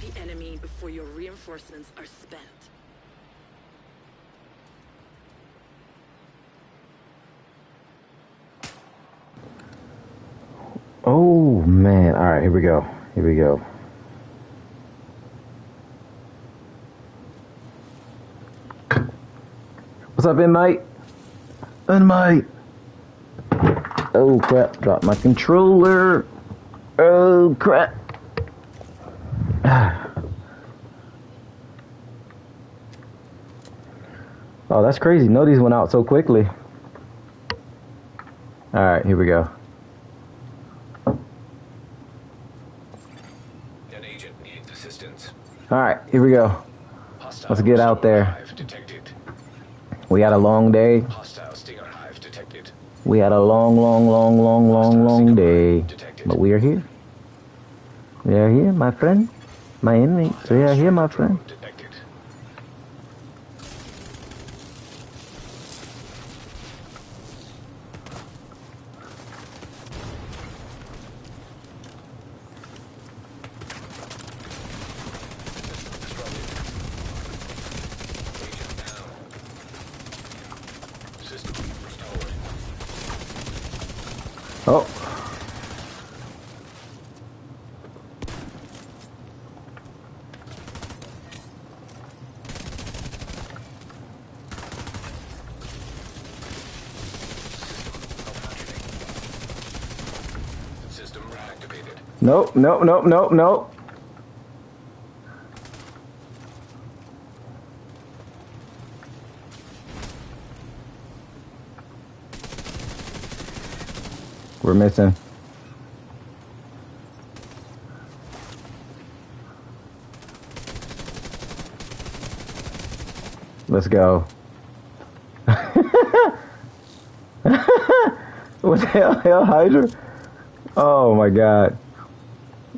the enemy before your reinforcements are spent. Oh man! All right, here we go. Here we go. What's up, Inmate? Inmate! Oh crap, dropped my controller. Oh crap. Oh, that's crazy. No, these went out so quickly. Alright, here we go. An agent needs assistance. Alright, here we go. Let's get out there. We had a long day. We had a long day. But we are here. We are here, my friend. My inmates. We are here, my friend. Oh. System reactivated. Nope, nope, nope, nope, nope. We're missing. Let's go. What the hell, Hydra? Oh my god.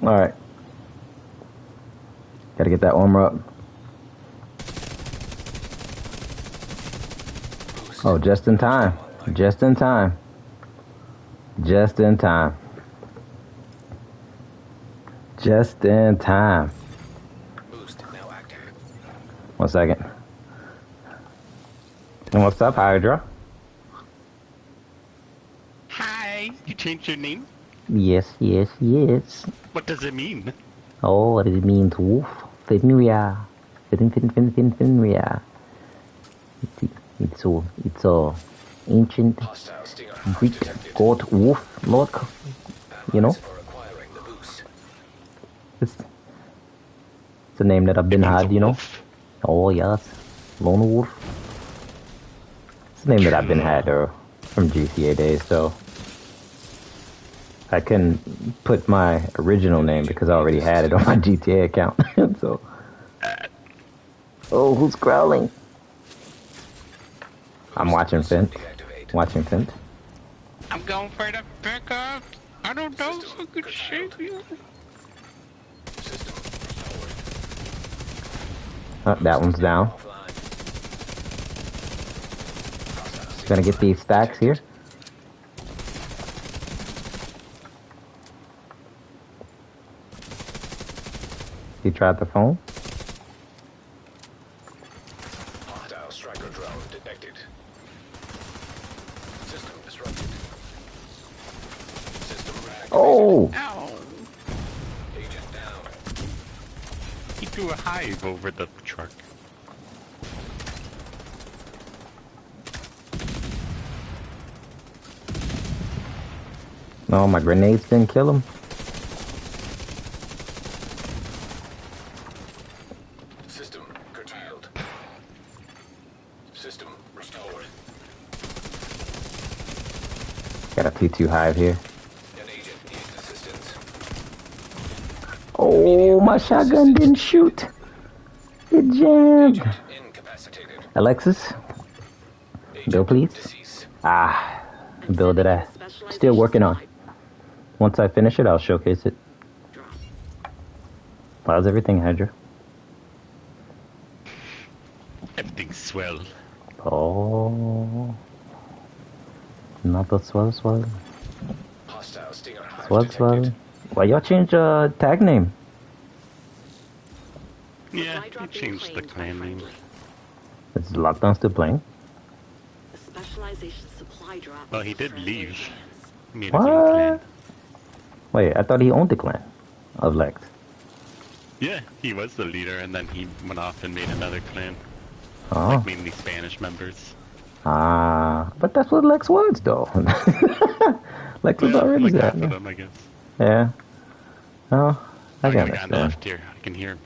Alright. Gotta get that armor up. Oh, just in time. Just in time. Just in time. Just in time. Boost now active. 1 second. And what's up, Hydra? Hi, you changed your name? Yes, yes, yes. What does it mean? Oh, what does it mean to wolf? Finria. Finria. It's a ancient Greek god wolf lord, you know? It's a name that I've been had, you know? Oh yes, lone wolf. It's a name that I've been had from GTA days, so I couldn't put my original name because I already had it on my GTA account. So, oh, who's growling? I'm watching Fint. Watching Fint. I'm going for the pickup. I don't know if I could shake you. Oh, that one's down. Gonna get these stacks here. He tried the phone. Hostile striker drone detected. System disrupted. System reactivated. Oh! Ow! Agent down. He threw a hive over the truck. No, my grenades didn't kill him. System curtailed. System restored. Got a P2 hive here. An agent needs assistance. Oh, my shotgun didn't shoot. It jammed. Agent incapacitated. Alexis, go please. Deceased. Ah, the build that I still working on. Once I finish it, I'll showcase it. How's everything, Hydra? Everything's swell. Oh, not the swell. Hostile stinger hive Swell. detected. Why y'all change tag name? Yeah, Supply he drop being changed the claimed by clan name. friendly. Is Lockdown still playing? The specialization supply drop Well, is he in did friendly leave. hands. He made his own clan. What? Wait, I thought he owned the clan of Lex. Yeah, he was the leader, and then he went off and made another clan. Like Oh. mainly Spanish members. Ah, but that's what Lex was, though. Lex was Yeah, already like there. half of them, I guess. Yeah. Oh, I Oh, can you got on the understand. left here. I can hear him.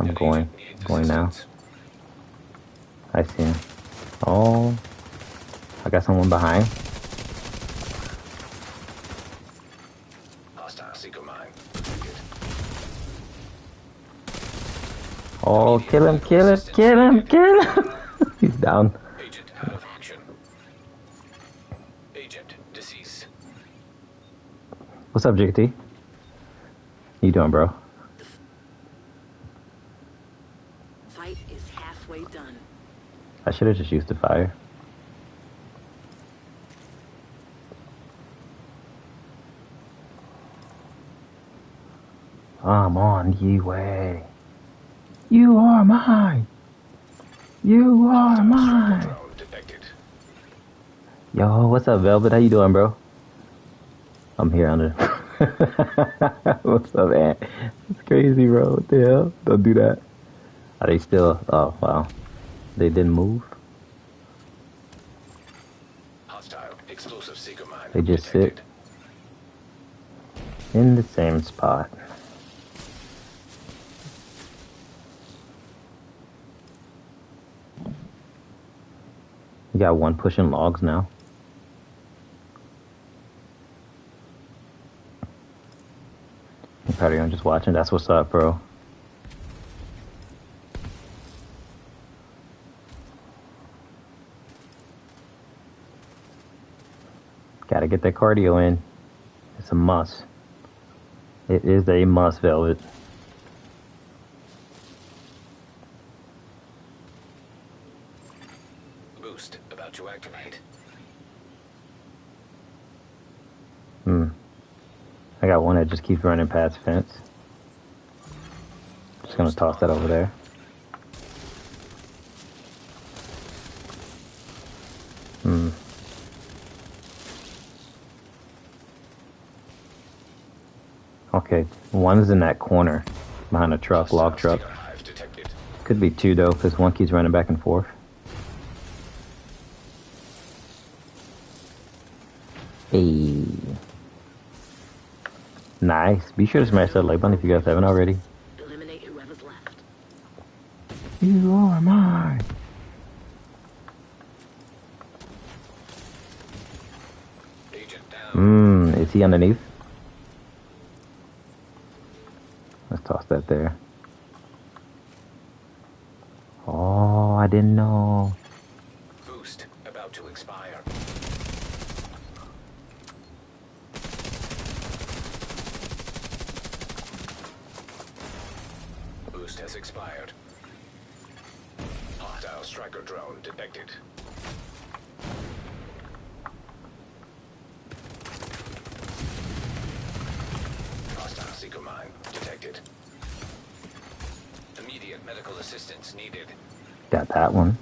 I'm An going. agent needs Going now. assistance. I see him. Oh. I got someone behind. Hostile seeker mine. Detected. Oh, kill him, kill him, kill him, kill him! He's down. Agent out of action. Agent deceased. What's up, JT? You doing, bro? Fight is halfway done. I should have just used the fire. I'm on ye way. You are mine. You are Hostile mine. striker drone detected. Yo, what's up, Velvet? How you doing, bro? I'm here under. What's up, man? It's crazy, bro. What the hell? Don't do that. Are they still? Oh, wow. They didn't move? Hostile explosive seeker mine. They just detected. sit in the same spot. You got one pushing logs now. I'm probably just watching. That's what's up, bro. Gotta get that cardio in. It's a must. It is a must, Velvet. Boost about to activate. I got one that just keeps running past fence. Just gonna toss that over there. Okay, one's in that corner behind a truck, log truck. Hostile seeker hive detected. Could be two though, because one keeps running back and forth. Hey. Nice. Be sure to smash that like button if you guys haven't already. Eliminate whoever's left. You are mine. Agent down. Is he underneath? Let's toss that there. Oh, I didn't know. Boost about to expire. Boost has expired. Hostile striker drone detected. Hostile seeker mine detected. Immediate medical assistance needed. Got that one.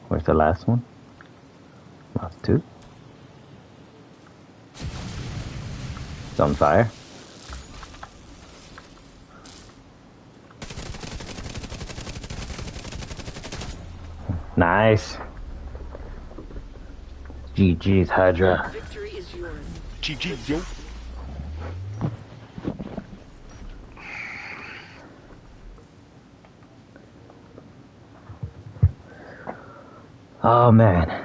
Where's the last one? Last two. It's on fire. Nice. GG's Hydra. Victory is yours. GG, yo. Oh man.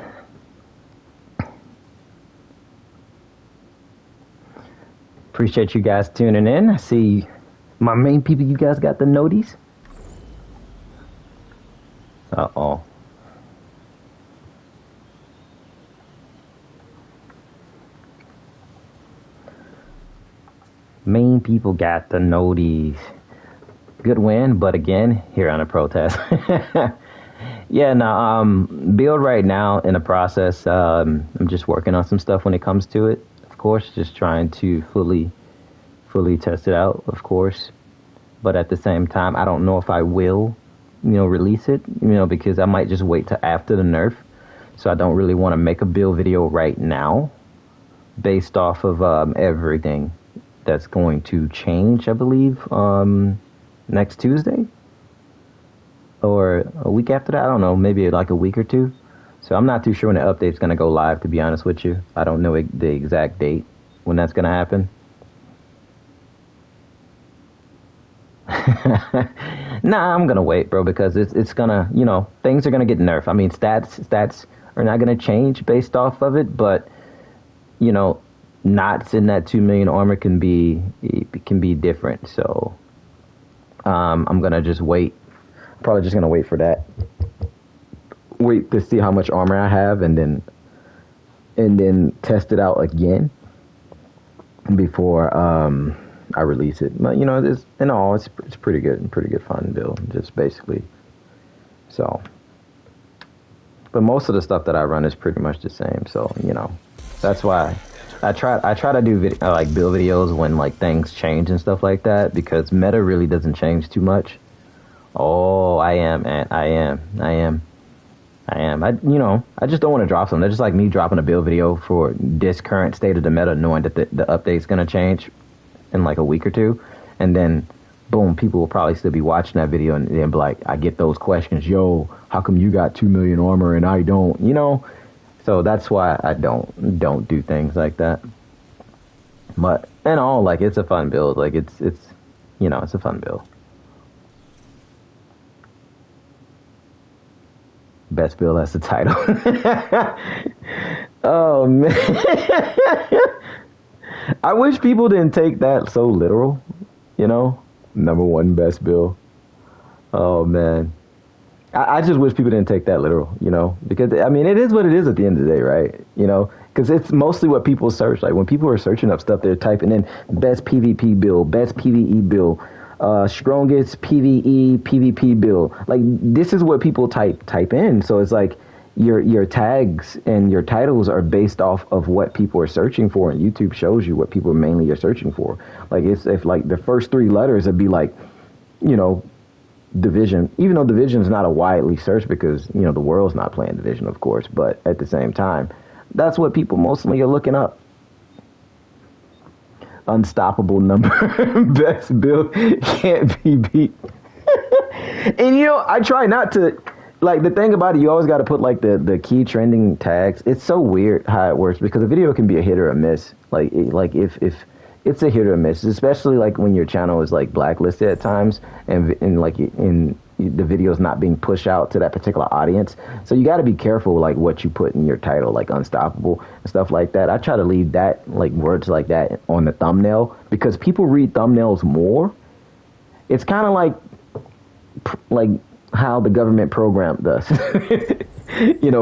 Appreciate you guys tuning in. I see my main people, you guys got the noties. Uh-oh. Main people got the noties. Good win, but again, here on a protest. Yeah, no, build right now in the process. I'm just working on some stuff when it comes to it. Of course, just trying to fully test it out, of course. But at the same time, I don't know if I will, release it, because I might just wait till after the nerf. So I don't really want to make a build video right now based off of everything that's going to change, I believe, next Tuesday or a week after that. I don't know, maybe like a week or two. So I'm not too sure when the update's going to go live, to be honest with you. I don't know the exact date when that's going to happen. Nah, I'm gonna wait, bro, because it's gonna, things are gonna get nerfed. I mean, stats are not gonna change based off of it, but knots in that 2 million armor can be different. So I'm gonna just wait. Probably just gonna wait for that. Wait to see how much armor I have, and then test it out again before I release it. But it's in all, it's pretty good, pretty good fun build, just basically. So, but most of the stuff that I run is pretty much the same. So that's why I try to do build videos when like things change and stuff like that, because meta really doesn't change too much. Oh, I am. I just don't want to drop something. That's just like me dropping a build video for this current state of the meta, knowing that the update's gonna change in like a week or two, and then boom, people will probably still be watching that video and then be like, I get those questions, yo, how come you got 2 million armor and I don't, so that's why I don't do things like that. But in all, like, it's a fun build. Like, it's it's a fun build. Best build, that's the title. Oh man. I wish people didn't take that so literal, number one best build. Oh man. I just wish people didn't take that literal, because I mean, it is what it is at the end of the day, right? Because it's mostly what people search. Like when people are searching up stuff, they're typing in best PvP build, best PvE build, strongest PvE, PvP build. Like this is what people type in. So it's like your tags and your titles are based off of what people are searching for, and YouTube shows you what people mainly are searching for. Like if like the first 3 letters would be like, Division, even though Division is not a widely searched, because the world's not playing Division, of course, but at the same time, that's what people mostly are looking up. Unstoppable number best build can't be beat. And I try not to, like, the thing about it, you always got to put like the key trending tags. It's so weird how it works, because a video can be a hit or a miss. Like if it's a hit or a miss, especially like when your channel is like blacklisted at times, and like in the video's not being pushed out to that particular audience. So you got to be careful like what you put in your title, like unstoppable and stuff like that. I try to leave that, like words like that, on the thumbnail, because people read thumbnails more. It's kind of like how the government program does.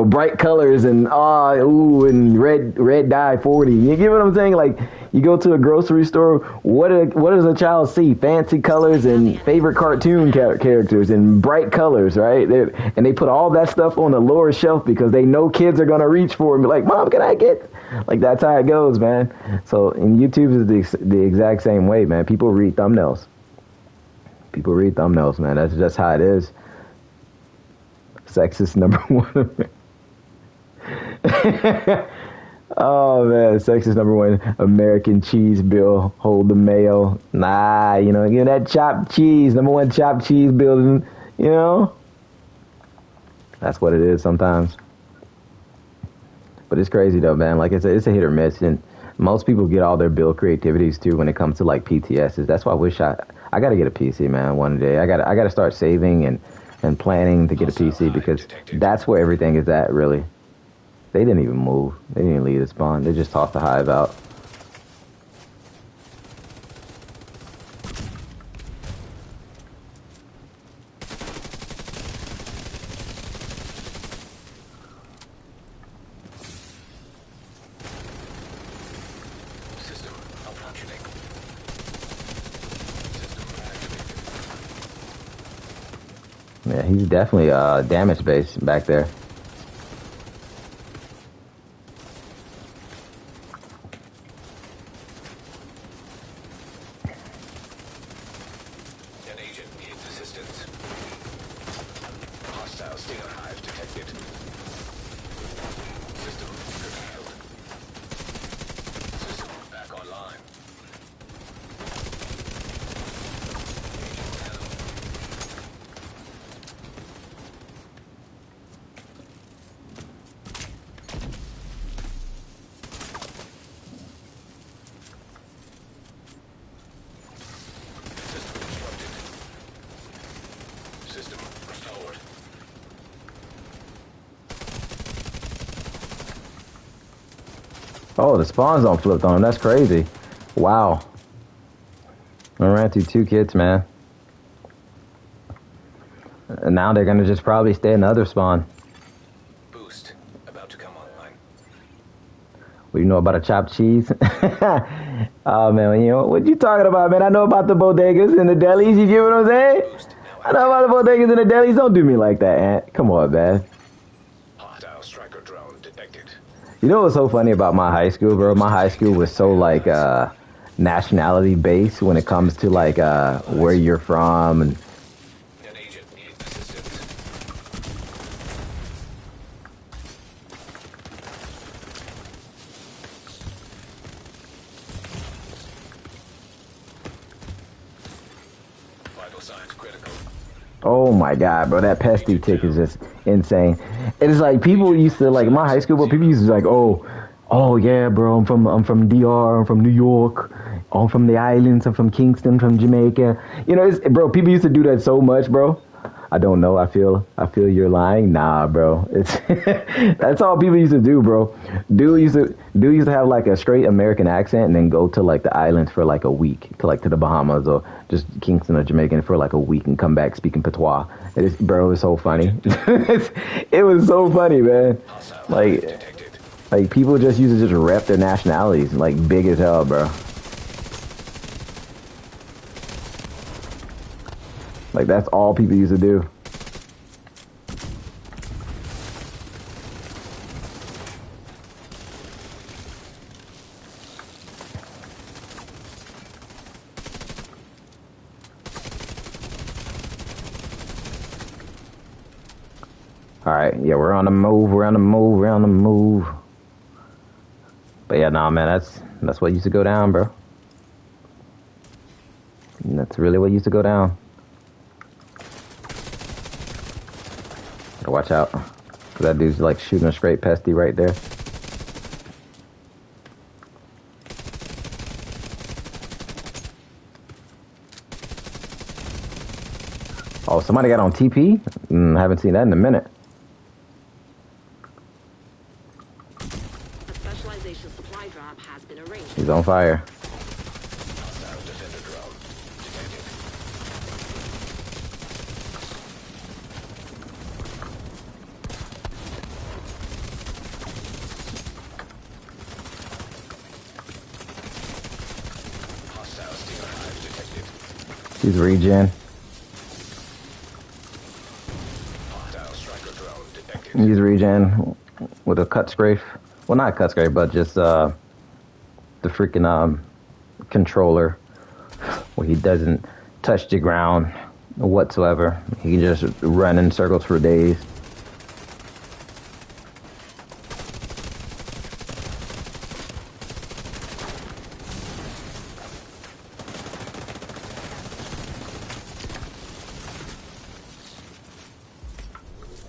Bright colors and and red dye 40. You get what I'm saying? Like, you go to a grocery store, what does a child see? Fancy colors and favorite cartoon characters and bright colors, right? And they put all that stuff on the lower shelf because they know kids are gonna reach for it and be like, Mom, can I get? Like, that's how it goes, man. So, and YouTube is the exact same way, man. People read thumbnails. People read thumbnails, man. That's just how it is. Sexist number 1. Oh man, sexist number 1. American cheese bill, hold the mayo. Nah, give that chopped cheese, number 1 chopped cheese building, That's what it is sometimes. But it's crazy though, man. Like, it's a hit or miss, and most people get all their build creativities too when it comes to like PTSs. That's why I wish I gotta get a PC, man, one day. I gotta start saving and planning to get a PC, because that's where everything is at, really. They didn't even move. They didn't leave the spawn. They just tossed the hive out. System malfunctioning. System activated. Yeah, he's definitely damage based back there. An agent needs assistance. Hostile stinger hive detected. System curtailed. System back online. Agent down. System disrupted. System restored. Oh, the spawn zone flipped on him. That's crazy. Wow. I ran through 2 kits, man. And now they're gonna just probably stay in the other spawn. Boost about to come online. What you know about a chopped cheese? Oh man, you know what you talking about, man? I know about the bodegas and the delis. You get what I'm saying? Boost now I know about the bodegas and the delis. Don't do me like that, Ant. Come on, man. Hostile striker drone detected. You know what's so funny about my high school, bro? My high school was so like nationality based when it comes to like where you're from and An agent needs assistance. Vital signs critical. oh my god, bro, that pesty tick is just insane. It's like people used to like in my high school, bro. People used to be like, oh yeah, bro. I'm from DR. I'm from New York. I'm from the islands. I'm from Kingston. From Jamaica. You know, bro. People used to do that so much, bro. I don't know. I feel you're lying. Nah, bro. It's that's all people used to do, bro. Dude used to have like a straight American accent and then go to like the islands for like a week, to like to the Bahamas or just Kingston or Jamaican for like a week and come back speaking patois. Bro, it was so funny. It was so funny, man. Hostile hive Like detected. like people just used to just rep their nationalities like big as hell, bro. Like that's all people used to do. All right, yeah, we're on the move. We're on the move. We're on the move. But yeah, nah, man, that's what used to go down, bro. That's really what used to go down. Gotta watch out, cause that dude's like shooting a straight pesty right there. Oh, somebody got on TP? Haven't seen that in a minute. A specialization supply drop has been arranged. He's on fire. Hostile defender drone detected. Hostile stinger hive detected. He's regen. Hostile striker drone detected. He's regen with a cut scrape. Well, not a cut scrape, but just the freaking controller where he doesn't touch the ground whatsoever. He can just run in circles for days.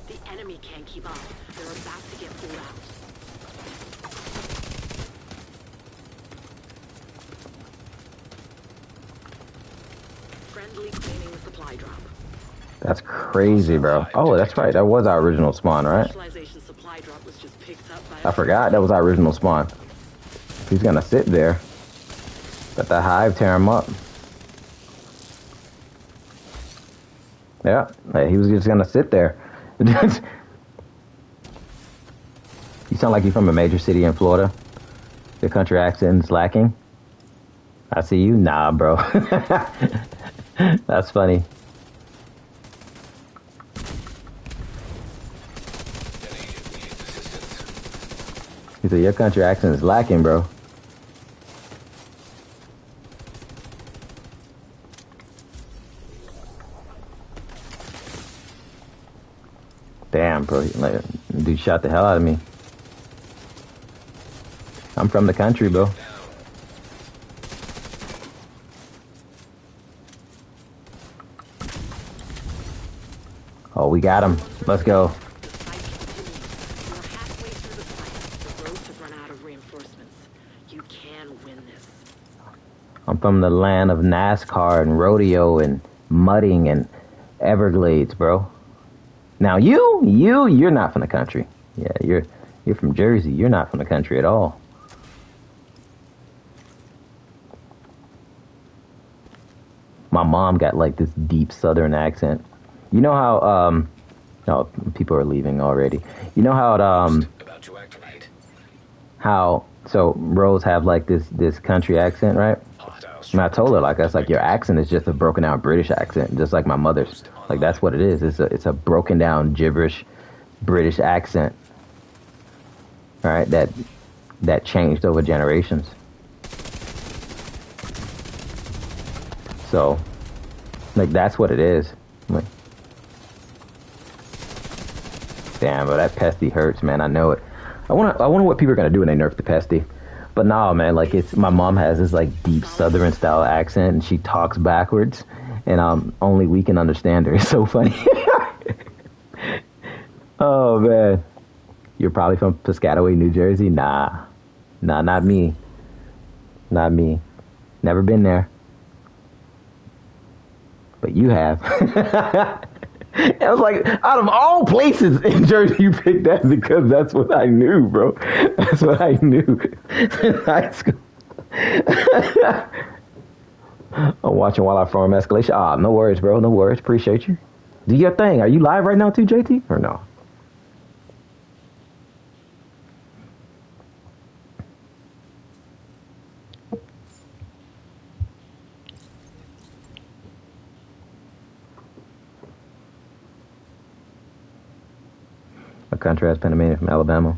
The enemy can't keep up. They're about to get pulled out. Friendly claiming the supply drop. That's crazy, bro. Oh, that's right. That was our original spawn, right? Specialization supply drop was just picked up by I forgot that was our original spawn. He's gonna sit there. Let the hive tear him up. Yeah, he was just gonna sit there. You sound like you're from a major city in Florida. Your country accent's lacking. I see you. Nah, bro. That's funny. He said, your country accent is lacking, bro. Damn, bro. Like, dude shot the hell out of me. I'm from the country, bro. Oh, we got him. Let's go. The fight continues. You're halfway through the fight. The roads have run out of reinforcements. You can win this. I'm from the land of NASCAR and rodeo and mudding and Everglades, bro. Now you're not from the country. Yeah, you're from Jersey. You're not from the country at all. My mom got like this deep Southern accent. You know how oh, people are leaving already. You know how About to activate. how so Rose have like this country accent, right? Hostile And I told her like that's like your accent is just a broken down British accent, just like my mother's. Like that's what it is. It's a broken down gibberish British accent. All right, that changed over generations. So, like that's what it is. Like, damn, but that pesty hurts, man. I know it. I wonder what people are gonna do when they nerf the pesty. But nah, man, like it's my mom has this like deep Southern style accent, and she talks backwards, and only we can understand her. It's so funny. Oh man, you're probably from Piscataway, New Jersey. Nah, not me. Not me. Never been there. But you have. I was like, out of all places in Jersey, you picked that because that's what I knew, bro. That's what I knew in high school. I'm watching while I farm escalation. Ah, no worries, bro. No worries. Appreciate you. Do your thing. Are you live right now too, JT? Or no? A country has Panamanian from Alabama.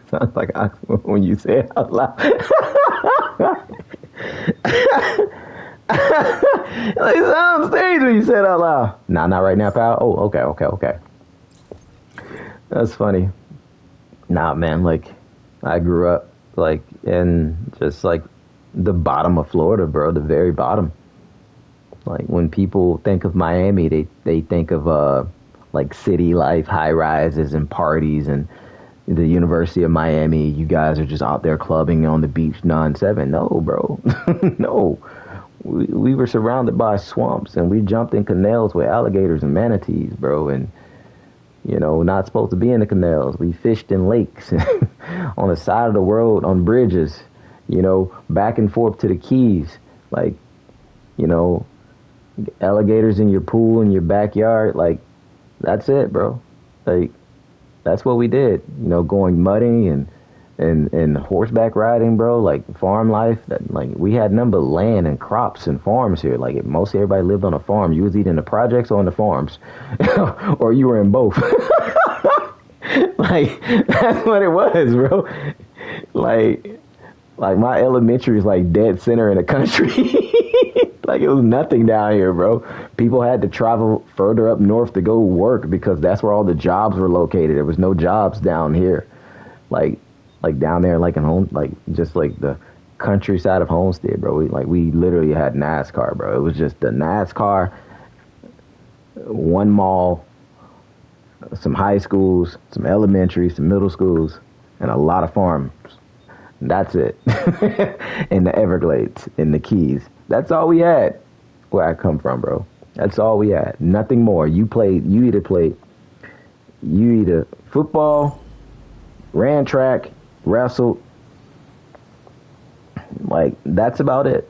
Sounds like Oxford when you say it out loud. It sounds strange when you say it out loud. Nah, not right now, pal. Oh, okay. That's funny. Nah, man, like, I grew up, like, in just, like, the bottom of Florida, bro, the very bottom. Like when people think of Miami, they think of like city life, high rises and parties, and the University of Miami. You guys are just out there clubbing on the beach 9/7. No, bro, no. We were surrounded by swamps, and we jumped in canals with alligators and manatees, bro. And you know, not supposed to be in the canals. We fished in lakes, on the side of the road, on bridges. You know, back and forth to the Keys, like, you know. Alligators in your pool in your backyard, like that's it, bro. Like that's what we did, you know, going mudding and horseback riding, bro. Like farm life, that like we had nothing but land and crops and farms here. Like most everybody lived on a farm. You was either in the projects or on the farms, or you were in both. Like that's what it was, bro. Like my elementary is like dead center in the country. Like it was nothing down here, bro. People had to travel further up north to go work because that's where all the jobs were located. There was no jobs down here, like down there, like in home, like just like the countryside of Homestead, bro. We literally had NASCAR, bro. It was just the NASCAR, one mall, some high schools, some elementary, some middle schools, and a lot of farms. That's it. In the Everglades, in the Keys. That's all we had where I come from, bro. That's all we had. Nothing more. You either football, ran track, wrestled. Like, that's about it.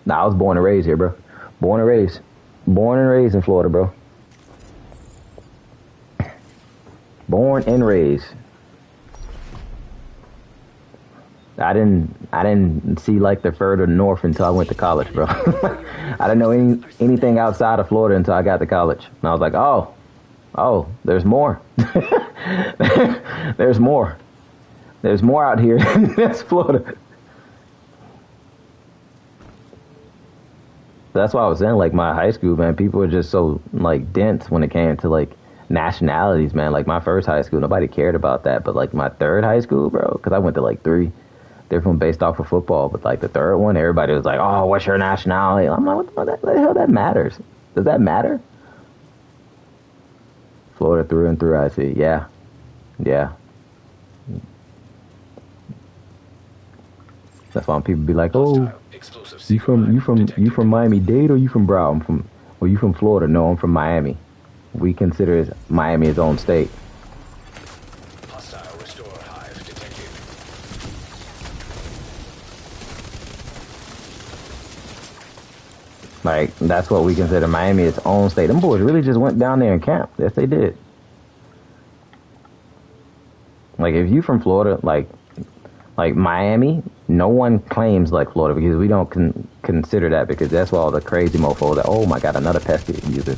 Nah, I was born and raised here, bro. Born and raised in Florida, bro. Born and raised. I didn't see like the further north until I went to college, bro. I didn't know anything outside of Florida until I got to college. And I was like, oh, there's more. There's more. There's more out here than that's Florida. That's why I was saying, like, my high school, man, people were just so, like, dense when it came to, like, nationalities, man. Like, my first high school, nobody cared about that. But, like, my third high school, bro, because I went to, like, three different based off of football. But, like, the third one, everybody was like, oh, what's your nationality? I'm like, what the hell that matters? Does that matter? Florida through and through, I see. Yeah. Yeah. That's why people be like, oh, you from Miami-Dade or you from Broward? You from Florida? No, I'm from Miami. We consider Miami its own state. Hostile restore hive detected. Like, that's what we consider Miami its own state. Them boys really just went down there and camped. Yes, they did. Like, if you from Florida, like Miami, no one claims like Florida because we don't consider that, because that's why all the crazy mofos that, oh my god, another pesky user.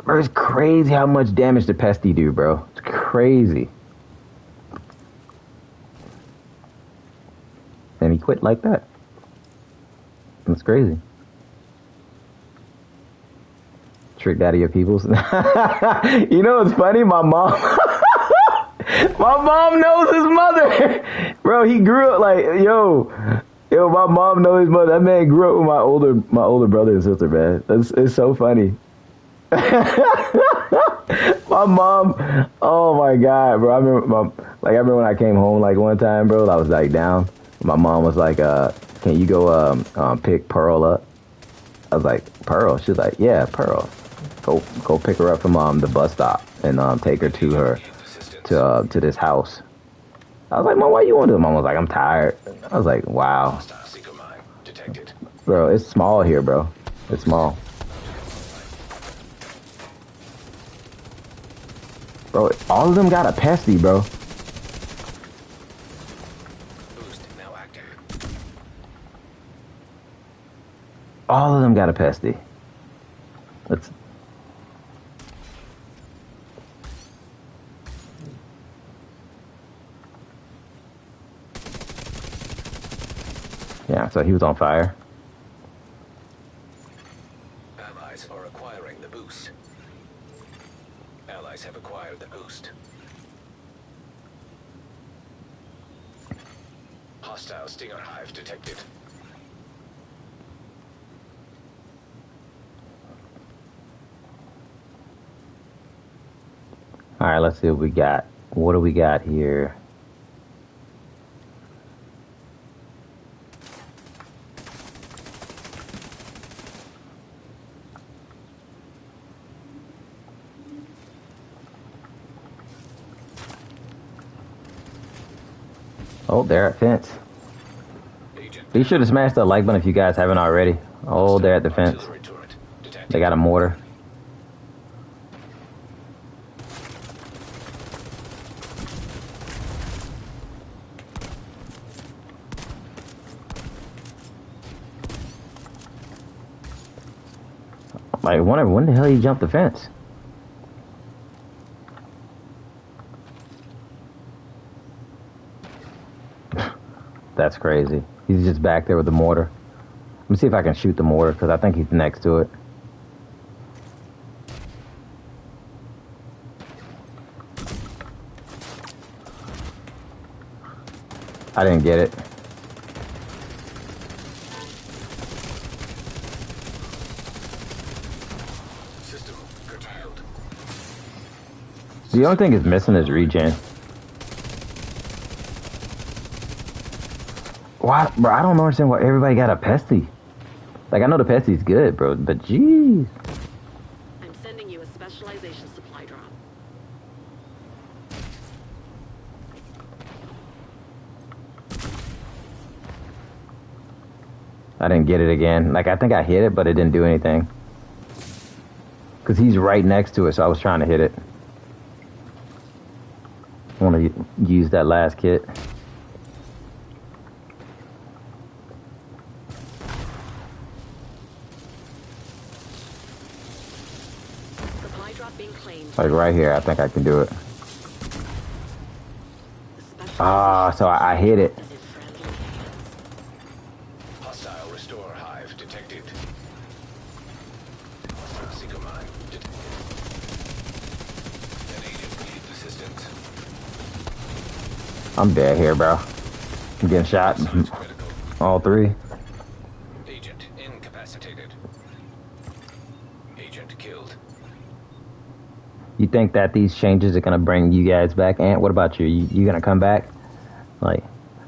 Bro, it's crazy how much damage the pesty do, bro. It's crazy. And he quit like that. That's crazy. Tricked out of your peoples. You know what's funny? My mom my mom knows his mother. Bro, he grew up like, yo, my mom knows his mother. That man grew up with my older brother and sister, man. It's so funny. My mom, oh my god, bro. I remember when I came home like one time, bro, I was like down. My mom was like, can you go pick Pearl up? I was like, Pearl? She's like, yeah, Pearl. Go pick her up from the bus stop and take her to this house. I was like, Mom, why you want to? Mom was like, I'm tired. I was like, wow. Bro, it's small here, bro. It's small. Bro, all of them got a pesty, bro. All of them got a pesty. Let's. Yeah, so he was on fire. Allies are acquiring the boost. Allies have acquired the boost. Hostile stinger hive detected. All right, let's see what we got. What do we got here? Oh, they're at fence. Be sure to smash that like button if you guys haven't already. Oh, they're at the fence. They got a mortar. Like, wonder when the hell he jumped the fence. That's crazy. He's just back there with the mortar. Let me see if I can shoot the mortar, because I think he's next to it. I didn't get it. The only thing is missing is regen. Why, bro? I don't understand why everybody got a pesty. Like, I know the pesty's good, bro, but jeez. I'm sending you a specialization supply drop. I didn't get it again. Like, I think I hit it, but it didn't do anything. Because he's right next to it, so I was trying to hit it. I want to use that last kit. Supply drop being claimed. Like right here, I think I can do it. The Ah, so I hit it. specialization is in friendly hands. Hostile restore hive detected. Hostile seeker mine detected. An agent needs assistance. I'm dead here, bro. I'm getting shot. Sounds critical. All three. Agent incapacitated. Agent killed. You think that these changes are gonna bring you guys back? Ant, what about you? You gonna come back? Like,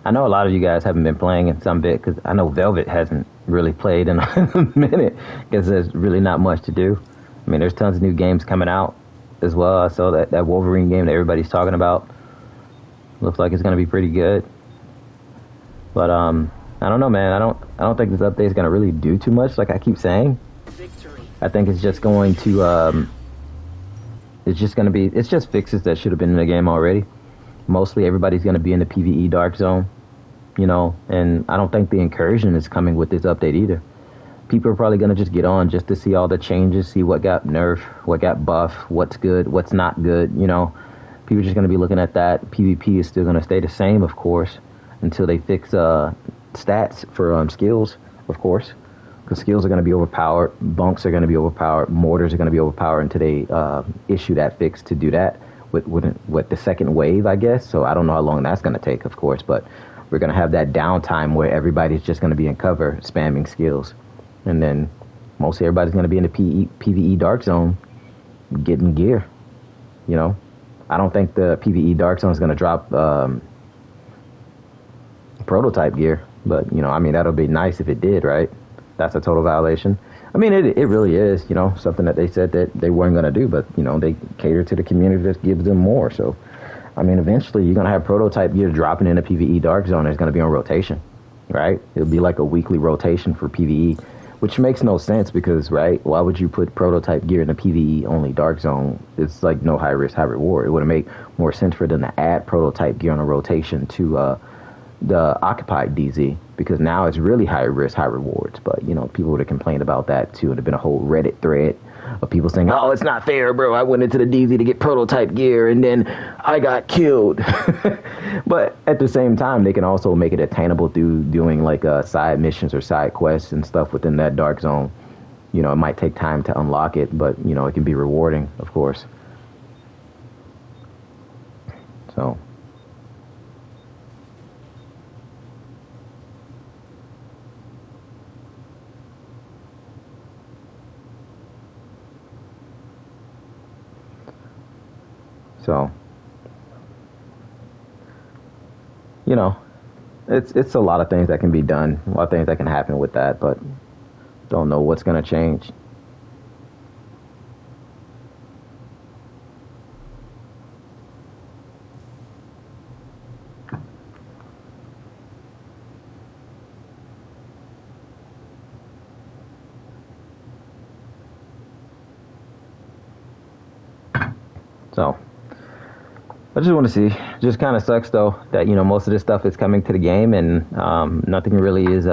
I know a lot of you guys haven't been playing in some bit because I know Velvet hasn't really played in a minute because there's really not much to do. I mean, there's tons of new games coming out as well. I saw that Wolverine game that everybody's talking about. Looks like it's gonna be pretty good. But I don't know, man. I don't think this update is gonna really do too much. Like I keep saying, Victory. I think it's just going to it's just fixes that should have been in the game already. Mostly everybody's going to be in the PvE dark zone, you know, and I don't think the incursion is coming with this update either. People are probably going to just get on just to see all the changes, see what got nerfed, what got buffed, what's good, what's not good, you know. People are just going to be looking at that. PvP is still going to stay the same, of course, until they fix stats for skills, of course. Because skills are going to be overpowered, bunks are going to be overpowered, mortars are going to be overpowered until they issue that fix to do that with the second wave, I guess. So I don't know how long that's going to take, of course, but we're going to have that downtime where everybody's just going to be in cover spamming skills. And then mostly everybody's going to be in the PvE dark zone getting gear, you know. I don't think the PvE dark zone is going to drop prototype gear, but, you know, I mean, that'll be nice if it did, right? That's a total violation. I mean, it really is, you know, something that they said that they weren't going to do, but, you know, they cater to the community that gives them more. So, I mean, eventually you're going to have prototype gear dropping in a PvE dark zone. It's going to be on rotation, right? It'll be like a weekly rotation for PvE, which makes no sense because, right, why would you put prototype gear in a PvE only dark zone? It's like no high risk, high reward. It would make more sense for them to add prototype gear on a rotation to the occupied DZ, because now it's really high risk, high rewards. But, you know, people would have complained about that too. And there's been a whole Reddit thread of people saying, oh, it's not fair, bro. I went into the DZ to get prototype gear and then I got killed. But at the same time, they can also make it attainable through doing like side missions or side quests and stuff within that dark zone. You know, it might take time to unlock it, but, you know, it can be rewarding, of course. So. So, you know, it's a lot of things that can be done, a lot of things that can happen with that, but don't know what's going to change. So, I just want to see. Just kind of sucks though that, you know, most of this stuff is coming to the game and nothing really is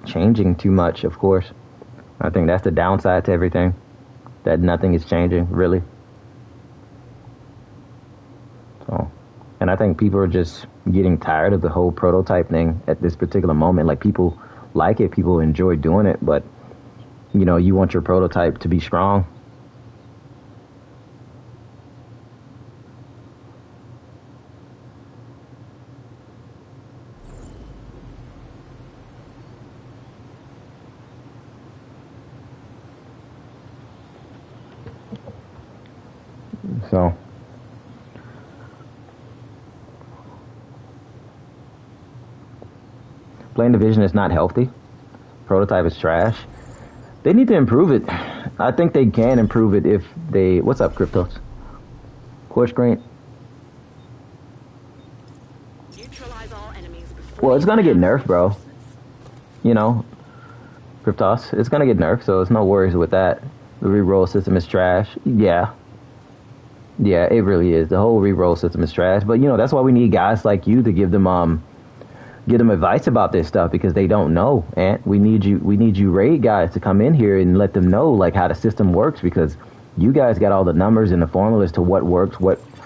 changing too much. Of course, I think that's the downside to everything. That nothing is changing really. So, and I think people are just getting tired of the whole prototype thing at this particular moment. Like people like it, people enjoy doing it, but you know, you want your prototype to be strong. So, playing Division is not healthy. Prototype is trash. They need to improve it. I think they can improve it if they... What's up, Cryptos? Core screen. Neutralize all enemies before Well, it's gonna get nerfed, bro. You know, Cryptos. It's gonna get nerfed, so it's no worries with that. The reroll system is trash. Yeah. Yeah, it really is. The whole reroll system is trash. But you know, that's why we need guys like you to give them advice about this stuff because they don't know. And we need you raid guys to come in here and let them know like how the system works because you guys got all the numbers and the formulas to what works,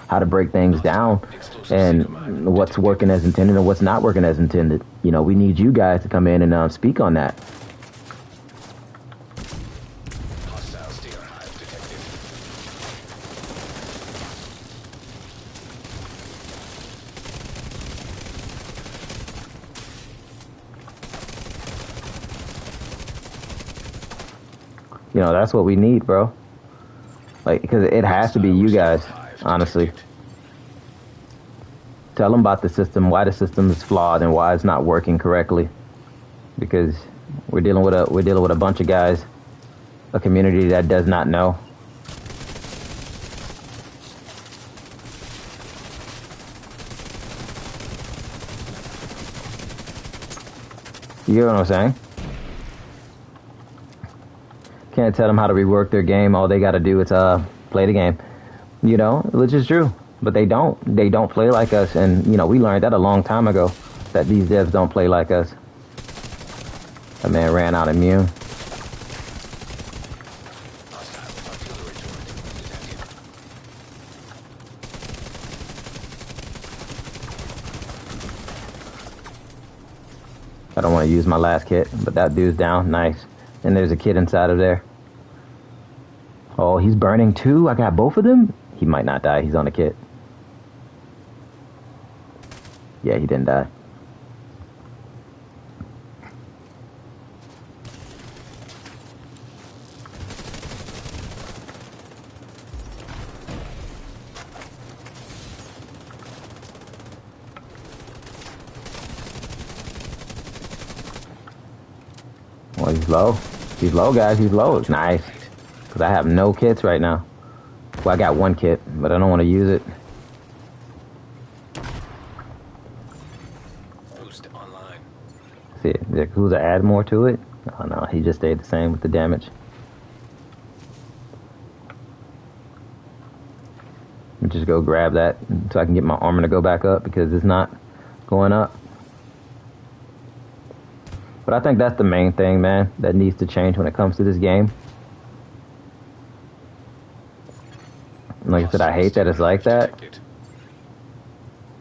how to break things down, and what's working as intended and what's not working as intended. You know, we need you guys to come in and speak on that. Hostile steer hive detected. You know, that's what we need, bro. Like, because it has to be you guys, honestly. Tell them about the system, why the system is flawed, and why it's not working correctly. Because we're dealing with a bunch of guys, a community that does not know. You get what I'm saying? Can't tell them how to rework their game. All they got to do is play the game. You know, which is true. But they don't. They don't play like us. And, you know, we learned that a long time ago, that these devs don't play like us. That man ran out immune. I don't want to use my last kit, but that dude's down. Nice. And there's a kid inside of there. Oh, he's burning too? I got both of them? He might not die. He's on a kit. Yeah, he didn't die. Well, he's low. He's low, guys. He's low. Nice. Because I have no kits right now. Well, I got one kit, but I don't want to use it. Boost online. See, who's to add more to it? Oh no, he just stayed the same with the damage. Let me just go grab that so I can get my armor to go back up because it's not going up. But I think that's the main thing, man, that needs to change when it comes to this game. Like I said, I hate that it's like that.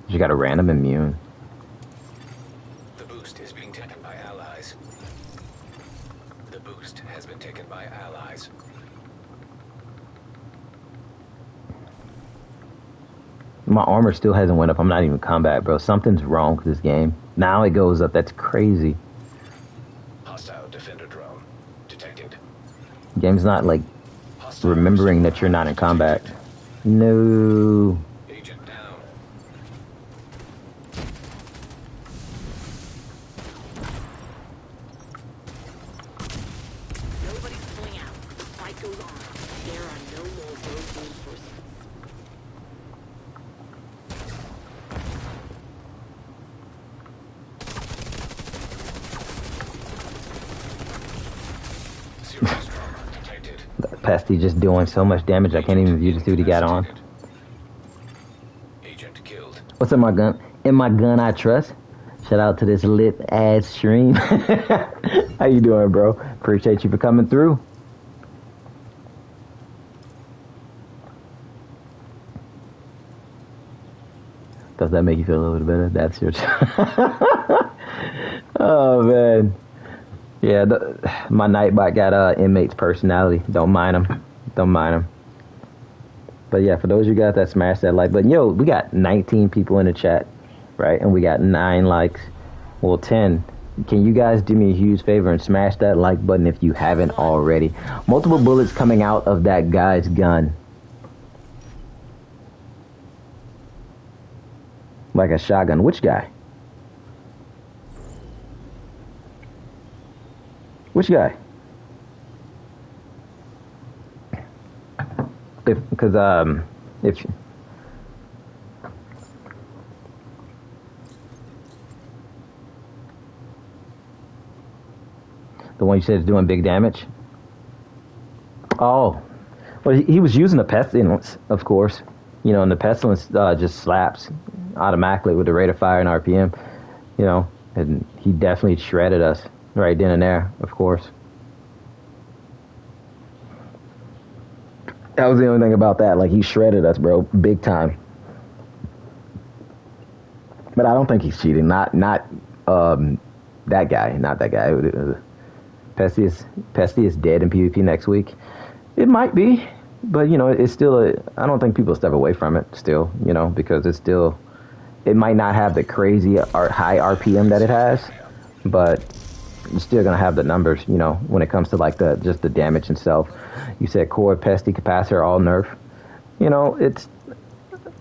You got a random immune. The boost is being taken by allies. The boost has been taken by allies. My armor still hasn't went up. I'm not even combat, bro. Something's wrong with this game. Now it goes up. That's crazy. Hostile defender drone detected. Game's not like remembering that you're not in combat. No. Agent down. Nobody's pulling out. The fight goes on. There are no more road reinforcements. Serious trauma detected. Pesty just doing so much damage. I can't even view to see what he got on. Agent killed. What's in my gun? In my gun, I trust. Shout out to this lit ass stream. How you doing, bro? Appreciate you for coming through. Does that make you feel a little bit better? That's your. Oh man. Yeah, my Nightbot got inmate's personality. Don't mind him. Don't mind him. But yeah, for those of you guys that smashed that like button, yo, we got 19 people in the chat, right? And we got 9 likes. Well, 10. Can you guys do me a huge favor and smash that like button if you haven't already? Multiple bullets coming out of that guy's gun. Like a shotgun. Which guy? Which guy? If the one you said is doing big damage. Oh, well, he was using a pestilence, of course. You know, and the pestilence just slaps automatically with the rate of fire and RPM. You know, and he definitely shredded us right then and there, of course. That was the only thing about that. Like, he shredded us, bro, big time. But I don't think he's cheating. Not that guy. Not that guy. Pesty is dead in PvP next week. It might be, but you know, it's still I don't think people step away from it still, you know, because it's still, it might not have the crazy high RPM that it has, but you're still gonna have the numbers, you know, when it comes to like just the damage itself. You said core, pesty, capacitor, all nerf. You know, it's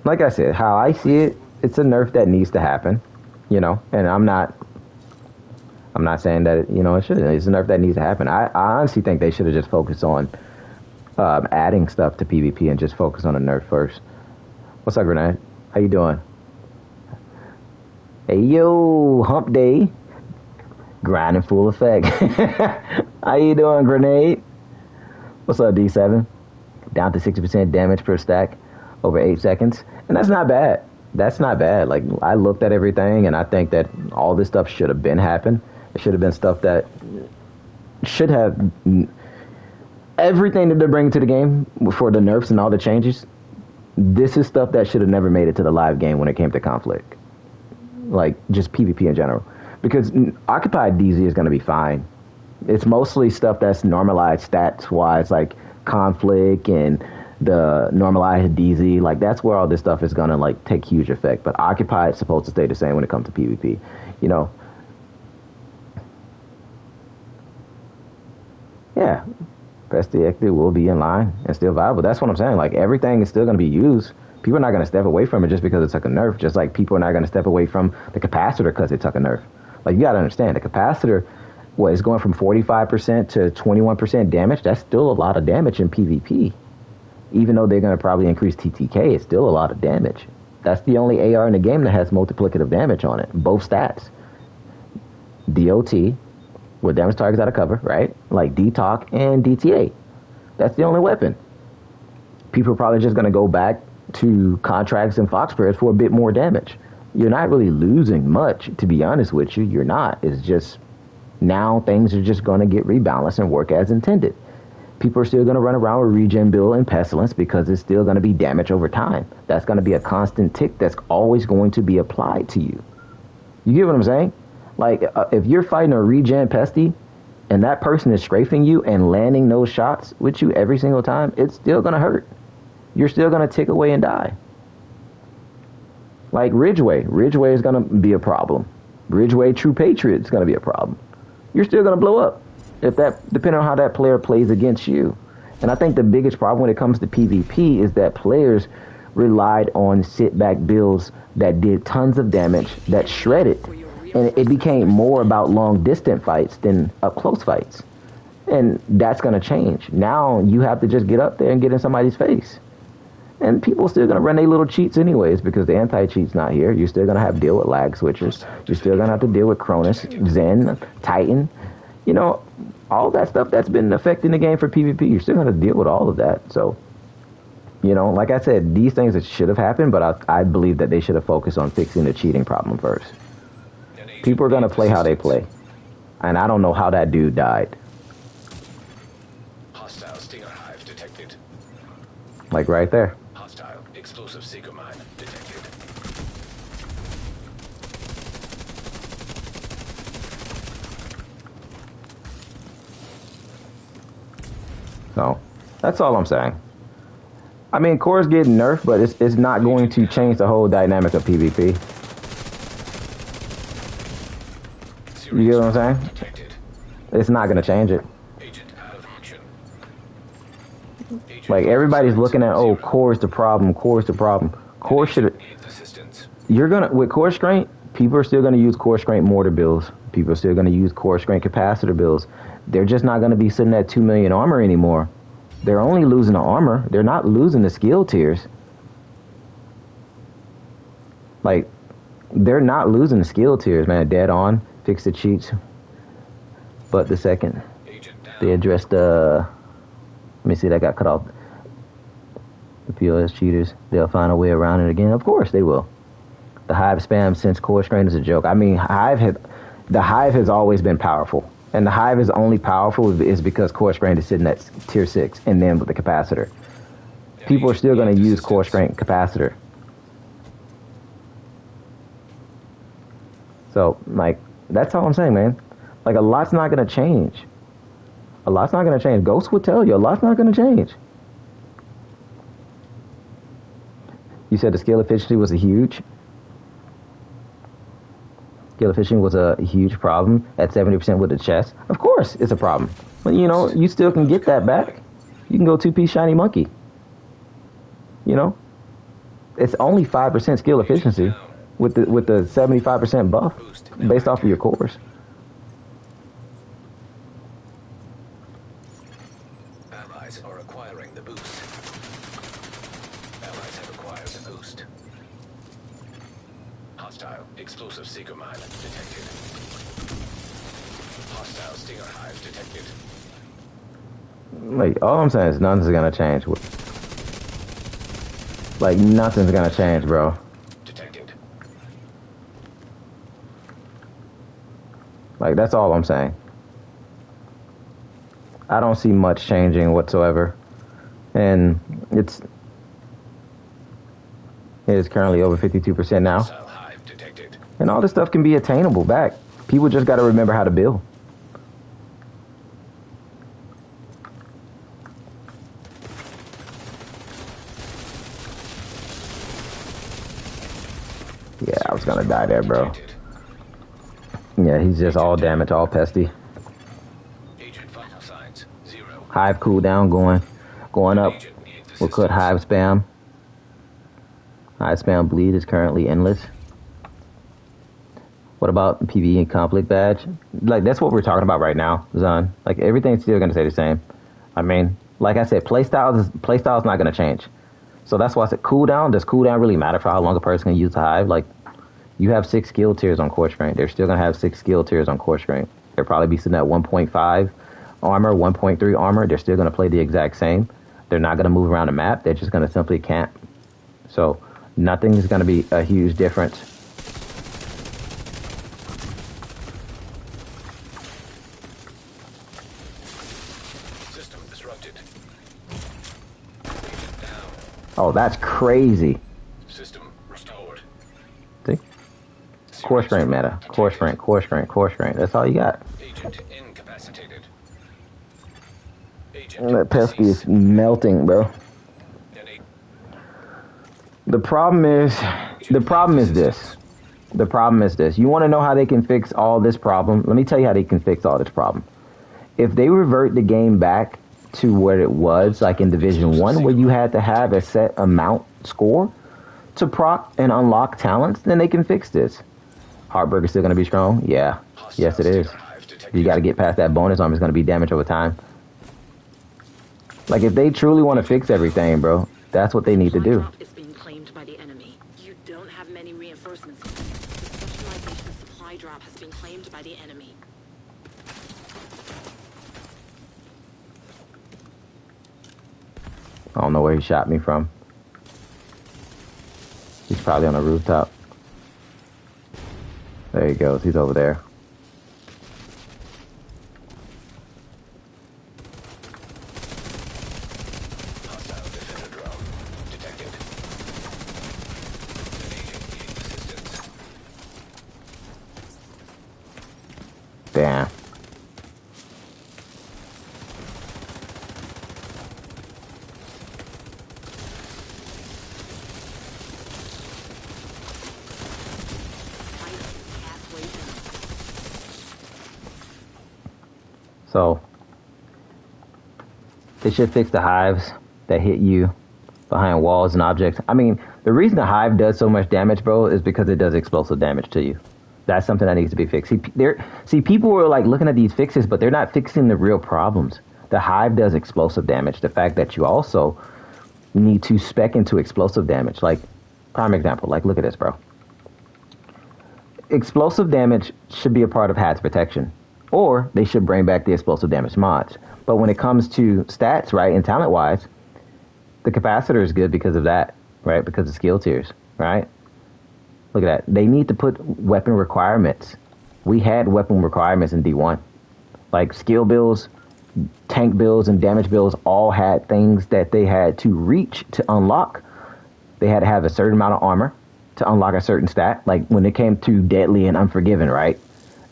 like I said, how I see it, it's a nerf that needs to happen, you know, and I'm not saying that, you know, it shouldn't. It's a nerf that needs to happen. I honestly think they should have just focused on adding stuff to PvP and just focus on a nerf first. What's up, Grenade? How you doing? Hey, yo, hump day. Grinding full effect. How you doing, Grenade? What's up, D7? Down to 60% damage per stack over 8 seconds. And that's not bad. That's not bad. Like, I looked at everything, and I think that all this stuff should have been happened. It should have been stuff that should have... Everything that they're bringing to the game for the nerfs and all the changes, this is stuff that should have never made it to the live game when it came to conflict. Like, just PvP in general. Because Occupied DZ is going to be fine. It's mostly stuff that's normalized stats-wise, like conflict and the normalized DZ. Like, that's where all this stuff is going to, like, take huge effect. But Occupied is supposed to stay the same when it comes to PvP. You know? Yeah. Pesty Ecto will be in line and still viable. That's what I'm saying. Like, everything is still going to be used. People are not going to step away from it just because it took a nerf. Just like people are not going to step away from the capacitor because it took a nerf. Like, you got to understand, the capacitor, what, is going from 45% to 21% damage. That's still a lot of damage in PvP. Even though they're going to probably increase TTK, it's still a lot of damage. That's the only AR in the game that has multiplicative damage on it. Both stats. DOT, where damage targets out of cover, right? Like DTOC and DTA. That's the only weapon. People are probably just going to go back to contracts and fox prayers for a bit more damage. You're not really losing much, to be honest with you. You're not. It's just now things are just going to get rebalanced and work as intended. People are still going to run around with regen build and pestilence because it's still going to be damage over time. That's going to be a constant tick that's always going to be applied to you. You get what I'm saying? Like, if you're fighting a regen pesty and that person is strafing you and landing those shots with you every single time, it's still going to hurt. You're still going to tick away and die. Like Ridgeway. Ridgeway is going to be a problem. Ridgeway True Patriot is going to be a problem. You're still going to blow up, if that, depending on how that player plays against you. And I think the biggest problem when it comes to PvP is that players relied on sit-back builds that did tons of damage, that shredded. And it became more about long-distance fights than up-close fights. And that's going to change. Now you have to just get up there and get in somebody's face. And people are still going to run their little cheats anyways because the anti-cheat's not here. You're still going to have to deal with lag switchers. You're still going to have to deal with Cronus, Zen, Titan. You know, all that stuff that's been affecting the game for PvP. You're still going to deal with all of that. So, you know, like I said, these things that should have happened, but I believe that they should have focused on fixing the cheating problem first. People are going to play how they play. And I don't know how that dude died. Hostile Stinger Hive detected. Like right there. Hostile explosive seeker mine detected. So, that's all I'm saying. I mean, core's getting nerfed, but it's not going to change the whole dynamic of PvP. You get what I'm saying? It's not going to change it. Like, everybody's looking at, oh, core's the problem, core's the problem. Core should... You're going to... With core strength, people are still going to use core strength mortar builds. People are still going to use core strength capacitor builds. They're just not going to be sitting at 2 million armor anymore. They're only losing the armor. They're not losing the skill tiers. Like, they're not losing the skill tiers, man. Dead on. Fix the cheats. But the second they addressed let me see, that got cut off. The POS cheaters, they'll find a way around it again. Of course they will. The Hive spam since core strain is a joke. I mean, the Hive has always been powerful. And the Hive is only powerful is because core strain is sitting at tier 6 and then with the capacitor. People are still going to use core strain capacitor. So, like, that's all I'm saying, man. Like, a lot's not going to change. A lot's not going to change. Ghost would tell you, a lot's not going to change. You said the skill efficiency was a huge. Skill efficiency was a huge problem at 70% with the chest. Of course, it's a problem. But, you know, you still can get that back. You can go 2-piece shiny monkey. You know? It's only 5% skill efficiency with the 75% buff based off of your cores. Allies are acquiring the boost. Allies have acquired the boost. Hostile explosive seeker mine detected. Hostile stinger hive detected. Like, all I'm saying is nothing's gonna change. Like, nothing's gonna change, bro. Detected. Like, that's all I'm saying. I don't see much changing whatsoever. And it is currently over 52% now. Hostile hive detected. And all this stuff can be attainable back. People just gotta remember how to build. Yeah, I was gonna die there, bro. Detected. Yeah, he's just all damaged, all pesty. Agent vital signs 0. Hive cooldown going up. Agent needs We'll cut assistance. hive spam. Hive spam bleed is currently endless. What about PvE conflict badge? Like, that's what we're talking about right now, Zon. Like, everything's still gonna stay the same. I mean, like I said, playstyle is not gonna change. So that's why I said cooldown. Does cooldown really matter for how long a person can use the hive? Like, you have 6 skill tiers on core strength. They're still gonna have 6 skill tiers on core strength. They'll probably be sitting at 1.5 armor, 1.3 armor. They're still gonna play the exact same. They're not gonna move around the map. They're just gonna simply camp. So nothing's gonna be a huge difference. System disrupted. Agent down. Oh, that's crazy. System restored. See? Core strength meta. Core strength, core strength, core strength. That's all you got. Agent incapacitated. Agent That pesky is deceased. melting, bro. And The problem is this. The problem is this. You want to know how they can fix all this problem? Let me tell you how they can fix all this problem. If they revert the game back to where it was, like in Division 1, where you had to have a set amount score to proc and unlock talents, then they can fix this. Heartbreaker's still going to be strong? Yeah. Yes, it is. You got to get past that bonus armor. It's going to be damage over time. Like, if they truly want to fix everything, bro, that's what they need to Supply do. drop is being claimed by the enemy. You don't have many reinforcements. The specialization supply drop has been claimed by the enemy. I don't know where he shot me from. He's probably on a rooftop. There he goes. He's over there. hostile defender drone detected. An agent needs assistance. Damn. Halfway down. So, they should fix the hives that hit you behind walls and objects. I mean, the reason the hive does so much damage, bro, is because it does explosive damage to you. That's something that needs to be fixed. See, people are like looking at these fixes, but they're not fixing the real problems. The hive does explosive damage. The fact that you also need to spec into explosive damage. Like, prime example, like, look at this, bro. Explosive damage should be a part of HAT's protection. Or they should bring back the explosive damage mods. But when it comes to stats, right, and talent-wise, The capacitor is good because of that, right? Because of skill tiers, right? Look at that. They need to put weapon requirements. We had weapon requirements in D1. Like skill builds, tank builds, and damage builds all had things that they had to reach to unlock. They had to have a certain amount of armor to unlock a certain stat. Like when it came to deadly and unforgiven, right?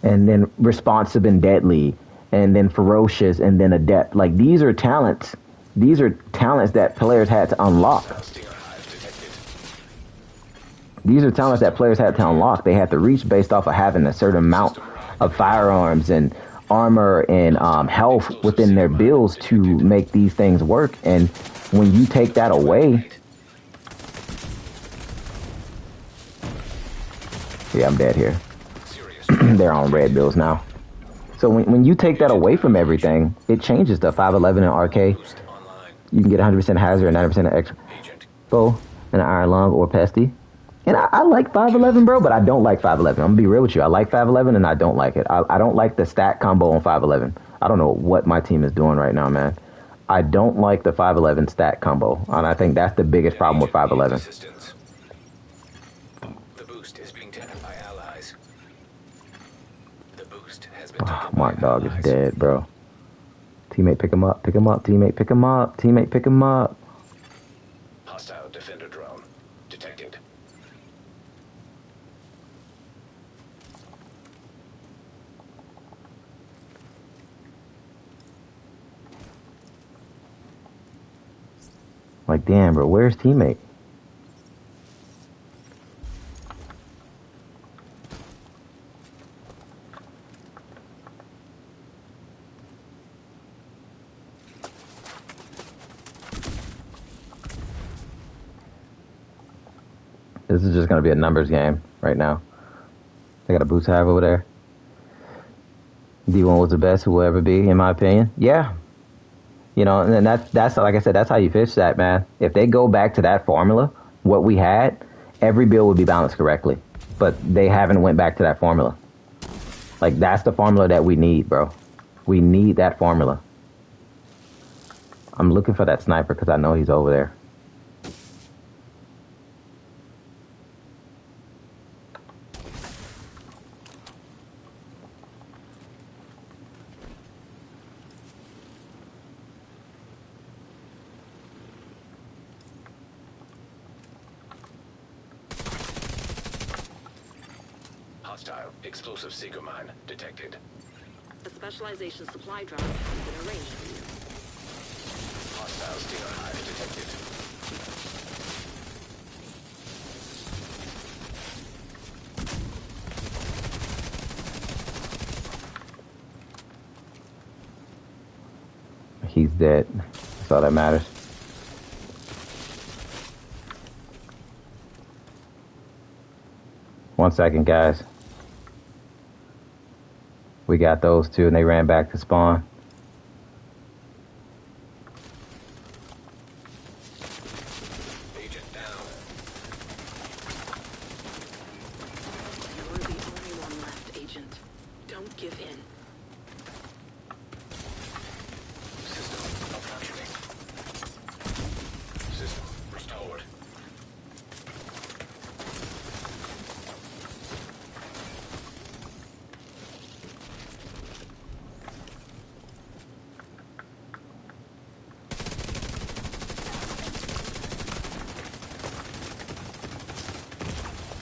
And then responsive and deadly, and then ferocious, and then adept. Like these are talents. These are talents that players had to unlock. These are talents that players had to unlock. They had to reach based off of having a certain amount of firearms and armor and health within their builds to make these things work. And when you take that away... Yeah, I'm dead here. They're on red builds now. So when you take that away from everything, it changes the 511 and RK. You can get 100% hazard and 90% of expo and an iron lung or pesty. And I like 511, bro, but I don't like 511. I'm gonna be real with you. I like 511 and I don't like it. I don't like the stat combo on 511. I don't know what my team is doing right now, man. I don't like the 511 stat combo, and I think that's the biggest problem with 511. The boost is being taken by allies. The boost has been Oh, taken Mark by Dog allies. is dead, bro. Teammate, pick him up. Pick him up. Teammate, pick him up. Teammate, pick him up. Hostile defender drone detected. Like, damn, bro, where's teammate? This is just going to be a numbers game right now. They got a boost hive over there. D1 was the best who will ever be, in my opinion. Yeah. You know, and that's like I said, that's how you fish that, man. If they go back to that formula, what we had, every build would be balanced correctly. But they haven't went back to that formula. Like, that's the formula that we need, bro. We need that formula. I'm looking for that sniper because I know he's over there. Hostile explosive seeker mine detected. A specialization supply drop has been arranged for you. Hostile stinger hive detected. He's dead. That's all that matters. One second, guys. We got those two, and they ran back to spawn. Agent down. You're the only one left, Agent. Don't give in. System malfunctioning. System restored.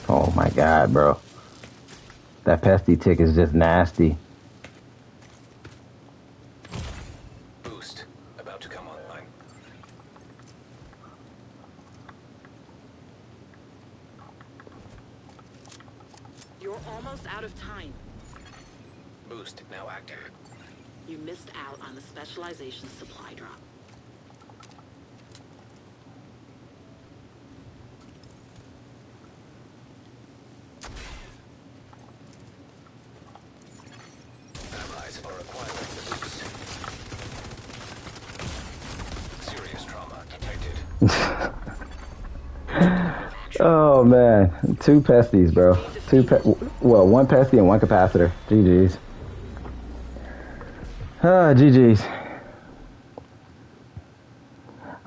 Oh my god, bro. That pesty tick is just nasty. Boost about to come online. You're almost out of time. Boost now active. You missed out on the specialization supply drop. Allies are acquiring the boost. Serious trauma detected. Oh man, two pesties, bro. Well, one pesty and one capacitor. GG's. GG's.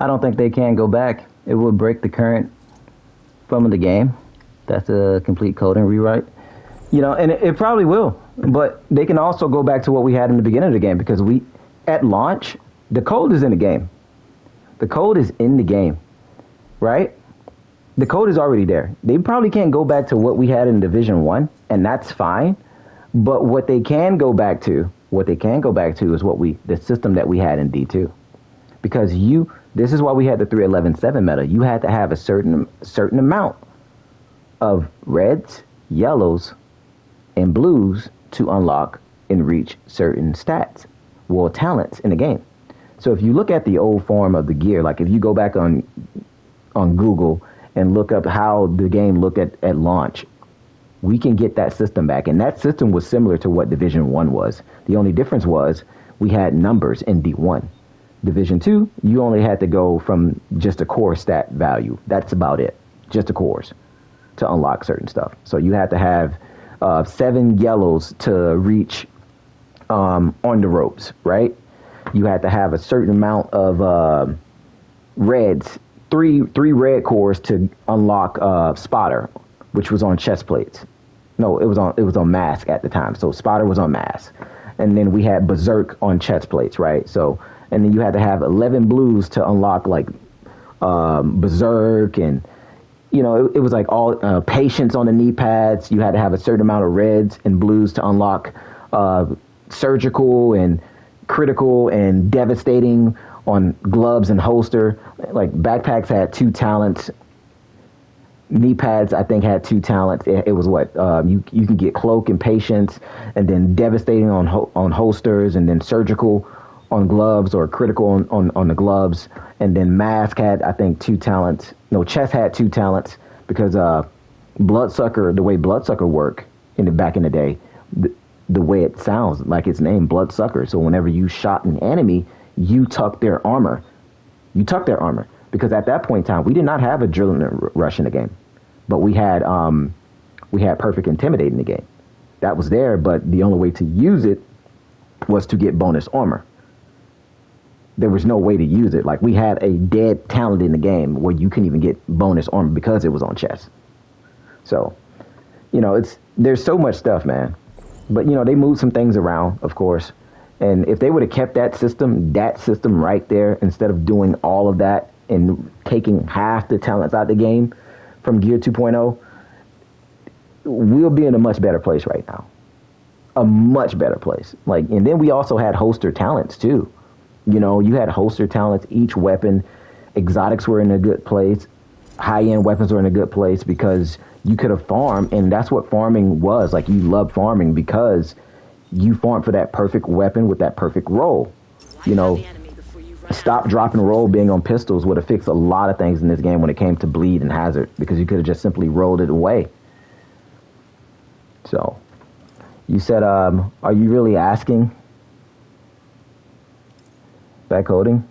I don't think they can go back. It would break the current from the game. That's a complete coding rewrite. You know, and it probably will. But they can also go back to what we had in the beginning of the game because at launch, the code is in the game. The code is in the game, right? The code is already there. They probably can't go back to what we had in Division 1, and that's fine. But what they can go back to is the system that we had in D2. Because this is why we had the 3.11.7 meta. You had to have a certain amount of reds, yellows, and blues to unlock and reach certain stats, well, talents in the game. So if you look at the old form of the gear, like if you go back on Google and look up how the game looked at launch, we can get that system back. And that system was similar to what Division 1 was. The only difference was we had numbers in D1. Division 2, you only had to go from just a core stat value. That's about it. Just the cores to unlock certain stuff. So you had to have 7 yellows to reach on the ropes, right? You had to have a certain amount of reds, three red cores to unlock Spotter, which was on chest plates. No, it was on mask at the time. So Spotter was on mask, and then we had Berserk on chest plates, right? So, and then you had to have 11 blues to unlock like Berserk, and you know it was like all patience on the knee pads. You had to have a certain amount of reds and blues to unlock surgical and critical and devastating on gloves and holster. Like backpacks had 2 talents. Knee pads, I think, had 2 talents. It was what you can get cloak and patience, and then devastating on holsters, and then surgical on gloves or critical on the gloves, and then mask had, I think, 2 talents. No, chest had 2 talents because bloodsucker, the way bloodsucker work back in the day, the way it sounds like its name, bloodsucker. So whenever you shot an enemy, you tuck their armor. Because at that point in time, we did not have adrenaline rush in the game, but we had perfect intimidate in the game. That was there, but the only way to use it was to get bonus armor. There was no way to use it. Like we had a dead talent in the game where you couldn't even get bonus armor because it was on chest. So, you know, there's so much stuff, man. But you know, they moved some things around, of course. And if they would have kept that system right there, instead of doing all of that and taking half the talents out of the game from Gear 2.0, we'll be in a much better place right now. A much better place. Like, and then we also had holster talents too. You know, you had holster talents, each weapon. Exotics were in a good place. High-end weapons were in a good place because you could have farmed, and that's what farming was. Like, you loved farming because you farmed for that perfect weapon with that perfect roll. You know, stop, drop, and roll being on pistols would have fixed a lot of things in this game when it came to bleed and hazard, because you could have just simply rolled it away. So, you said, are you really asking? Back coding?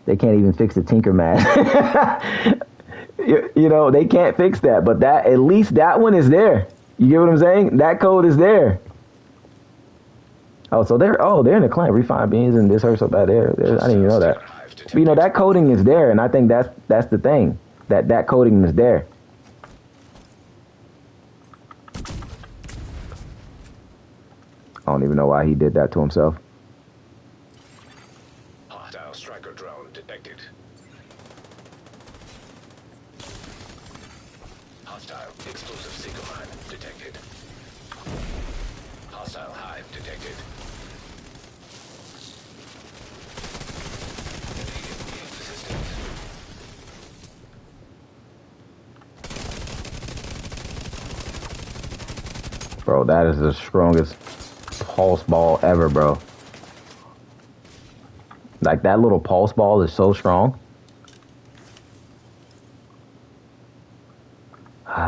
They can't even fix the Tinker Mask. You know, they can't fix that, but at least that one is there. You get what I'm saying? That code is there. Oh, so they're in the client. Refined beans and this hurts so bad there. I didn't even know that. But, you know, that coding is there, and I think that's the thing. That coding is there. I don't even know why he did that to himself. Hostile striker drone detected. Hostile explosive single mine detected. Hostile hive detected. Immediate assistance. Bro, that is the strongest pulse ball ever, bro. Like, that little pulse ball is so strong.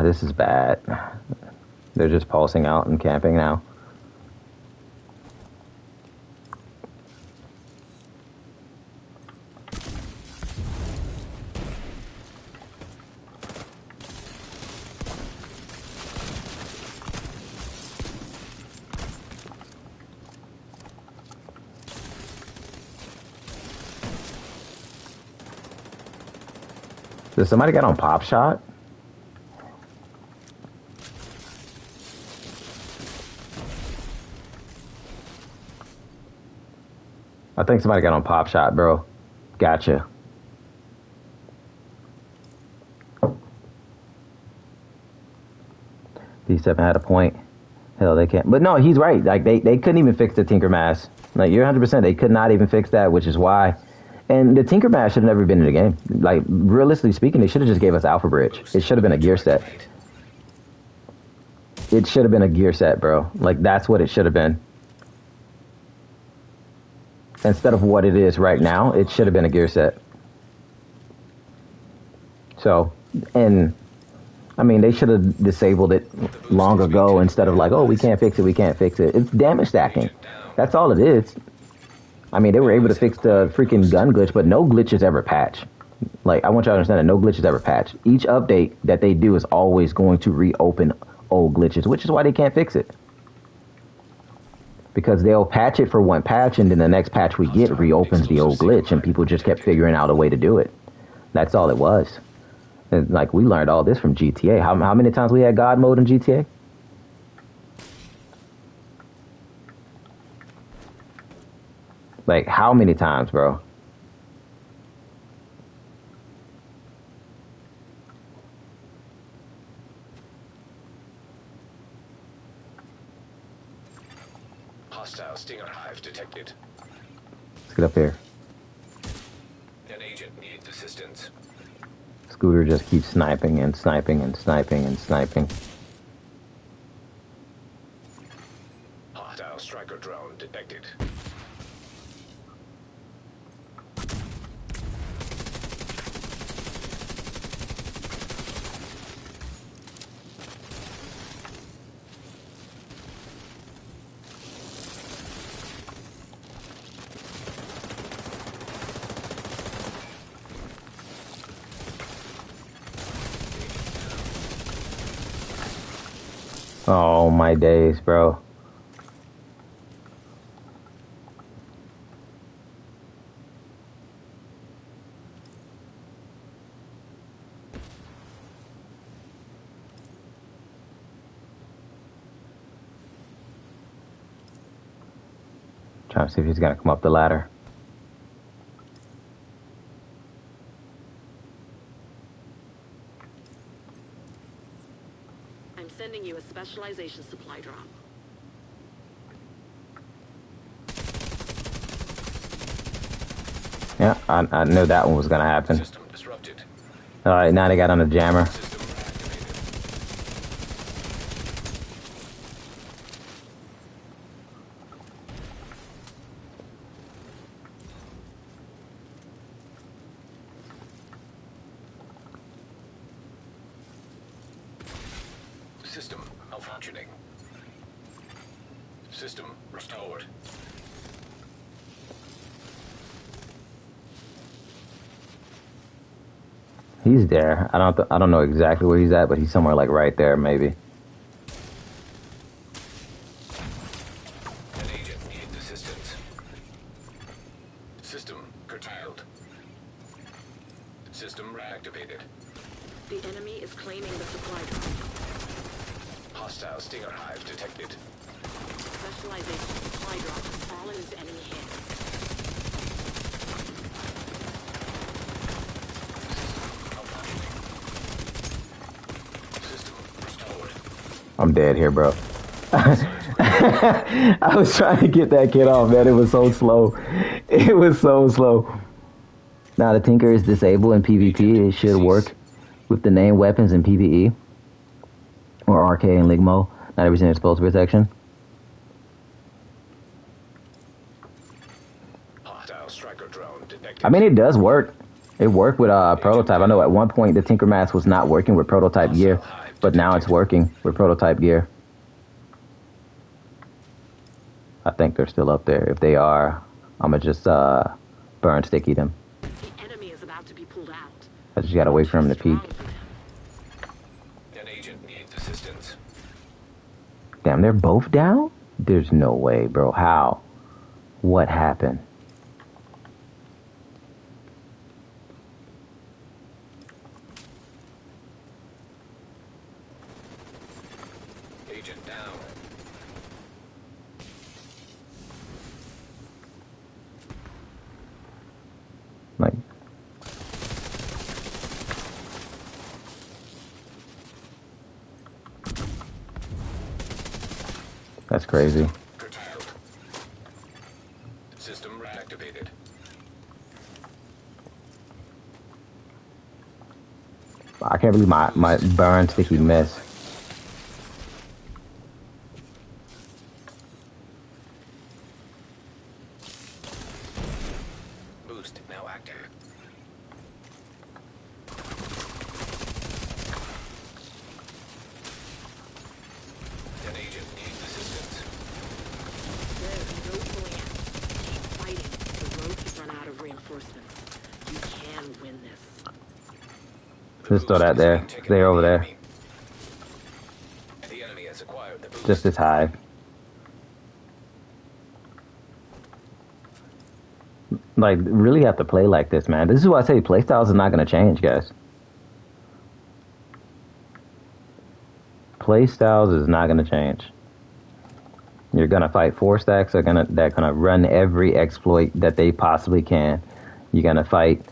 This is bad. They're just pulsing out and camping now. So somebody got on Pop Shot? I think somebody got on Pop Shot, bro. Gotcha. D7 had a point. Hell, they can't. But no, he's right. Like, they couldn't even fix the Tinker Mass. Like, you're 100%. They could not even fix that, which is why. And the Tinker Mass should have never been in the game. Like, realistically speaking, they should have just gave us Alpha Bridge. It should have been a gear set. It should have been a gear set, bro. Like, that's what it should have been. Instead of what it is right now, it should have been a gear set. So, and I mean, they should have disabled it long ago instead of like, oh, we can't fix it, we can't fix it. It's damage stacking. That's all it is. I mean, they were able to fix the freaking gun glitch, but no glitches ever patch. Like, I want y'all to understand that no glitches ever patch. Each update that they do is always going to reopen old glitches, which is why they can't fix it. Because they'll patch it for one patch, and then the next patch we get reopens the old glitch, and people just kept figuring out a way to do it. That's all it was. And like, we learned all this from GTA. How many times we had God mode in GTA? Like, how many times, bro? Hostile Stinger Hive detected. Let's get up here. An agent needs assistance. Scooter just keeps sniping and sniping and sniping and sniping. Hostile striker drone detected. Oh, my days, bro. Trying to see if he's gonna come up the ladder. I'm sending you a specialization supply drop. Yeah, I knew that one was gonna happen. System disrupted. All right, now they got on the jammer. System reactivated. System malfunctioning. System restored. He's there. I don't know exactly where he's at, but he's somewhere like right there, maybe. An agent needs assistance. System curtailed. System reactivated. The enemy is claiming the supply drop. Hostile Stinger Hive detected. Specialization supply drop has fallen into enemy hands. System restored. I'm dead here, bro. I was trying to get that kid off, man. It was so slow. It was so slow. Now the Tinker is disabled in PvP. It should work with the named weapons in PvE or RK and Ligmo. Not everything is exposed protection. Hostile striker drone detected. I mean, it does work. It worked with Prototype. I know at one point the Tinker Mask was not working with Prototype gear, but now it's working with Prototype gear. I think they're still up there. If they are, I'm gonna just burn sticky them. The enemy is about to be pulled out. I just gotta wait for him to peek. An agent needs assistance. Damn, they're both down? There's no way, bro. How? What happened? Agent down. Like, that's crazy. Curtailed. System reactivated. I can't believe my burn sticky miss. Boost now active. An agent needs assistance. There's no pulling out. Keep fighting. The road has run out of reinforcements. You can win this. Just throw that there. They're over there. The enemy has acquired the boost. Just this high. Like, really have to play like this, man. This is why I say playstyles is not going to change, guys. Playstyles is not going to change. You're going to fight 4 stacks that are gonna run every exploit that they possibly can. You're going to fight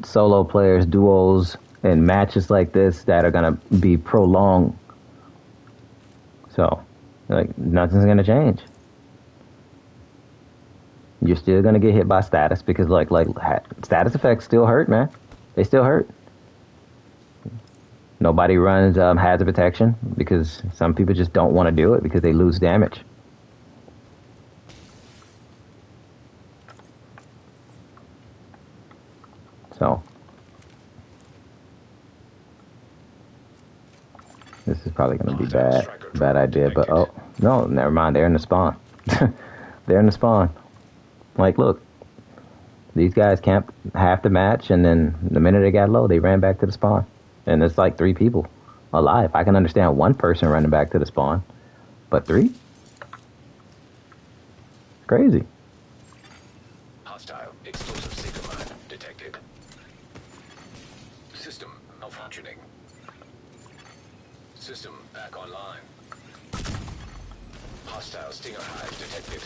solo players, duos, and matches like this that are going to be prolonged. So, like, nothing's going to change. You're still gonna get hit by status because like status effects still hurt, man. They still hurt. Nobody runs hazard protection because some people just don't want to do it because they lose damage. So this is probably gonna be bad idea. But oh no, never mind. They're in the spawn. They're in the spawn. Like, look, these guys camped half the match, and then the minute they got low, they ran back to the spawn. And it's like 3 people alive. I can understand 1 person running back to the spawn, but 3? Crazy. Hostile explosive seeker mine detected. System malfunctioning. System back online. Hostile stinger hive detected.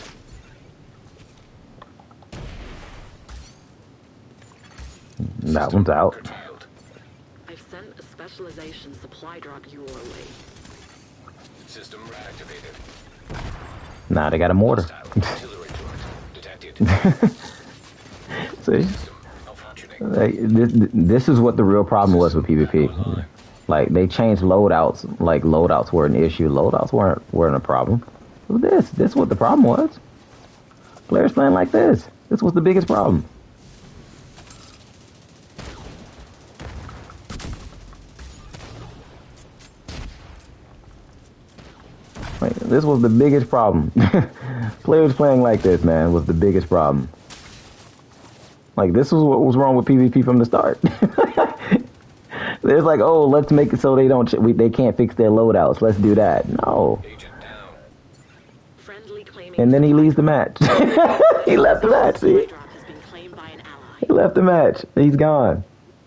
That one's out. Curtailed. I've sent a specialization supply drop your way. System reactivated. Nah, they got a mortar. Hostile artillery turret detected. See? System malfunctioning. Like, this is what the real problem was with PvP. Like, they changed loadouts. Like, loadouts were an issue. Loadouts weren't a problem. It was this. This is what the problem was. Players playing like this. This was the biggest problem. Like, this was the biggest problem. Players playing like this, man, was the biggest problem. Like, this was what was wrong with PvP from the start. There's like, oh, let's make it so they can't fix their loadouts. Let's do that. No. Agent down. Friendly claiming And then he leaves the match. He left the match. See? drop has been claimed by an ally. He left the match. He's gone.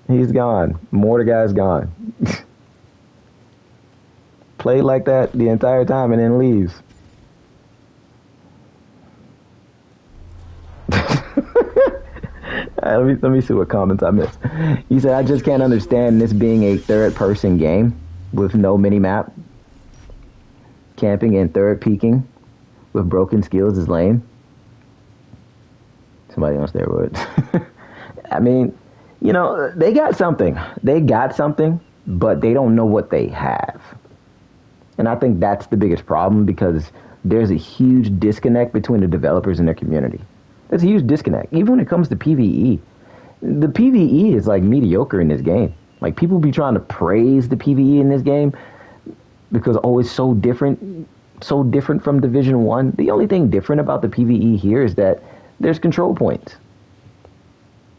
He's gone. Mortar guy's gone. Played like that the entire time and then leaves. Let me see what comments I missed. He said, I just can't understand this being a third-person game with no mini-map. Camping and third peeking with broken skills is lame. Somebody on steroids. I mean, you know, they got something. They got something, but they don't know what they have. And I think that's the biggest problem because there's a huge disconnect between the developers and their community. There's a huge disconnect. Even when it comes to PvE. The PvE is like mediocre in this game. Like people be trying to praise the PvE in this game because oh, it's so different from Division 1. The only thing different about the PvE here is that there's control points.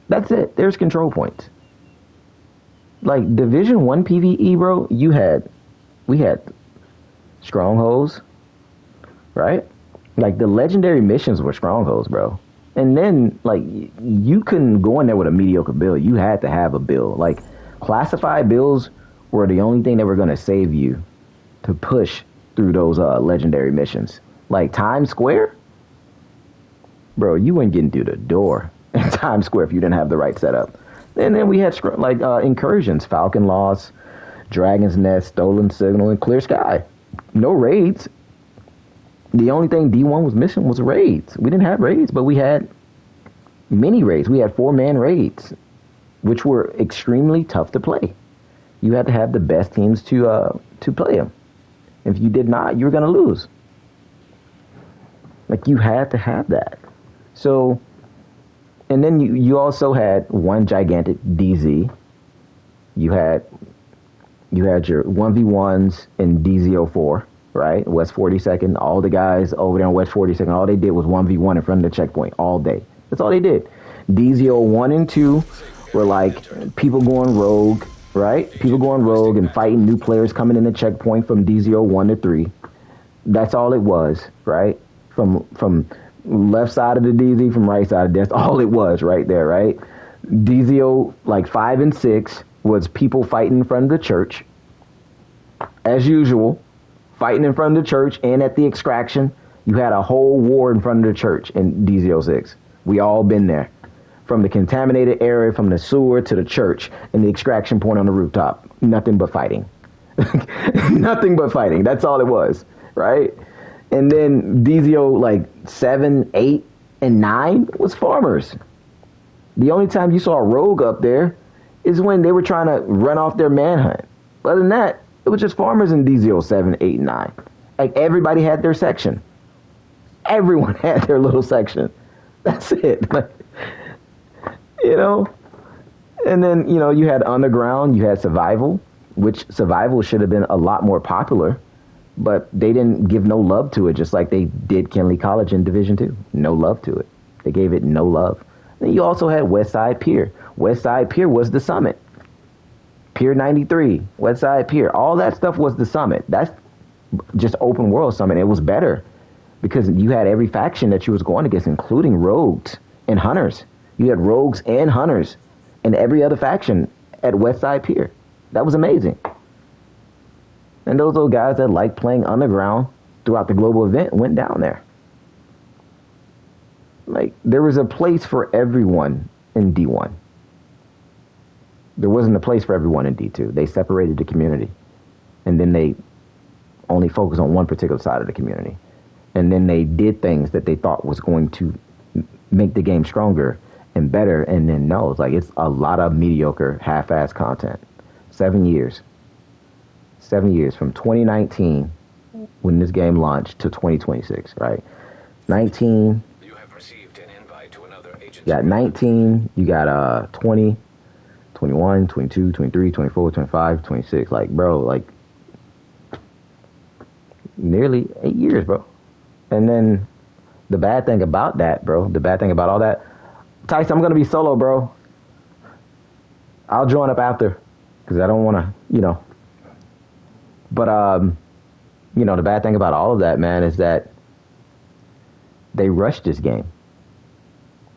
That's it. There's control points. Like Division 1 PvE, bro, we had strongholds, right? Like the legendary missions were strongholds, bro. And then like you couldn't go in there with a mediocre build. You had to have a build. Like classified builds were the only thing that were going to save you to push through those legendary missions. Like Times Square, bro, you ain't getting through the door in Times Square if you didn't have the right setup. And then we had like incursions, Falcon Lost, Dragon's Nest, Stolen Signal, and Clear Sky. No raids. The only thing D1 was missing was raids. We didn't have raids, but we had mini raids. We had 4-man raids, which were extremely tough to play. You had to have the best teams to play them. If you did not, you were going to lose. Like, you had to have that. So, and then you also had one gigantic DZ. You had your 1v1s in DZ04, right? West 42nd. All the guys over there on West 42nd, all they did was 1v1 in front of the checkpoint all day. That's all they did. DZ01 and 2 were like people going rogue, right? People going rogue and fighting new players coming in the checkpoint from DZ01 to 3. That's all it was, right? From left side of the DZ, from right side. That's all it was right there, right? DZ0 like 5 and 6 was people fighting in front of the church, as usual, fighting in front of the church. And at the extraction, you had a whole war in front of the church in DZ06. We all been there, from the contaminated area, from the sewer to the church, and the extraction point on the rooftop. Nothing but fighting. Nothing but fighting. That's all it was, right? And then DZO like 7, 8, and 9 was farmers. The only time you saw a rogue up there is when they were trying to run off their manhunt. Other than that, it was just farmers in DZO 7, 8, and 9. Like, everybody had their section. Everyone had their little section. That's it. Like, you know? And then, you know, you had underground, you had survival, which survival should have been a lot more popular, but they didn't give no love to it, just like they did Kenley College in Division 2. No love to it. They gave it no love. Then you also had Westside Pier. Westside Pier was the summit. Pier 93, Westside Pier, all that stuff was the summit. That's just open world summit. It was better because you had every faction that you was going against, including rogues and hunters. You had rogues and hunters and every other faction at Westside Pier. That was amazing. And those little guys that liked playing underground throughout the global event went down there. Like, there was a place for everyone in D1. There wasn't a place for everyone in D2. They separated the community. And then they only focused on one particular side of the community. And then they did things that they thought was going to make the game stronger and better. And then no, it's like, it's a lot of mediocre, half-ass content. 7 years. 7 years from 2019, when this game launched, to 2026, right? 19. You have received an invite to another agency. You got 19, you got 20, 21, 22, 23, 24, 25, 26. Like, bro, like, nearly 8 years, bro. And then the bad thing about that, bro, the bad thing about all that, Tyson, I'm going to be solo, bro. I'll join up after, because I don't want to, you know. But, you know, the bad thing about all of that, man, is that they rushed this game.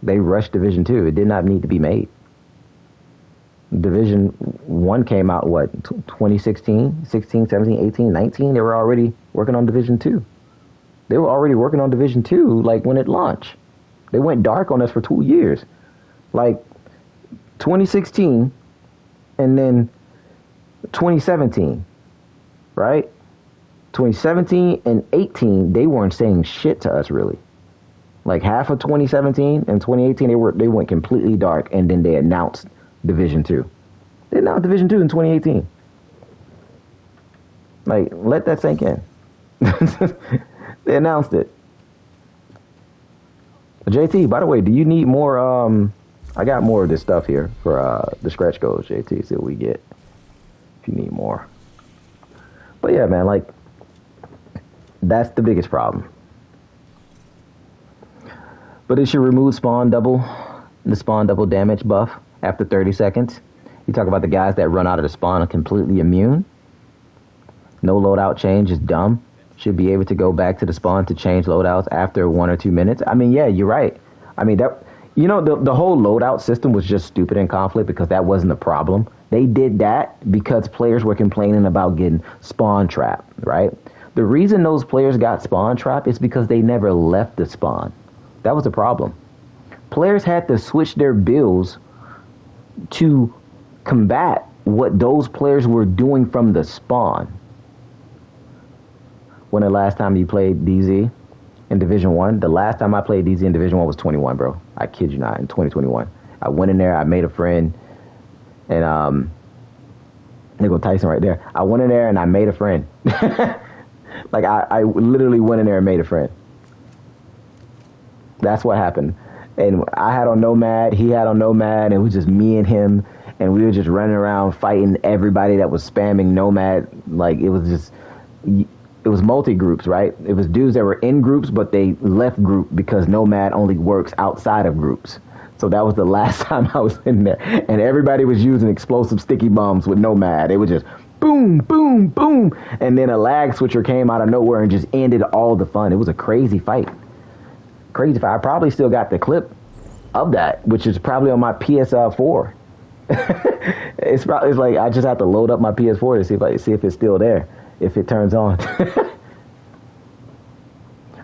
They rushed Division 2. It did not need to be made. Division 1 came out, what, 2016, 16, 17, 18, 19? They were already working on Division 2. They were already working on Division 2, like, when it launched. They went dark on us for 2 years. Like, 2016 and then 2017, right? 2017 and 18, they weren't saying shit to us, really. Like, half of 2017 and 2018, they went completely dark, and then they announced Division 2. They announced Division 2 in 2018. Like, let that sink in. They announced it. JT, by the way, do you need more? I got more of this stuff here for the stretch goals, JT. See what we get if you need more. But yeah, man, like, that's the biggest problem. But it should remove the spawn double damage buff after 30 seconds. You talk about the guys that run out of the spawn are completely immune. No loadout change is dumb. Should be able to go back to the spawn to change loadouts after 1 or 2 minutes. I mean, yeah, you're right. I mean, that, you know, the whole loadout system was just stupid in Conflict because that wasn't the problem. They did that because players were complaining about getting spawn trapped, right? The reason those players got spawn trapped is because they never left the spawn. That was the problem. Players had to switch their builds to combat what those players were doing from the spawn. When the last time you played DZ in Division 1? The last time I played DZ in Division 1 was 21, bro. I kid you not, in 2021. I went in there, I made a friend, and there go Tyson right there. I went in there and I made a friend. Like, I literally went in there and made a friend. That's what happened. And I had on Nomad, he had on Nomad, and it was just me and him, and we were just running around fighting everybody that was spamming Nomad. Like, it was multi-groups, right? It was dudes that were in groups, but they left group because Nomad only works outside of groups. So that was the last time I was in there. And everybody was using explosive sticky bombs with Nomad. It was just boom, boom, boom. And then a lag switcher came out of nowhere and just ended all the fun. It was a crazy fight. Crazy fight. I probably still got the clip of that, which is probably on my PS4. It's like I just have to load up my PS4 to see if it's still there, if it turns on.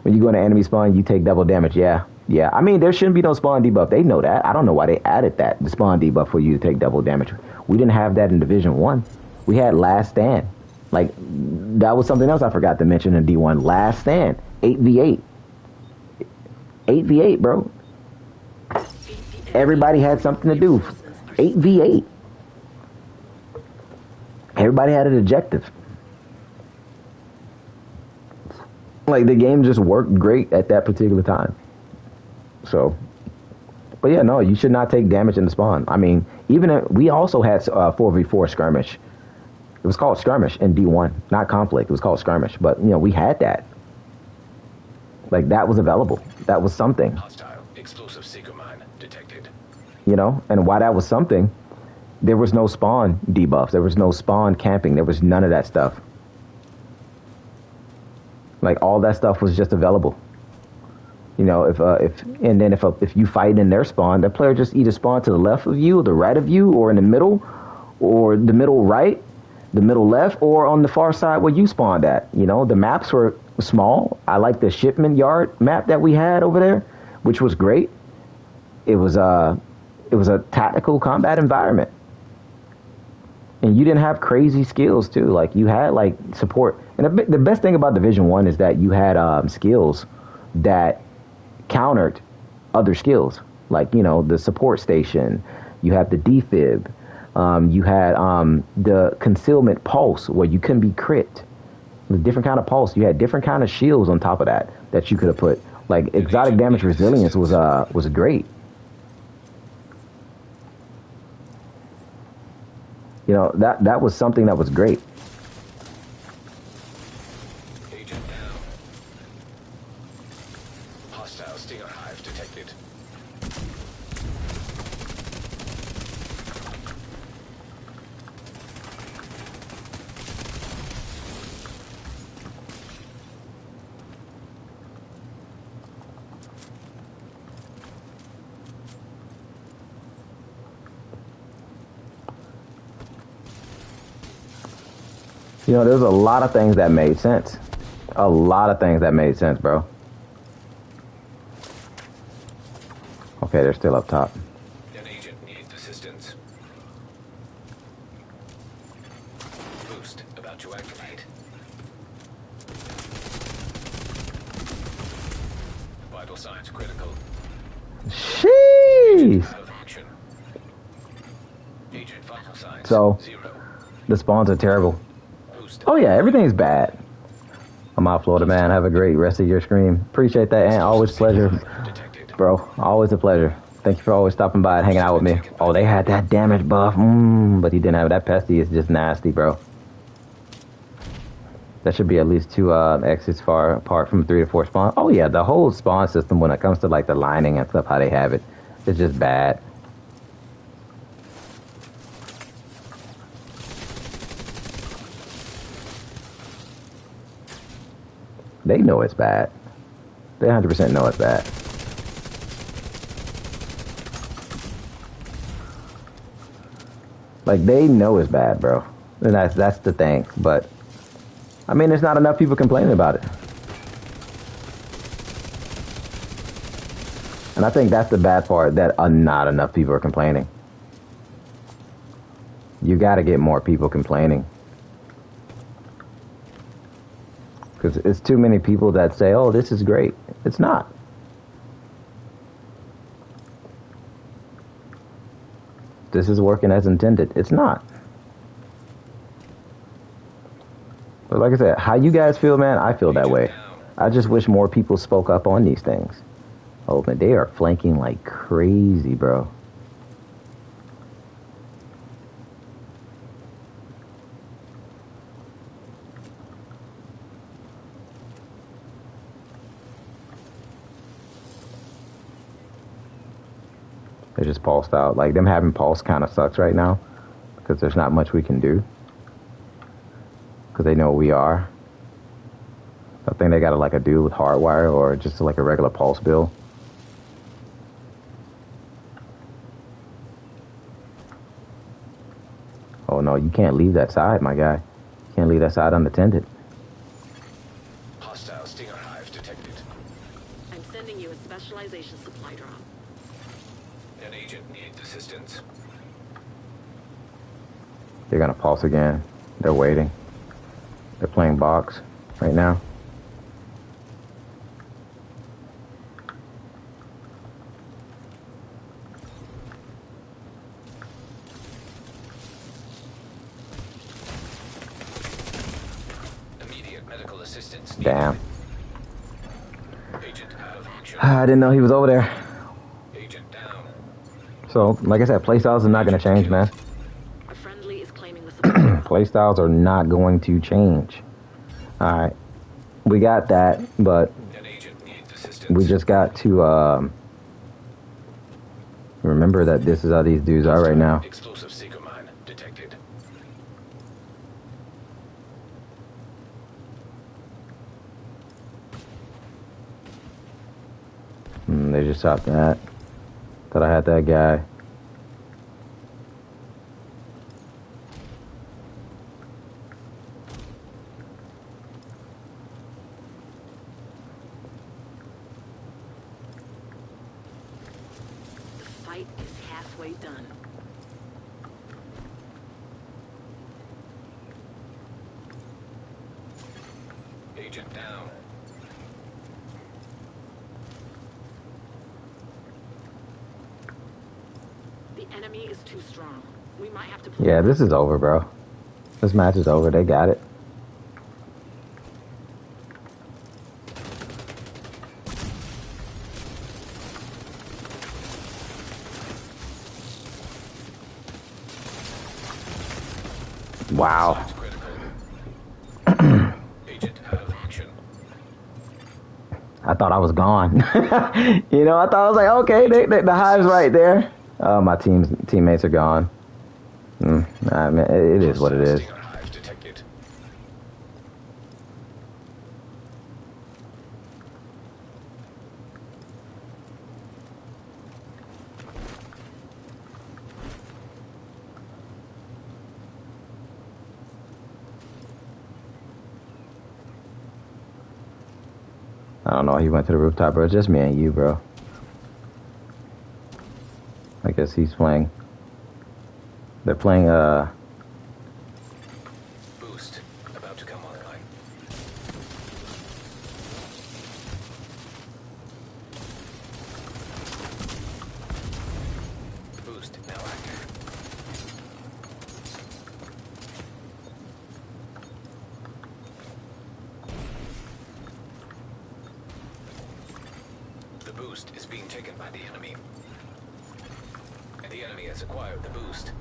When you go into enemy spawn, you take double damage. Yeah. I mean, there shouldn't be no spawn debuff. They know that. I don't know why they added that, the spawn debuff for you to take double damage. We didn't have that in Division 1. We had Last Stand. Like, that was something else I forgot to mention in D1. Last Stand. 8v8. 8v8, bro. Everybody had something to do. 8v8. Everybody had an objective. Like, the game just worked great at that particular time. So, but yeah, no, you should not take damage in the spawn. I mean, we also had 4v4 skirmish. It was called skirmish in D1, not conflict. It was called skirmish, but you know, we had that. Like, that was available. That was something. Hostile explosive seeker mine detected. You know, and why that was something, there was no spawn debuffs. There was no spawn camping. There was none of that stuff. Like, all that stuff was just available. You know, if you fight in their spawn, the player just either spawn to the left of you, or the right of you, or in the middle, or the middle right, the middle left, or on the far side where you spawned at. You know, the maps were small. I like the shipment yard map that we had over there, which was great. It was a tactical combat environment. And you didn't have crazy skills too. Like, you had like support. And the best thing about Division 1 is that you had skills that countered other skills. Like, you know, the support station, you have the defib, you had the concealment pulse where you couldn't be crit. The different kind of pulse. You had different kind of shields on top of that you could have put. Like, exotic damage resilience was great. You know, that was something that was great. Agent down. Hostile stinger hive detected. You know, there's a lot of things that made sense. A lot of things that made sense, bro. Okay, they're still up top. An agent needs assistance. Boost about to activate. Vital signs critical. Sheesh. Out of action. Agent vital signs So, 0. the spawns are terrible. Boost. Oh yeah, everything's bad. I'm out, Florida man. Have a great rest of your stream. Appreciate that, and always pleasure, Detected. bro. Always a pleasure. Thank you for always stopping by and hanging out with me. Oh, they had that damage buff, but he didn't have that. Pesty is just nasty, bro. That should be at least 2 exits far apart from 3 to 4 spawn. Oh yeah, the whole spawn system when it comes to like the lining and stuff, how they have it, it's just bad. They know it's bad. They 100% know it's bad. Like, they know it's bad, bro. And that's the thing. But I mean, there's not enough people complaining about it. And I think that's the bad part, that not enough people are complaining. You got to get more people complaining. Because it's too many people that say, oh, this is great. It's not. This is working as intended. It's not. But like I said, how you guys feel, man, I feel that way. I just wish more people spoke up on these things. Oh, man, they are flanking like crazy, bro. They're just pulsed out. Like, them having pulse kind of sucks right now because there's not much we can do because they know we are. I think they got like a dude with hardwire or just like a regular pulse bill. Oh no, you can't leave that side, my guy. You can't leave that side unattended. Hostile stinger hive detected. I'm sending you a specialization supply drop. An agent needs assistance. They're gonna pulse again. They're waiting. They're playing box right now. Immediate medical assistance. Damn. Agent out of action. I didn't know he was over there. Agent down. So, like I said, playstyles are not gonna change, man. A friendly is claiming the supply drop. Playstyles are not going to change. Alright. We got that, but An agent needs assistance. we just got to remember that this is how these dudes are right now. Explosive seeker mine detected. They just shot that. Thought I had that guy. The fight is halfway done. Agent down. The enemy is too strong. We might have to Yeah, this is over, bro. This match is over. They got it. Wow. Signs critical. Agent out of action. I thought I was gone. You know, I thought I was like, okay, the hive's right there. Oh, my teammates are gone. Nah, man, it is what it is. Stinger hive detected. I don't know. He went to the rooftop, bro. It's just me and you, bro. I guess he's playing. They're playing, Boost about to come online. Boost now active. The boost is being taken by the enemy. And the enemy has acquired the boost.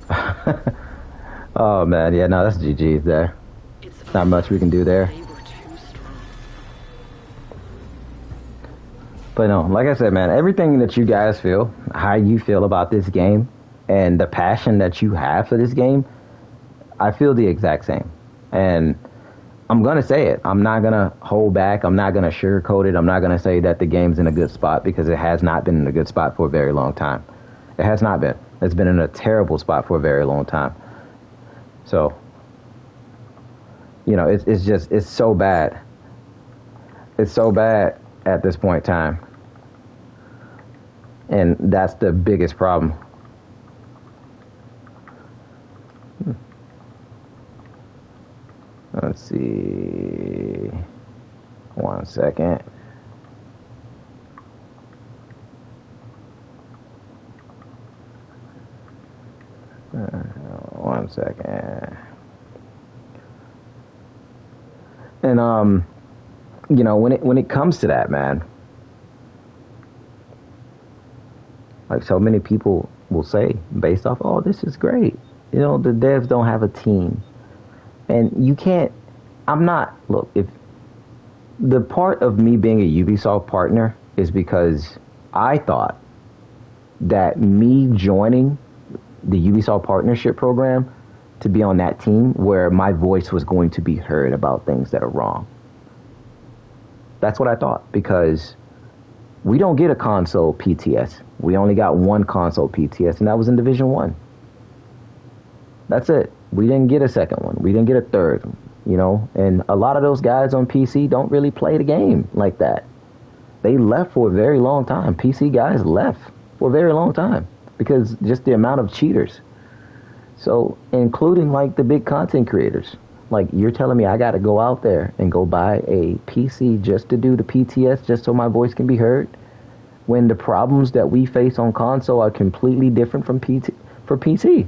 oh, man. Yeah, no, that's GG's there. It's Not much we can do there. They were too strong. But no, like I said, man, everything that you guys feel, how you feel about this game, and the passion that you have for this game, I feel the exact same. And I'm going to say it. I'm not going to hold back. I'm not going to sugarcoat it. I'm not going to say that the game's in a good spot because it has not been in a good spot for a very long time. It has not been. It's been in a terrible spot for a very long time. So, You know, it's just it's so bad. It's so bad at this point in time, and that's the biggest problem. Let's see. 1 second. Uh, 1 second. And you know, when it comes to that, man, like so many people will say, based off, oh, this is great. You know, the devs don't have a team, and you can't. I'm not. Look, if the part of me being a Ubisoft partner is because I thought that me joining the Ubisoft partnership program to be on that team where my voice was going to be heard about things that are wrong. That's what I thought, because we don't get a console PTS. We only got one console PTS, and that was in Division 1. That's it. We didn't get a second one. We didn't get a third, you know? And a lot of those guys on PC don't really play the game like that. They left for a very long time. PC guys left for a very long time because just the amount of cheaters. So, including like the big content creators. Like, you're telling me I got to go out there and go buy a PC just to do the PTS, just so my voice can be heard, when the problems that we face on console are completely different from PC.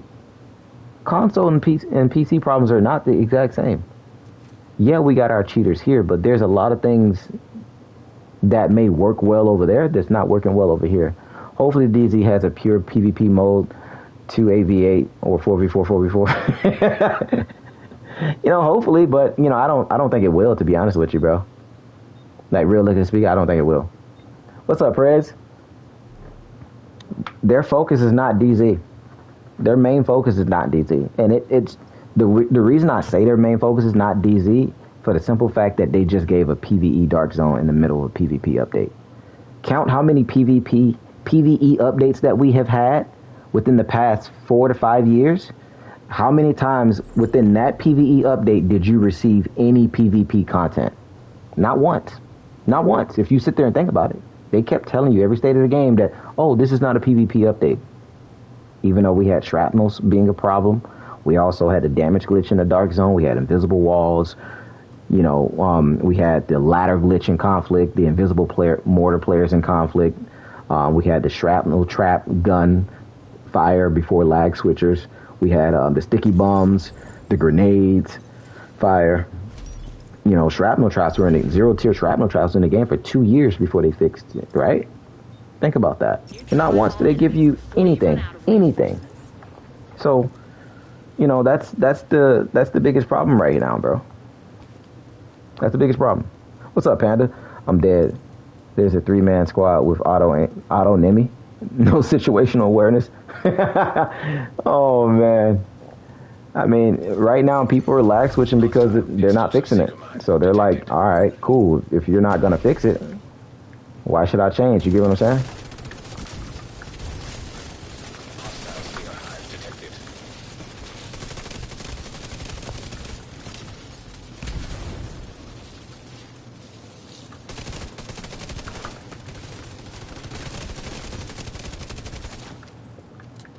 Console and PC problems are not the exact same. Yeah, we got our cheaters here, but there's a lot of things that may work well over there that's not working well over here. Hopefully DZ has a pure PvP mode, 2AV8 or 4v4, 4v4. You know, hopefully, but you know, I don't think it will, to be honest with you, bro. Like, realistically speaking, I don't think it will. What's up, Prez? Their focus is not DZ. Their main focus is not DZ, and it's the reason I say their main focus is not DZ for the simple fact that they just gave a PvE Dark Zone in the middle of a PvP update. Count how many PvE updates that we have had within the past 4 to 5 years. How many times within that PvE update did you receive any PvP content? Not once. Not once. If you sit there and think about it. They kept telling you every state of the game that, oh, this is not a PvP update. Even though we had shrapnels being a problem. We also had the damage glitch in the Dark Zone. We had invisible walls. You know, we had the ladder glitch in conflict. The invisible mortar players in conflict. We had the shrapnel trap gun fire before lag switchers. We had the sticky bombs, the grenades, fire. You know, shrapnel traps were in the zero-tier shrapnel traps in the game for 2 years before they fixed it, right? Think about that. And not once did they give you anything. So, you know, that's the biggest problem right now, bro. That's the biggest problem. What's up, Panda? I'm dead. There's a 3-man squad with auto Nemi. No situational awareness. Oh, man. I mean, right now people are lag switching because they're not fixing it. So they're like, all right, cool. If you're not going to fix it, why should I change? You get what I'm saying?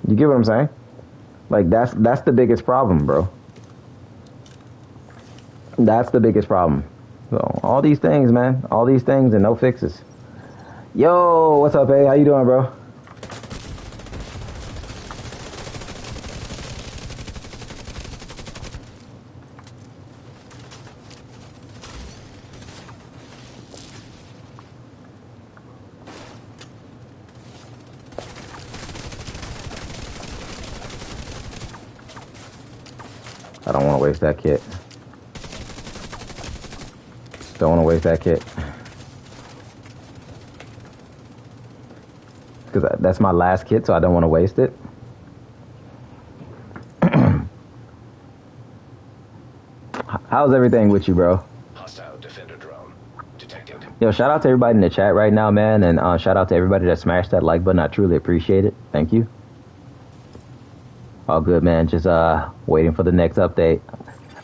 You get what I'm saying? Like, that's the biggest problem, bro. That's the biggest problem. So, all these things, man. All these things and no fixes. Yo, what's up, A? How you doing, bro? I don't want to waste that kit. Don't want to waste that kit. Because that's my last kit, so I don't want to waste it. How's everything with you, bro? Hostile defender drone detected. Yo, shout out to everybody in the chat right now, man. And shout out to everybody that smashed that like button. I truly appreciate it. Thank you. All good, man. Just waiting for the next update.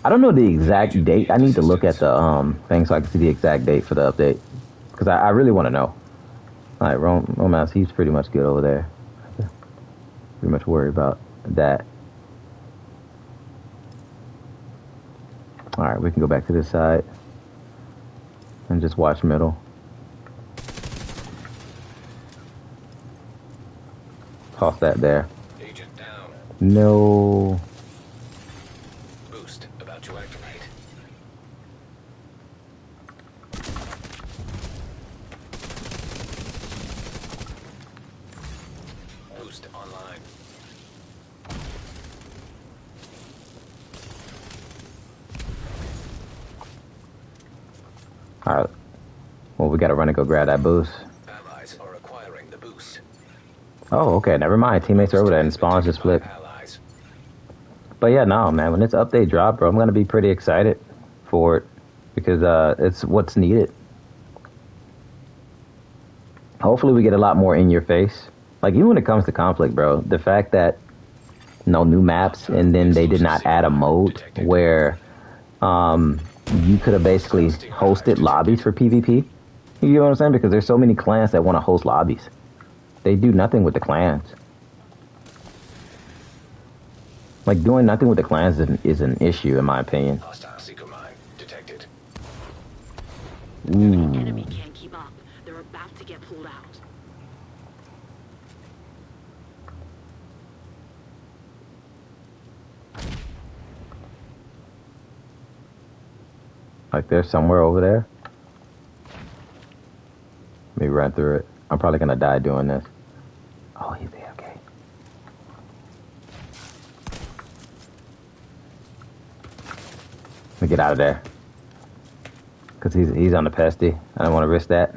I don't know the exact date. I need to look at the thing so I can see the exact date for the update. Because I really want to know. Like, Romance, he's pretty much good over there. Pretty much worried about that. Alright, we can go back to this side. And just watch middle. Toss that there. Agent down. No. Boost about to activate. Boost online. Alright. Well, we gotta run and go grab that boost. Allies are acquiring the boost. Oh, okay. Never mind. Teammates are over there and spawns just flip. Allies. But yeah, no, man. When this update drops, bro, I'm gonna be pretty excited for it because it's what's needed. Hopefully, we get a lot more in your face. Like even when it comes to conflict, bro, the fact that no new maps and then they did not add a mode where you could have basically hosted lobbies for PvP. You know what I'm saying? Because there's so many clans that want to host lobbies. They do nothing with the clans. Like doing nothing with the clans is an issue, in my opinion. Hostile secret mine detected. The enemy can't keep up. They're about to get pulled out. Like there's somewhere over there. Let me run through it. I'm probably gonna die doing this. Oh, he's there. Okay. Let me get out of there. Cause he's on the pesty. I don't want to risk that.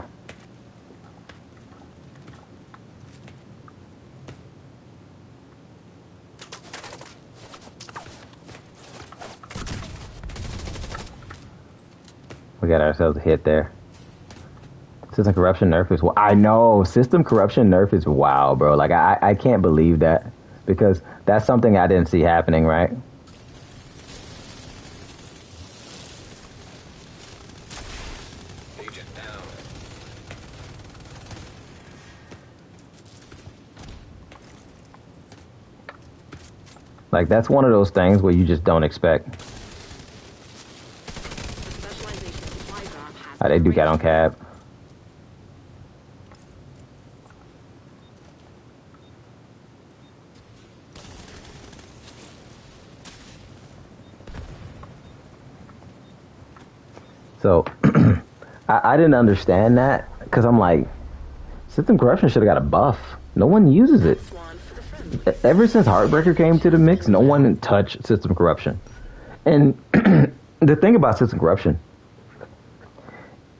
We got ourselves a hit there. System corruption nerf is I know system corruption nerf is wild, bro. Like I can't believe that because that's something I didn't see happening, right? Agent down. Like that's one of those things where you just don't expect. The specialization supply drop has How they do been get on cab. So I didn't understand that because I'm like, system corruption should have got a buff. No one uses it. Swan for the friend. Ever since Heartbreaker came to the mix, no one touched system corruption. And the thing about system corruption,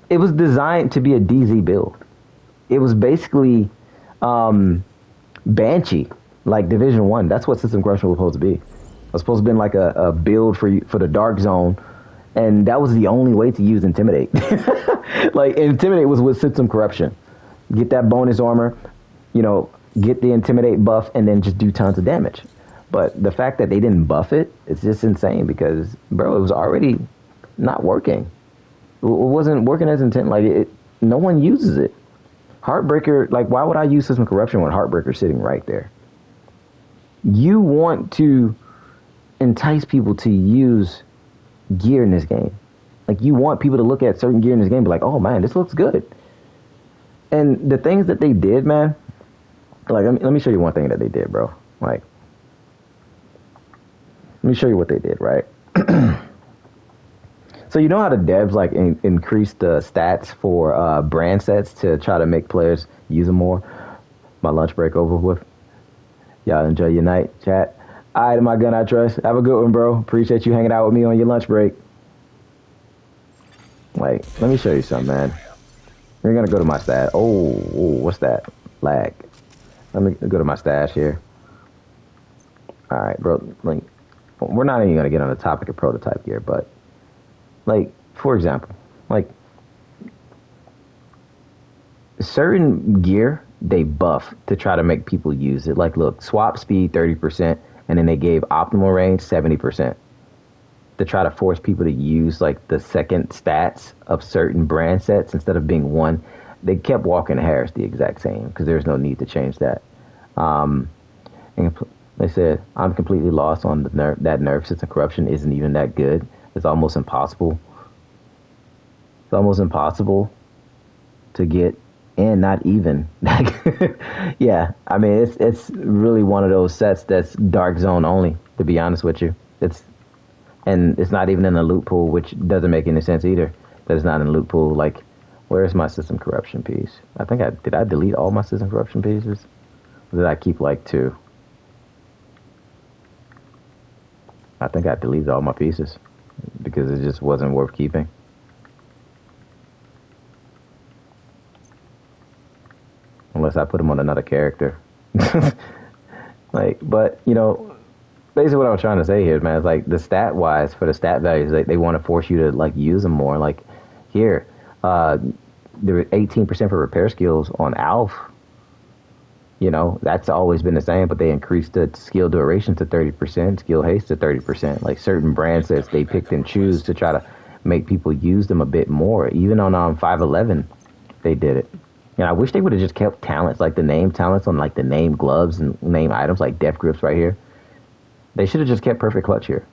it was designed to be a DZ build. It was basically Banshee, like Division 1. That's what system corruption was supposed to be. It was supposed to be like a build for the Dark Zone. And that was the only way to use Intimidate. Like, Intimidate was with system corruption. Get that bonus armor, you know, get the Intimidate buff, and then just do tons of damage. But the fact that they didn't buff it, it's just insane because, bro, it was already not working. It wasn't working as intended. Like, no one uses it. Heartbreaker, like, why would I use system corruption when Heartbreaker's sitting right there? You want to entice people to use gear in this game. Like, you want people to look at certain gear in this game and be like, oh man, this looks good. And the things that they did, man, like, let me show you one thing that they did, bro. Like, let me show you what they did, right? So you know how the devs like increase the stats for brand sets to try to make players use them more? My lunch break over with. Y'all enjoy your night, chat. All right, my gun I trust. Have a good one, bro. Appreciate you hanging out with me on your lunch break. Like, let me show you something, man. We're gonna go to my stash. Oh, what's that? Lag. Let me go to my stash here. All right, bro. Like, we're not even gonna get on the topic of prototype gear, but like, for example, like certain gear they buff to try to make people use it. Like, look, swap speed 30%. And then they gave optimal range 70%. to try to force people to use like the second stats of certain brand sets instead of being one. They kept walking hairs the exact same because there's no need to change that. And they said, I'm completely lost on the that nerf system corruption isn't even that good. It's almost impossible. It's almost impossible to get and not even. Yeah, I mean, it's really one of those sets that's dark zone only, to be honest with you. And it's not even in the loot pool, which doesn't make any sense either. That it's not in the loot pool. Like, where's my system corruption piece? I think did I delete all my system corruption pieces? Or did I keep like 2? I think I deleted all my pieces because it just wasn't worth keeping. Unless I put them on another character. Like, but you know, basically what I was trying to say here, man, is like the stat wise for the stat values, they want to force you to like use them more. Like here, there were 18% for repair skills on Alf. You know, that's always been the same, but they increased the skill duration to 30%, skill haste to 30%. Like certain brand sets, they picked and choose to try to make people use them a bit more. Even on 511, they did it. And I wish they would have just kept talents, like the name talents on like the name gloves and name items, like death grips right here. They should have just kept perfect clutch here.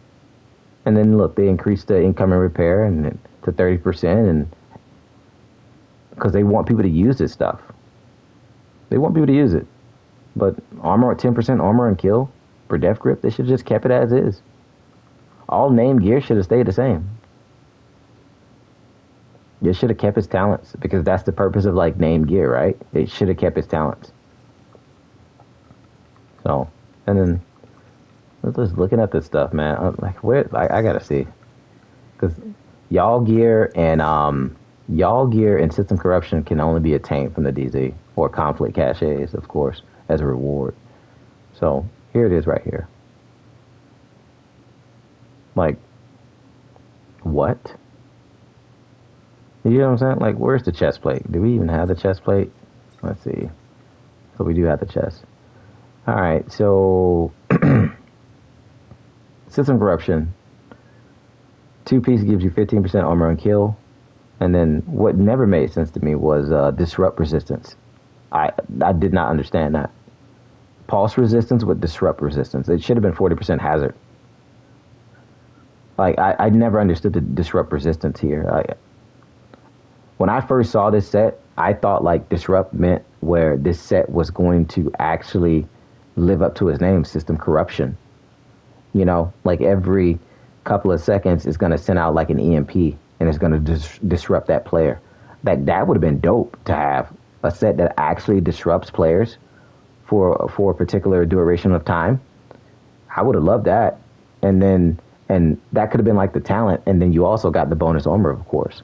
And then look, they increased the incoming repair and to 30%, and because they want people to use this stuff. They want people to use it. But armor at 10% armor and kill for death grip, they should have just kept it as is. All name gear should have stayed the same. It should have kept his talents, because that's the purpose of like name gear, right? They should have kept his talents. So, and then just looking at this stuff, man. I'm like, where? I gotta see, because y'all gear and system corruption can only be attained from the DZ or conflict caches, of course, as a reward. So here it is, right here. Like, what? You know what I'm saying? Like, where's the chest plate? Do we even have the chest plate? Let's see. So we do have the chest. All right, so system corruption. 2-piece gives you 15% armor and kill. And then what never made sense to me was disrupt resistance. I did not understand that. Pulse resistance with disrupt resistance. It should have been 40% hazard. Like, I never understood the disrupt resistance here. When I first saw this set, I thought like disrupt meant where this set was going to actually live up to its name, system corruption. You know, like every couple of seconds it's going to send out like an EMP and it's going to disrupt that player. That would have been dope to have a set that actually disrupts players for a particular duration of time. I would have loved that. And that could have been like the talent, and then you also got the bonus armor, of course.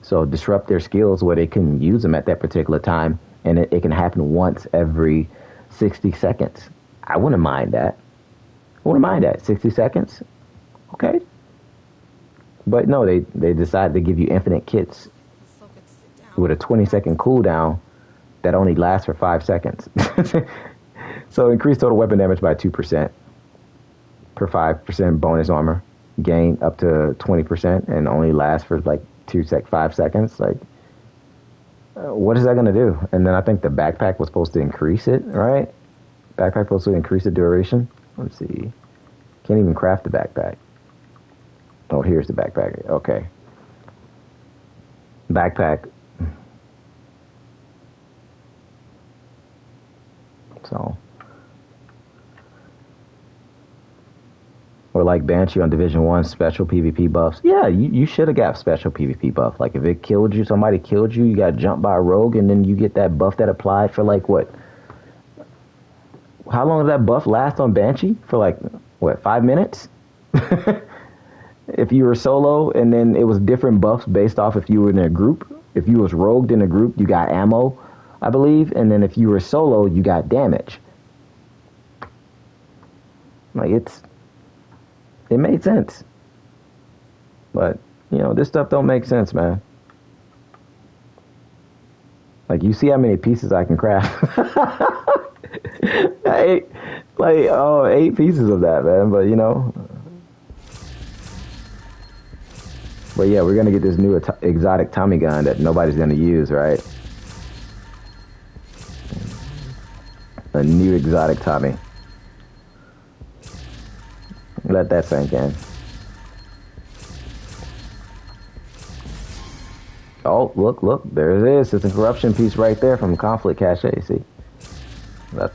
So disrupt their skills where they can use them at that particular time, and it can happen once every 60 seconds. I wouldn't mind that. 60 seconds? Okay. But no, they decided to give you infinite kits with a 20-second cooldown that only lasts for 5 seconds. So increase total weapon damage by 2% per 5% bonus armor. Gain up to 20% and only lasts for like 5 seconds. Like, what is that going to do? And then I think the backpack was supposed to increase it, right? Backpack was supposed to increase the duration. Let's see. Can't even craft the backpack. Oh, here's the backpack. Okay. Backpack. So. Or like Banshee on Division 1, special PvP buffs. Yeah, you should have got special PvP buff. Like if it killed you, somebody killed you, you got jumped by a rogue, and then you get that buff that applied for like what? How long did that buff last on Banshee? For like, what, 5 minutes? If you were solo, and then it was different buffs based off if you were in a group. If you was rogued in a group, you got ammo, I believe. And then if you were solo, you got damage. Like, it made sense. But, you know, this stuff don't make sense, man. Like, you see how many pieces I can craft. 8 pieces of that, man. But, you know, But yeah, we're gonna get this new exotic Tommy gun that nobody's gonna use, right? A new exotic Tommy. Let that sink in. Oh, look, there it is. It's a corruption piece right there from Conflict Cache, see? That's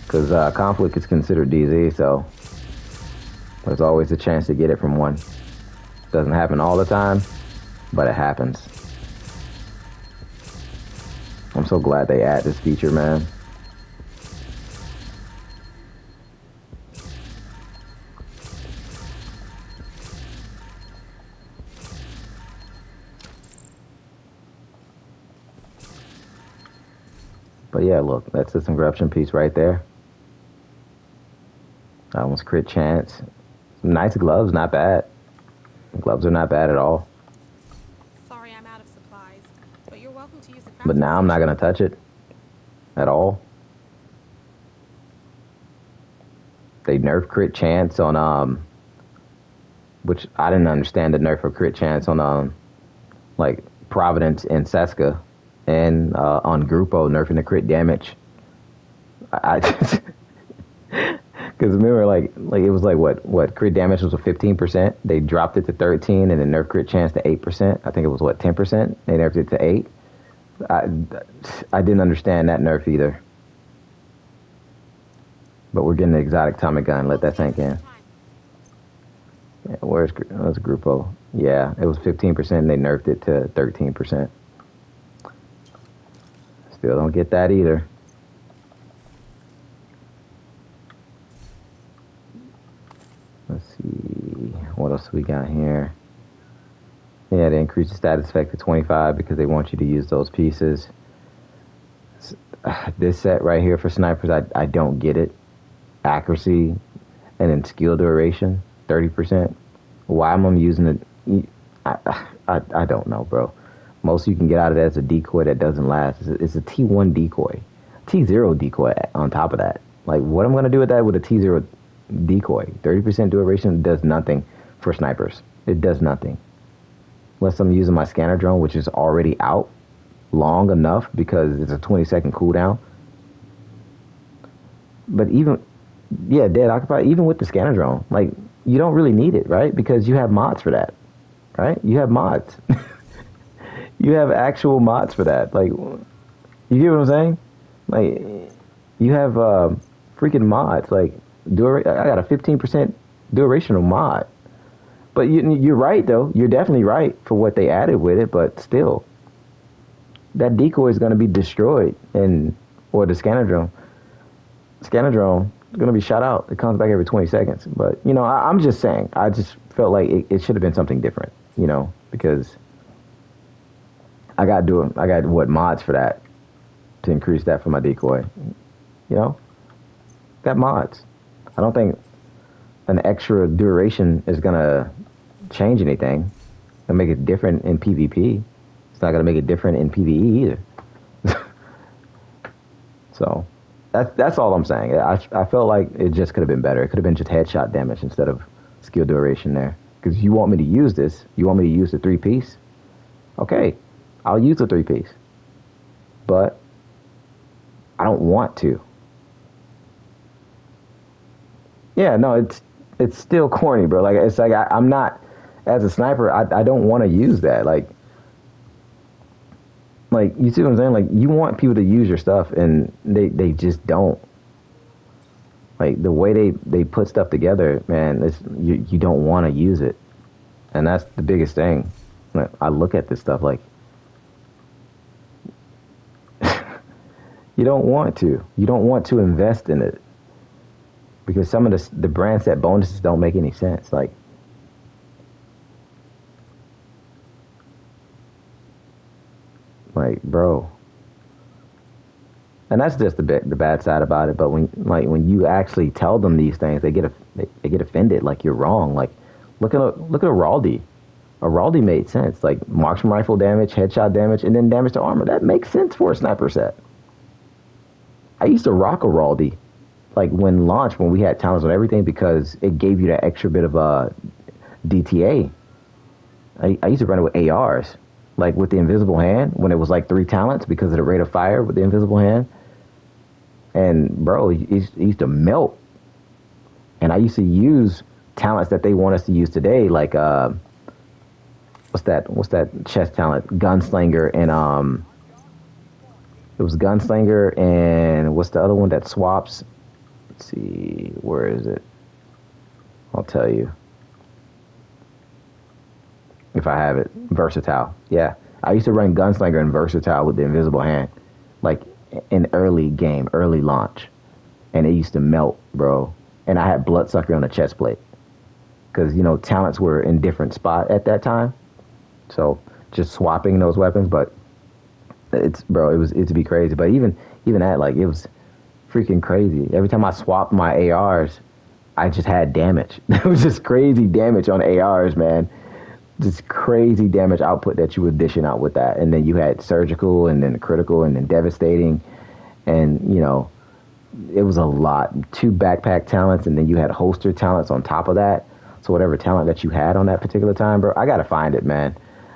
because Conflict is considered DZ, so there's always a chance to get it from one. Doesn't happen all the time, but it happens. I'm so glad they add this feature, man. But yeah, look, that's just some corruption piece right there. That one's crit chance. Some nice gloves, not bad. Gloves are not bad at all. Sorry, I'm out of supplies, but you're welcome to use the crafting But now I'm not gonna touch it at all. They nerfed crit chance on which I didn't understand the nerf of crit chance on like Providence and Seska, and on Grupo nerfing the crit damage. I just because remember like it was like what crit damage was a 15%. They dropped it to 13 and then nerfed crit chance to 8%. I think it was 10%. They nerfed it to 8. I didn't understand that nerf either. But we're getting the exotic Tommy gun. Let that sink in. Yeah, where's Grupo? Yeah, it was 15%. And they nerfed it to 13%. Still don't get that either. Let's see what else we got here. Yeah, they increased the status effect to 25 because they want you to use those pieces. This set right here for snipers, I don't get it. Accuracy and then skill duration 30%. Why am I using it? I don't know, bro. Most you can get out of that is a decoy that doesn't last. It's a T1 decoy, T0 decoy on top of that. Like, what am I gonna do with that with a T0 decoy? 30% duration does nothing for snipers. It does nothing. Unless I'm using my scanner drone, which is already out long enough because it's a 20-second cooldown. But even, yeah, dead occupied, even with the scanner drone, like, you don't really need it, right? Because you have mods for that, right? You have mods. You have actual mods for that. Like, you get what I'm saying? Like, you have freaking mods. Like, I got a 15% durational mod. But you're right, though. You're definitely right for what they added with it. But still, that decoy is going to be destroyed, or the scanner drone. Scanner drone is going to be shot out. It comes back every 20 seconds. But I'm just saying. I just felt like it should have been something different. Because I got mods for that to increase that for my decoy. Got mods. I don't think an extra duration is gonna change anything. It'll make it different in PvP. It's not gonna make it different in PvE either. So that's all I'm saying. I felt like it just could have been better. It could have been just headshot damage instead of skill duration there. Because you want me to use this. You want me to use the 3-piece? Okay, I'll use the 3-piece. But I don't want to. Yeah, no, it's still corny, bro. Like, it's like I'm not, as a sniper, I don't want to use that. Like, you see what I'm saying? Like, you want people to use your stuff, and they just don't. Like, the way they put stuff together, man, you don't want to use it. And that's the biggest thing. Like, I look at this stuff like, you don't want to. You don't want to invest in it. Because some of the brand set bonuses don't make any sense. Like, bro. And that's just the bad side about it. But when you actually tell them these things, they get offended. Like, you're wrong. Like, look at Araldi. Araldi made sense. Like, marksman rifle damage, headshot damage, and then damage to armor. That makes sense for a sniper set. I used to rock Araldi. Like, when we had talents on everything, because it gave you that extra bit of DTA. I used to run it with ARs, like with the invisible hand when it was like 3 talents because of the rate of fire with the invisible hand. And bro, it used to melt. And I used to use talents that they want us to use today, like what's that chest talent? Gunslinger and it was Gunslinger and what's the other one that swaps? Let's see, where is it? I'll tell you. If I have it. Versatile. Yeah. I used to run Gunslinger and Versatile with the invisible hand. Like in early game, early launch. And it used to melt, bro. And I had Bloodsucker on the chest plate. Because, you know, talents were in different spot at that time. So just swapping those weapons, but it'd be crazy. But even that, like, it was freaking crazy. Every time I swapped my ARs, I just had damage. It was just crazy damage on ARs, man. Just crazy damage output that you were dishing out with that. And then you had surgical and then critical and then devastating. And, you know, it was a lot. 2 backpack talents and then you had holster talents on top of that. So whatever talent that you had on that particular time, bro, I got to find it, man.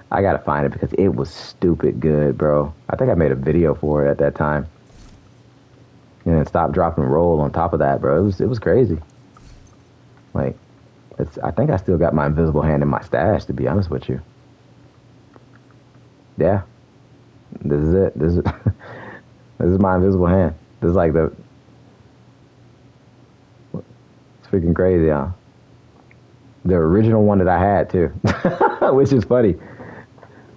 I got to find it because it was stupid good, bro. I think I made a video for it at that time. And then stop, drop, and roll on top of that, bro. It was crazy. Like, I think I still got my invisible hand in my stash, to be honest with you. Yeah. This is it. This is my invisible hand. This is like it's freaking crazy, huh? The original one that I had too, which is funny.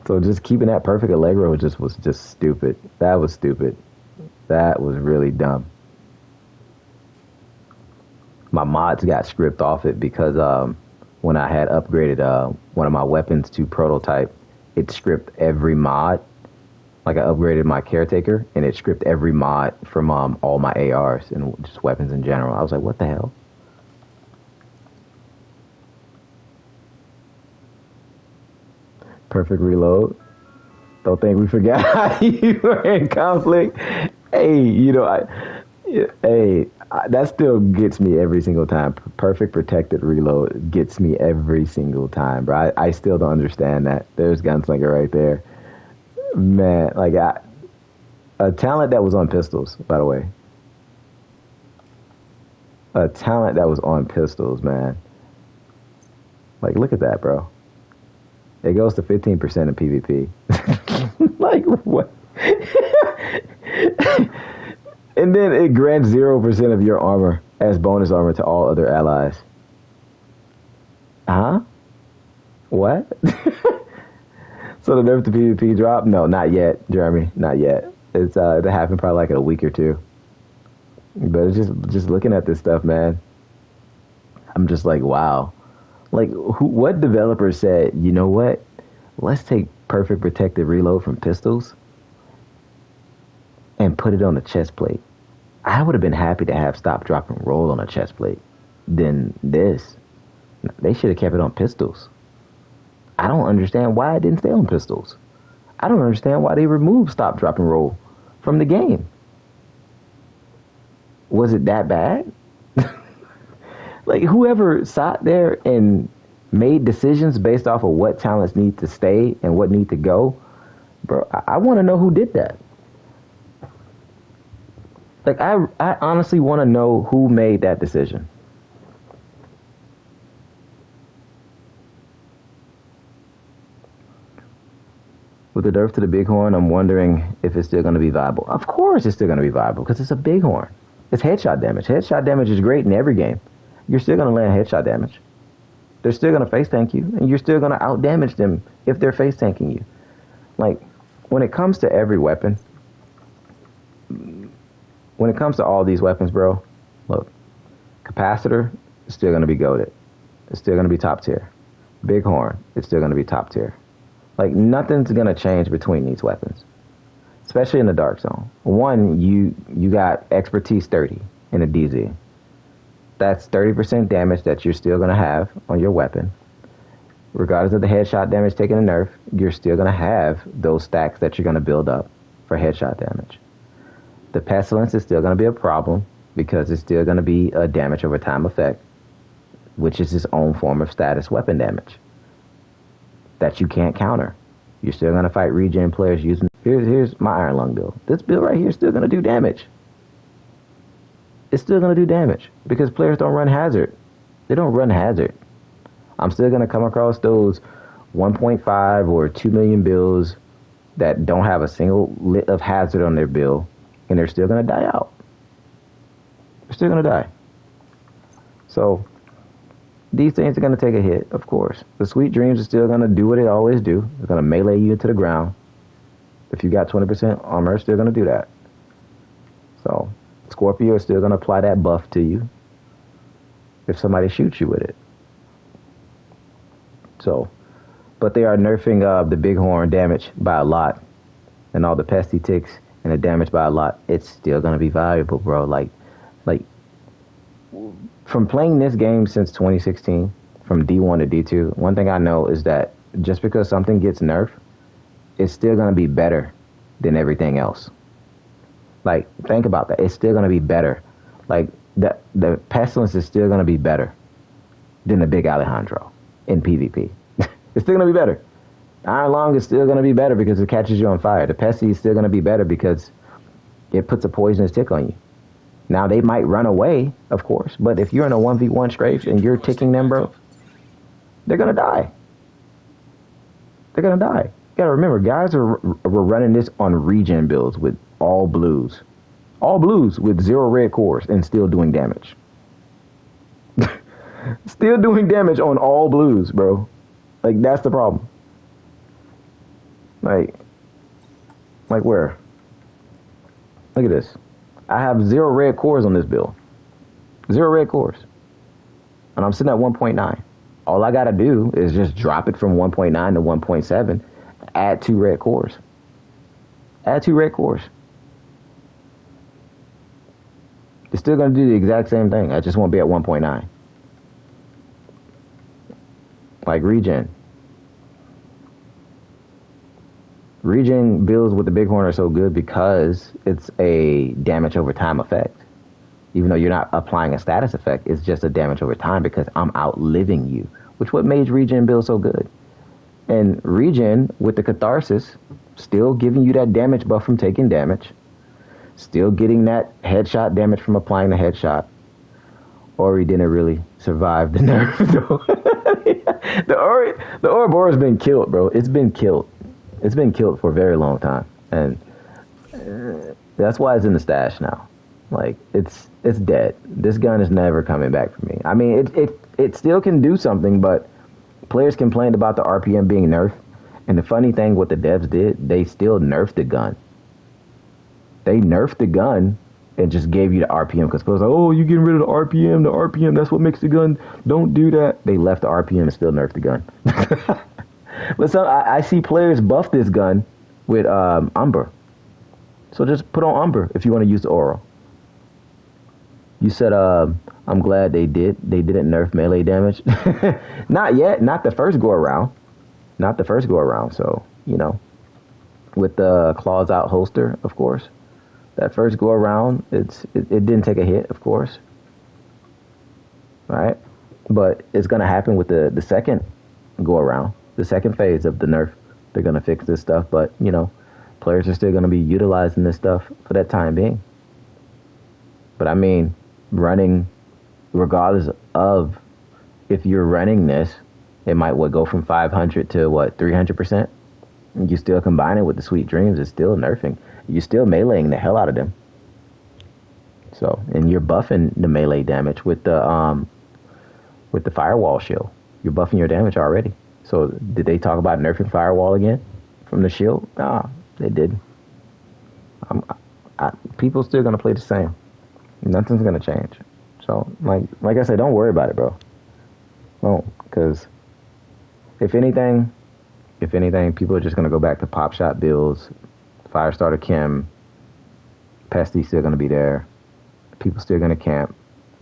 So just keeping that perfect Allegro was just stupid. That was stupid. That was really dumb. My mods got stripped off it because when I had upgraded one of my weapons to prototype, it stripped every mod. Like I upgraded my caretaker and it stripped every mod from all my ARs and just weapons in general. I was like, what the hell? Perfect reload. Don't think we forgot how you were in conflict. Hey, you know, that still gets me every single time. Perfect protected reload gets me every single time, bro. I still don't understand that. There's Gunslinger right there. Man, like a talent that was on pistols, by the way. A talent that was on pistols, man. Like, look at that, bro. It goes to 15% in PvP. Like, what? And then it grants 0% of your armor as bonus armor to all other allies. Huh? What? So the nerf to PvP drop? No, not yet, Jeremy. Not yet. It's it happened probably like in a week or two. But it's just looking at this stuff, man. I'm just like, wow. Like, what developer said, you know what? Let's take perfect protected reload from pistols and put it on a chest plate. I would have been happy to have stop, drop, and roll on a chest plate than this. They should have kept it on pistols. I don't understand why it didn't stay on pistols. I don't understand why they removed stop, drop, and roll from the game. Was it that bad? Like, whoever sat there and made decisions based off of what talents need to stay and what need to go, bro, I want to know who did that. Like, I honestly want to know who made that decision. With the nerf to the bighorn, I'm wondering if it's still going to be viable. Of course it's still going to be viable because it's a bighorn. It's headshot damage. Headshot damage is great in every game. You're still going to land headshot damage. They're still going to face tank you, and you're still going to out damage them if they're face tanking you. Like, when it comes to every weapon, when it comes to all these weapons, bro, look, capacitor is still going to be goated. It's still going to be top tier. Bighorn, it's still going to be top tier. Like, nothing's going to change between these weapons, especially in the dark zone. One, you got expertise 30 in a DZ. That's 30% damage that you're still going to have on your weapon. Regardless of the headshot damage taking a nerf, you're still going to have those stacks that you're going to build up for headshot damage. The pestilence is still going to be a problem because it's still going to be a damage over time effect, which is its own form of status weapon damage. that you can't counter. You're still gonna fight regen players using. Here's my Iron Lung build. This build right here is still gonna do damage. It's still gonna do damage because players don't run hazard. They don't run hazard. I'm still gonna come across those 1.5 or 2 million builds that don't have a single lit of hazard on their build, and they're still gonna die out. They're still gonna die. So these things are gonna take a hit, of course. The Sweet Dreams are still gonna do what they always do. They're gonna melee you into the ground. If you got 20% armor, it's still gonna do that. So Scorpio is still gonna apply that buff to you if somebody shoots you with it. So, but they are nerfing the Bighorn damage by a lot, and all the pesty ticks and the damage by a lot. It's still gonna be valuable, bro. Like from playing this game since 2016, from D1 to D2, one thing I know is that just because something gets nerfed, it's still gonna be better than everything else. Like, think about that. It's still gonna be better. Like the Pestilence is still gonna be better than the Big Alejandro in PvP. It's still gonna be better. Iron Lung is still gonna be better because it catches you on fire. The Pesty is still gonna be better because it puts a poisonous tick on you. Now they might run away, of course, but if you're in a 1v1 strafe and you're ticking them, bro, they're gonna die. They're gonna die. You gotta remember, guys were running this on regen builds with all blues with 0 red cores and still doing damage. Still doing damage on all blues, bro. Like, that's the problem. Like where? Look at this. I have 0 red cores on this build. 0 red cores. And I'm sitting at 1.9. All I gotta do is just drop it from 1.9 to 1.7. Add 2 red cores. Add 2 red cores. It's still gonna do the exact same thing. I just won't be at 1.9. Like regen. Regen builds with the Bighorn are so good because it's a damage over time effect. Even though you're not applying a status effect, it's just a damage over time because I'm outliving you, which what made regen build so good. And regen with the Catharsis, still giving you that damage buff from taking damage, still getting that headshot damage from applying the headshot. Ori didn't really survive the nerf though. The Ouroboros has been killed, bro. It's been killed. It's been killed for a very long time, and that's why it's in the stash now. Like, it's dead. This gun is never coming back for me. I mean, it still can do something, but players complained about the RPM being nerfed, and the funny thing, what the devs did, they still nerfed the gun. They nerfed the gun and just gave you the RPM because people was like, oh, you getting rid of the RPM? The RPM, that's what makes the gun. Don't do that. They left the RPM and still nerfed the gun. But I see players buff this gun with Umber. So just put on Umber if you want to use the Aura. You said, I'm glad they didn't nerf melee damage. Not yet. Not the first go around. Not the first go around. So, you know, with the claws out holster, of course. That first go around, it didn't take a hit, of course. Right? But it's going to happen with the second go around. The second phase of the nerf. They're going to fix this stuff. But, you know, players are still going to be utilizing this stuff for that time being. But I mean, running, regardless of if you're running this, it might go from 500 to 300%. You still combine it with the Sweet Dreams, it's still nerfing. You're still meleeing the hell out of them. So, and you're buffing the melee damage with the firewall shield. You're buffing your damage already. So, did they talk about nerfing firewall again from the shield? Nah, they did. People still gonna play the same. Nothing's gonna change. So, like I said, don't worry about it, bro. Don't, because if anything, people are just gonna go back to pop shot builds. Firestarter Chem, Pesty's still gonna be there. People still gonna camp.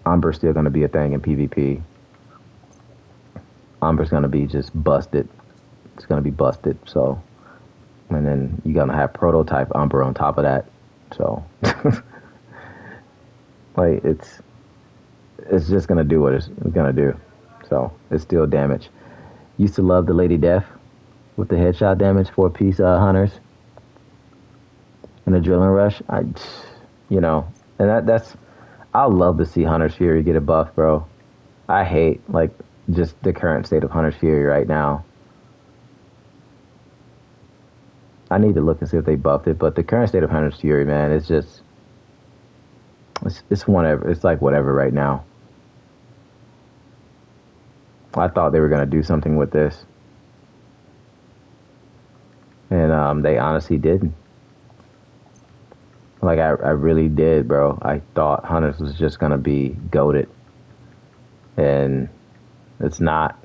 Umber's still gonna be a thing in PvP. Umber's gonna be just busted. It's gonna be busted. So, and then you're gonna have prototype Umber on top of that. So, like it's just gonna do what it's gonna do. So it's still damage. Used to love the Lady Death. with the headshot damage, 4-piece hunters, and adrenaline rush. You know, and that's. I love to see Hunter's Fury get a buff, bro. I hate like just the current state of Hunter's Fury right now. I need to look and see if they buffed it, but the current state of Hunter's Fury, man, it's just it's whatever. It's like whatever right now. I thought they were gonna do something with this, and they honestly didn't. Like I really did, bro. I thought Hunters was just gonna be goated, and it's not.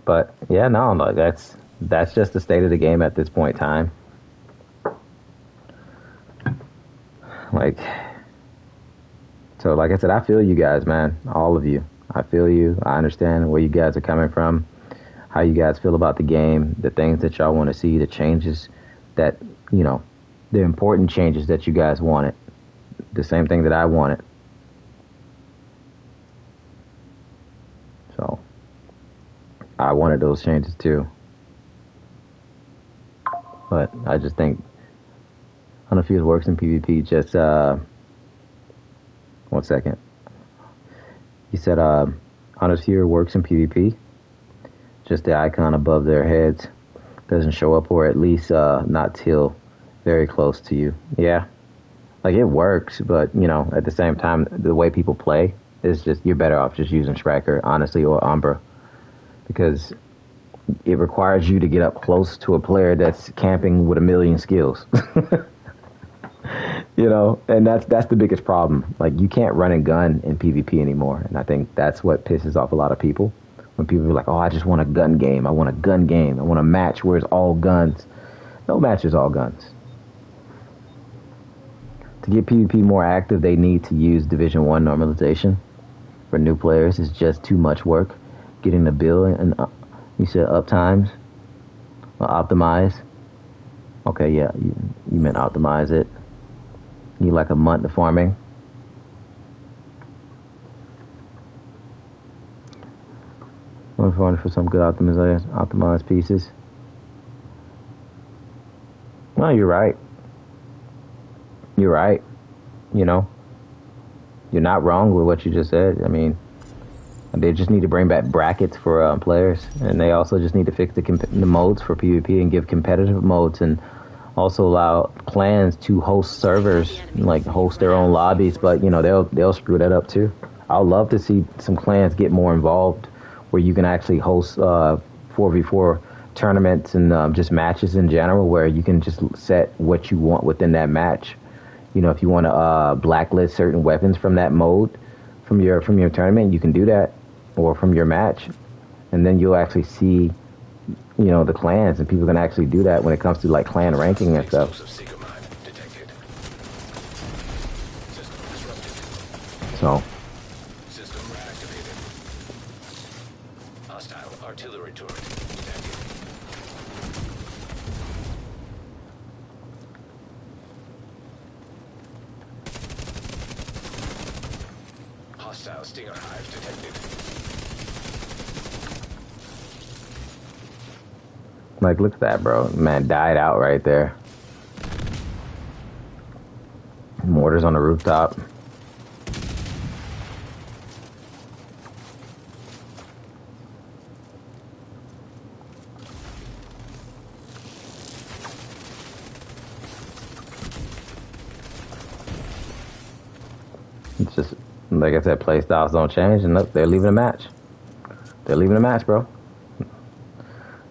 But yeah, no, like that's just the state of the game at this point in time. Like, so like I said, I feel you guys, man, all of you. I feel you. I understand where you guys are coming from, how you guys feel about the game, the things that y'all want to see, the changes that, you know, the important changes that you guys wanted. The same thing that I wanted. So, I wanted those changes too. But I just think, I don't know if it works in PvP, just, 1 second. You said, Hunter's Fury works in PvP. Just the icon above their heads doesn't show up, or at least not till very close to you. Yeah, like it works, but you know, at the same time, the way people play is just, you're better off just using Striker, honestly, or Umbra, because it requires you to get up close to a player that's camping with a million skills. You know, and that's the biggest problem. Like, you can't run and gun in PvP anymore, and I think that's what pisses off a lot of people. When people are like, oh, I just want a gun game. I want a gun game. I want a match where it's all guns. No match is all guns. To get PvP more active, they need to use Division 1 normalization. For new players, it's just too much work. Getting the build and you said up times. Or optimize. Okay, yeah, you meant optimize it. You need like a month of farming. For some good optimized pieces. Well, you're right. You're right. You know, you're not wrong with what you just said. I mean, they just need to bring back brackets for players, and they also just need to fix the modes for PvP and give competitive modes, and also allow clans to host servers, like host their own lobbies. But you know, they'll screw that up too. I'd love to see some clans get more involved, where you can actually host 4v4 tournaments and just matches in general, where you can just set what you want within that match. You know, if you want to blacklist certain weapons from that mode, from your tournament, you can do that, or from your match, and then you'll actually see, you know, the clans, and people can actually do that when it comes to like clan ranking and stuff. So. Artillery turret detected. Hostile Stinger hive detected. Like, look at that, bro. Man died out right there. Mortars on the rooftop. It's just, like I said, play styles don't change, and look, they're leaving a match. They're leaving a match, bro.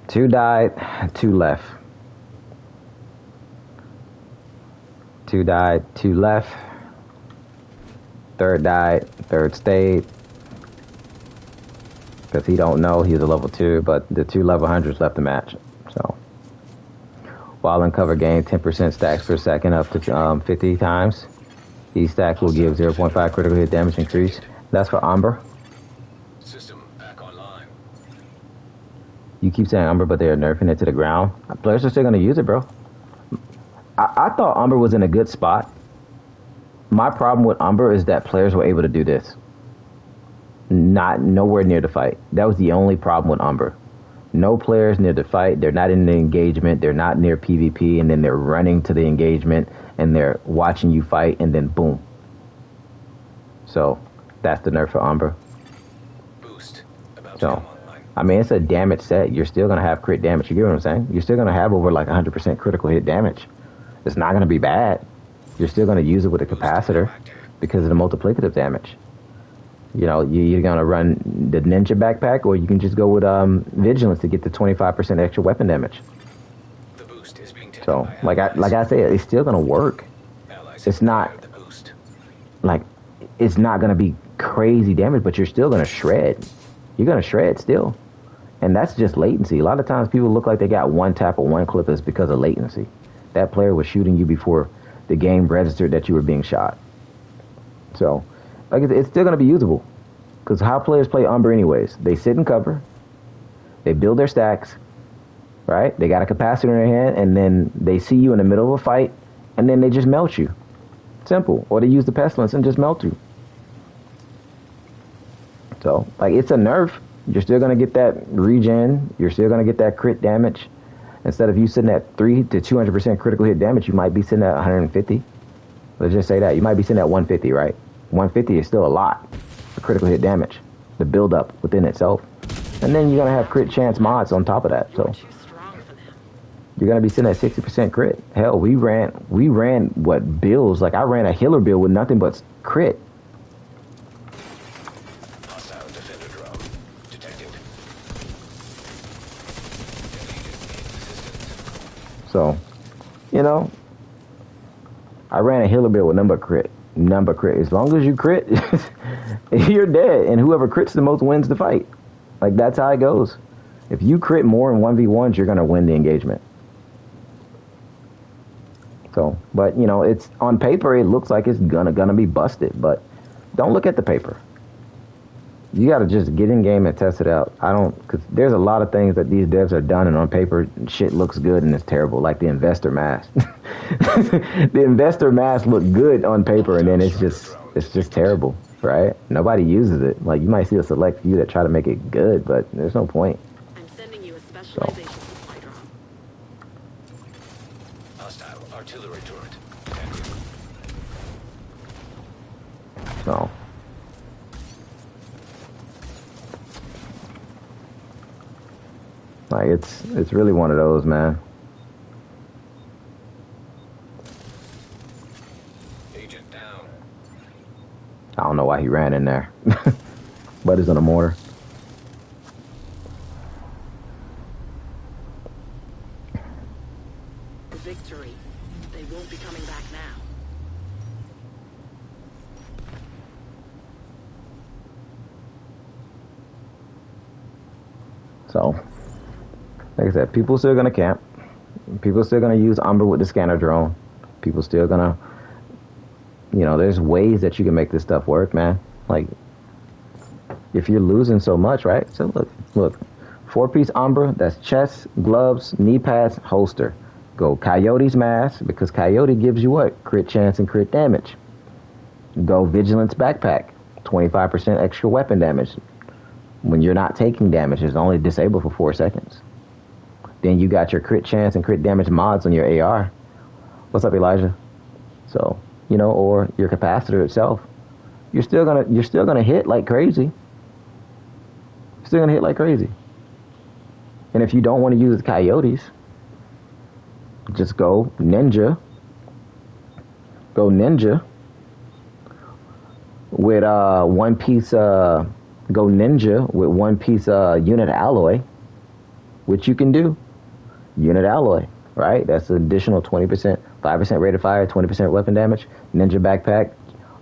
2 died, 2 left. 2 died, 2 left. 3rd died, 3rd stayed. Because he don't know he's a level 2, but the 2 level 100s left the match. So, while in cover gain 10% stacks per second up to 50 times. These stacks will give 0.5 critical hit damage increase. That's for Umber. System back online. You keep saying Umber, but they are nerfing it to the ground. Players are still going to use it, bro. I thought Umber was in a good spot. My problem with Umber is that players were able to do this. not nowhere near the fight. That was the only problem with Umber. No players near the fight. They're not in the engagement. They're not near PvP, and then they're running to the engagement, and they're watching you fight, and then boom. So that's the nerf for Umber. Boost. About to So, come online. I mean, it's a damage set. You're still going to have crit damage. You get what I'm saying? You're still going to have over like 100% critical hit damage. It's not going to be bad. You're still going to use it with a capacitor because of the multiplicative damage. You know, you're going to run the ninja backpack, or you can just go with vigilance to get the 25% extra weapon damage. The boost is being taken So, by allies. like I said, it's still going to work. Allies It's have not acquired the boost. like it's not going to be crazy damage, but you're still going to shred. You're going to shred still. And that's just latency. A lot of times people look like they got one tap or one clip is because of latency. That player was shooting you before the game registered that you were being shot. So, like I said, it's still going to be usable. Because how players play Umber anyways. They sit in cover. They build their stacks. Right? They got a capacitor in their hand. And then they see you in the middle of a fight. And then they just melt you. Simple. Or they use the pestilence and just melt you. So, like, it's a nerf. You're still going to get that regen. You're still going to get that crit damage. Instead of you sitting at 3 to 200% critical hit damage, you might be sitting at 150. Let's just say that. You might be sitting at 150, right? 150 is still a lot for critical hit damage. The build-up within itself. And then you're going to have crit chance mods on top of that. So Too strong for them. you're going to be sitting at 60% crit. Hell, we ran what builds? Like, I ran a healer build with nothing but crit. Hostile defender drone detected. So, you know, I ran a healer build with number crit. Number crit. As long as you crit, you're dead. And whoever crits the most wins the fight. Like, that's how it goes. If you crit more in 1v1s, you're going to win the engagement. So, but, you know, it's on paper, it looks like it's gonna be busted. But don't look at the paper. You got to just get in game and test it out. Because there's a lot of things that these devs are done, and on paper, shit looks good and it's terrible. Like the investor mask. The investor mask looked good on paper, and then it's just terrible, right? Nobody uses it. Like, you might see a select few that try to make it good, but there's no point. I'm sending you a specialization supply drop. Hostile artillery turret detected. So, like, it's really one of those, man. Agent down. I don't know why he ran in there. But it's on a mortar. Victory. They won't be coming back now. So, like I said, people still gonna camp. People still gonna use Umber with the scanner drone. People still gonna, you know, there's ways that you can make this stuff work, man. Like, if you're losing so much, right? So look, 4-piece Umber. That's chest, gloves, knee pads, holster. Go Coyote's mask, because Coyote gives you what? Crit chance and crit damage. Go Vigilance backpack, 25% extra weapon damage. When you're not taking damage, it's only disabled for 4 seconds. Then you got your crit chance and crit damage mods on your AR. What's up, Elijah? So, you know, or your capacitor itself. You're still gonna hit like crazy. Still gonna hit like crazy. And if you don't want to use the Coyotes, just go Ninja. Go Ninja with 1-piece. Go Ninja with 1-piece unit alloy, which you can do. Unit alloy, right? That's an additional 20%, 5% rate of fire, 20% weapon damage. Ninja backpack,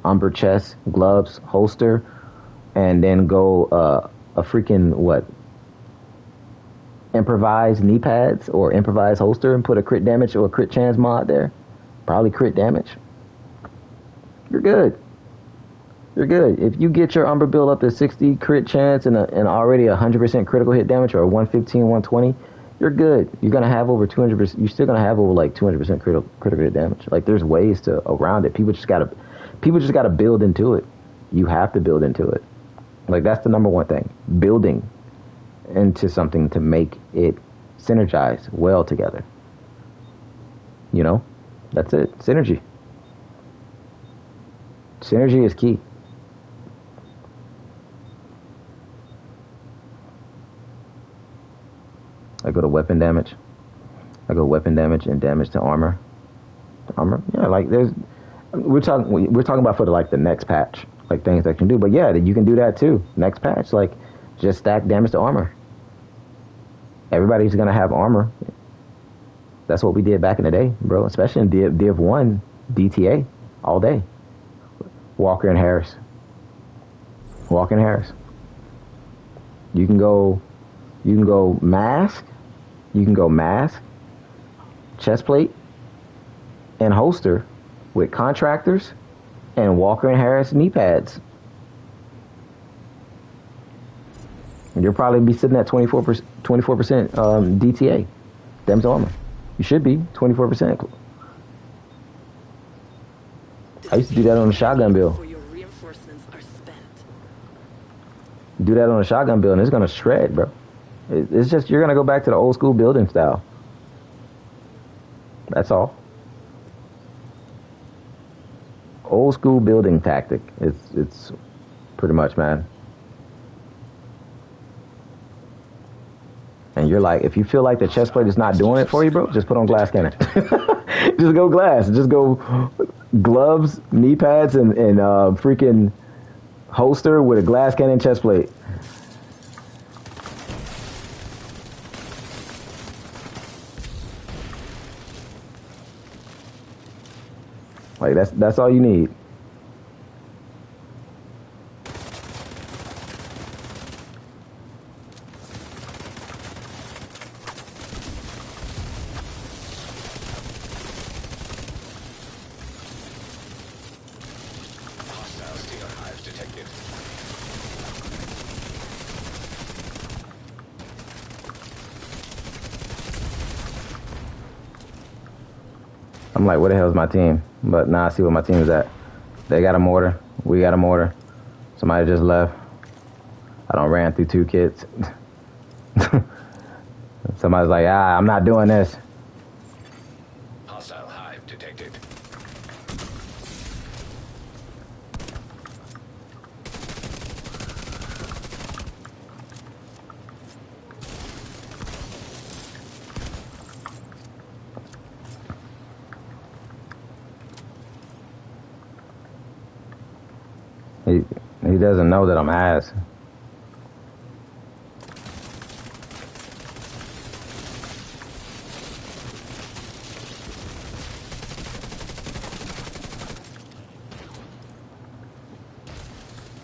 Umber chest, gloves, holster, and then go a freaking what? Improvise knee pads or improvise holster and put a crit damage or a crit chance mod there. Probably crit damage. You're good. You're good. If you get your Umber build up to 60 crit chance and already 100% critical hit damage or 115, 120, you're good. You're gonna have over 200%. You're still gonna have over like 200% critical hit damage. Like, there's ways to around it. People just gotta build into it. You have to build into it. Like, that's the number one thing. Building into something to make it synergize well together. You know? That's it. Synergy. Synergy is key. I go to weapon damage. I go weapon damage and damage to armor. Armor? Yeah, like there's we're talking about for the next patch, like things that can do. But yeah, you can do that too. Next patch, like just stack damage to armor. Everybody's gonna have armor. That's what we did back in the day, bro. Especially in Div 1, DTA, all day. Walker and Harris. Walker and Harris. You can go mask. You can go mask, chest plate, and holster with contractors and Walker and Harris knee pads. And you'll probably be sitting at 24% DTA, damage to armor. You should be 24%. I used to do that on the shotgun build. Your reinforcements are spent. Do that on a shotgun build and it's gonna shred, bro. It's just you're gonna go back to the old school building style. That's all. Old school building tactic. It's pretty much, man. And you're like, if you feel like the chest plate is not doing it for you, bro, just put on glass cannon. Just go glass. Just go gloves, knee pads, and freaking holster with a glass cannon chest plate. Like that's all you need. Hostile stinger hives detected. I'm like, where the hell is my team? But now I see where my team is at. They got a mortar. We got a mortar. Somebody just left. I done ran through 2 kids. Somebody's like, I'm not doing this. Hostile hive detected. He doesn't know that I'm ass.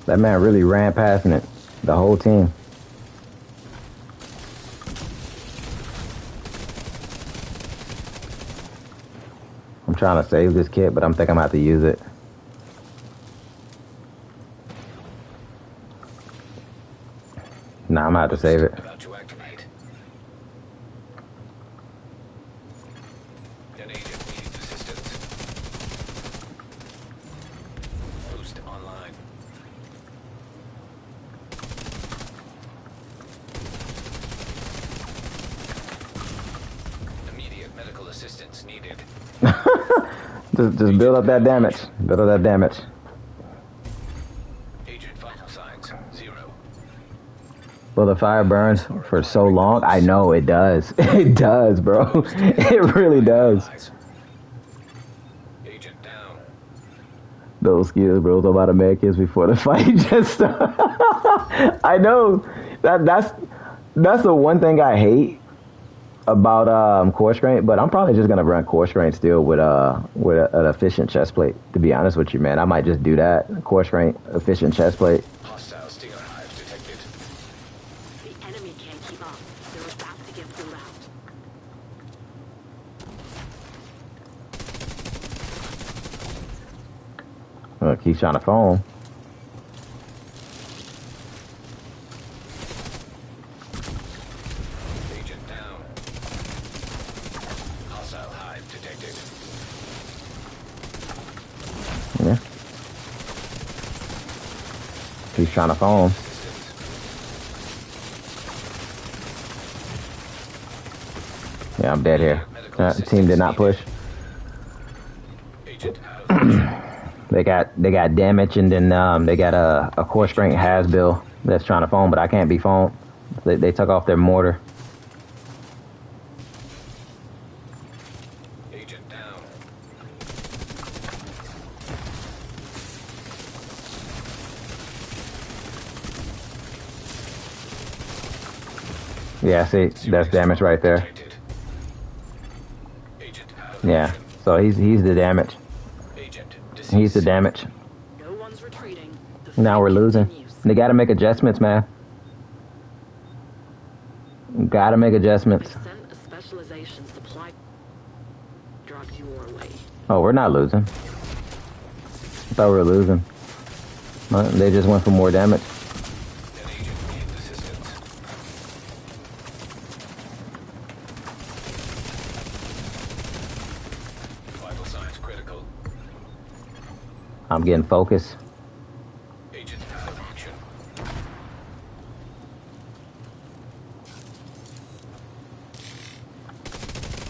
That man really ran past it, the whole team. I'm trying to save this kit, but I'm thinking I'm gonna have to use it. Nah, I'm gonna have to save it. About to activate. An agent needs assistance. Boost online. Immediate medical assistance needed. Just build up that damage. Build up that damage. Agent vital signs 0. Well, the fire burns for so long. I know it does. It does, bro. It really does. Agent down. Those skills, bro. Talk about the med kits before the fight just started. I know. That's the one thing I hate about core strength, but I'm probably just gonna run core strength still with an efficient chest plate. To be honest with you, man, I might just do that. Core strength, efficient chest plate. Hostile stinger hives detected. The enemy can't keep up. They're about to get pulled out. Keep trying to phone. Agent down. Hostile hive detected. Yeah. Keep trying to phone. Yeah, I'm dead here. Medical Team did not push. Agent out of position. They got damage, and then they got a core strength Hasbill that's trying to phone, but I can't be phoned. They took off their mortar. Agent down. Yeah, see, that's damage right there. Detected. Agent out of Yeah, position. so he's the damage. Agent He's deceased. the damage. No one's retreating. The Now fight we're losing. continues. They got to make adjustments, man. Got to make They adjustments. sent a specialization supply drop your way. Oh, we're not losing. I thought we were losing. They just went for more damage. An agent needs assistance. Vital signs critical. I'm getting focused. Agent out of action.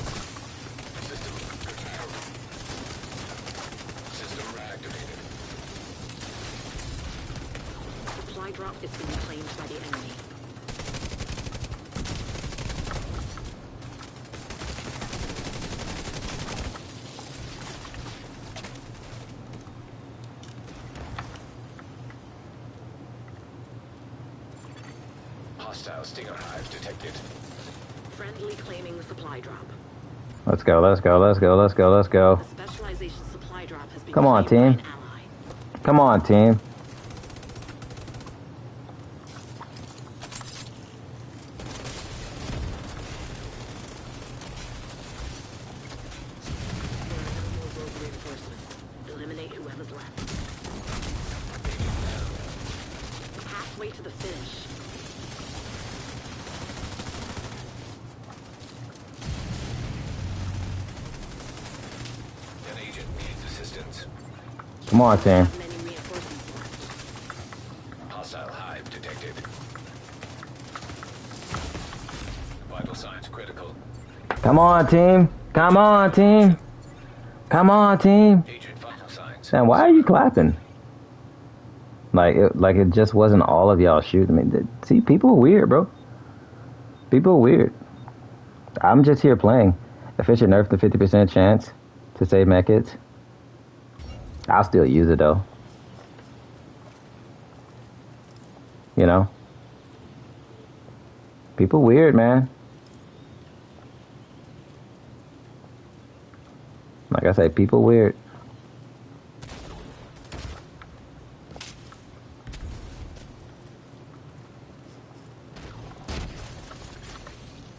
System curtailed. System reactivated. Supply drop is being claimed by the enemy. Hostile stinger hive detected. Friendly claiming the supply drop. Let's go, let's go, let's go, let's go, let's go. The specialization supply drop has been Come on, claimed by team. an ally. Come on, team. There are no more rogue reinforcements. Eliminate whoever's left. Halfway to the finish. An agent needs assistance. Come on, team. Not many reinforcements left. Hostile hive detected. Vital signs critical. Come on, team. Come on, team. Come on, team. Agent vital signs. Man, why are you clapping? Like it just wasn't all of y'all shooting me. See, people are weird, bro. People are weird. I'm just here playing. If it should nerf the 50% chance to save mech kits, I'll still use it though. You know? People weird, man. Like I say, people weird.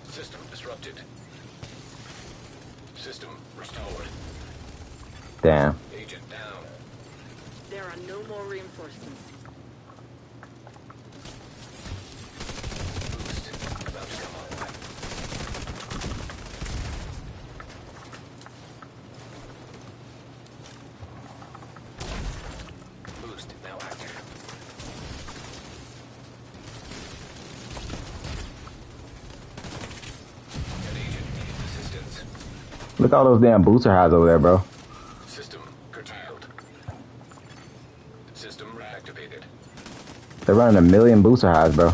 System disrupted. System restored. Damn. Agent down. There are no more reinforcements. Boost about to come online. Boost now active. An agent needs assistance. Look at all those damn booster highs over there, bro. System curtailed. System reactivated. They're running 1,000,000 booster highs, bro.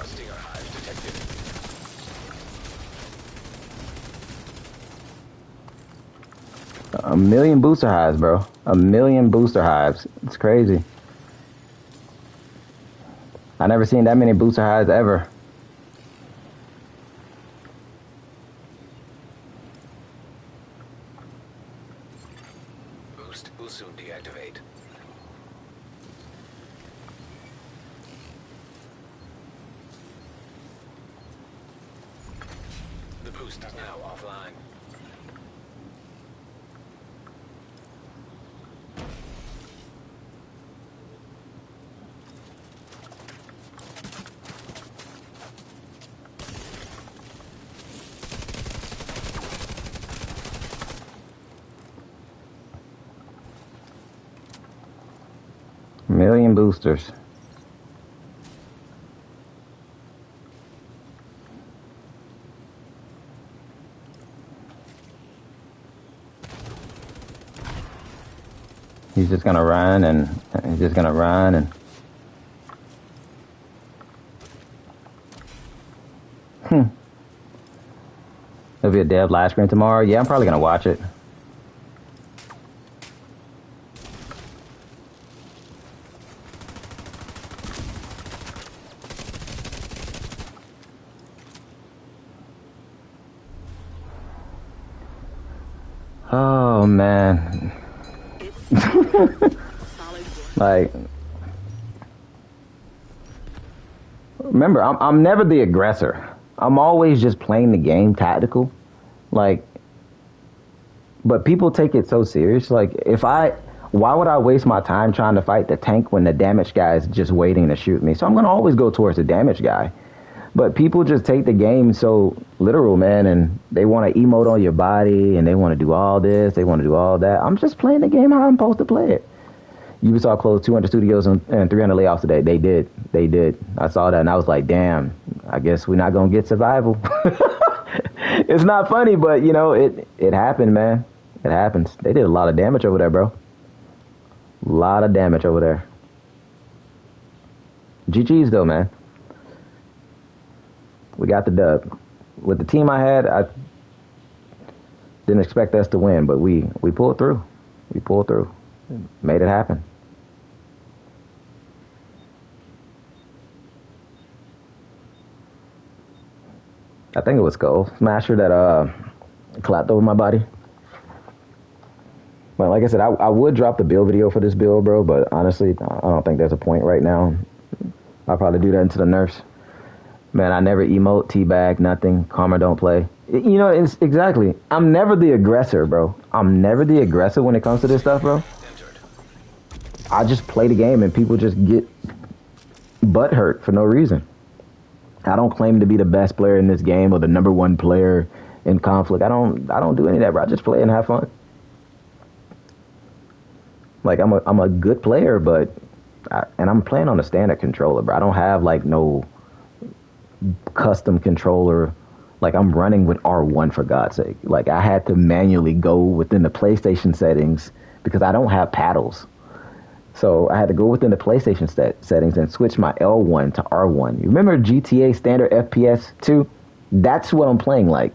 Stinger hive detected. 1,000,000 booster hives, bro. 1,000,000 booster hives. It's crazy. I never seen that many booster hives ever. Boost will soon deactivate. The boost is now offline. million boosters. He's just gonna run and he's just gonna run and There'll be a dev live stream tomorrow. Yeah, I'm probably gonna watch it. Oh man. Like, remember, I'm never the aggressor. I'm always just playing the game tactical. Like, but people take it so serious. Like, why would I waste my time trying to fight the tank when the damage guy is just waiting to shoot me? So I'm gonna always go towards the damage guy. But people just take the game so literal, man, and they want to emote on your body, and they want to do all this, they want to do all that. I'm just playing the game how I'm supposed to play it. Ubisoft closed 200 studios and 300 layoffs today. They did. I saw that, and I was like, damn, I guess we're not going to get survival. It's not funny, but, you know, it happened, man. It happens. They did a lot of damage over there, bro. A lot of damage over there. GG's, though, man. We got the dub. With the team I had, I didn't expect us to win, but we pulled through. We pulled through. Made it happen. I think it was Skull Smasher that clapped over my body. But like I said, I would drop the build video for this build, bro, but honestly, I don't think there's a point right now. I'll probably do that into the nerfs. Man, I never emote, teabag, nothing. Karma don't play. You know, it's exactly. I'm never the aggressor, bro. I'm never the aggressor when it comes to this stuff, bro. I just play the game and people just get butt hurt for no reason. I don't claim to be the best player in this game or the #1 player in conflict. I don't do any of that, bro. I just play and have fun. Like I'm a good player, but I'm playing on a standard controller, bro. I don't have like no custom controller. Like I'm running with R1 for God's sake. Like I had to manually go within the PlayStation settings because I don't have paddles. So I had to go within the PlayStation settings and switch my L1 to R1. You remember GTA standard FPS 2? That's what I'm playing like.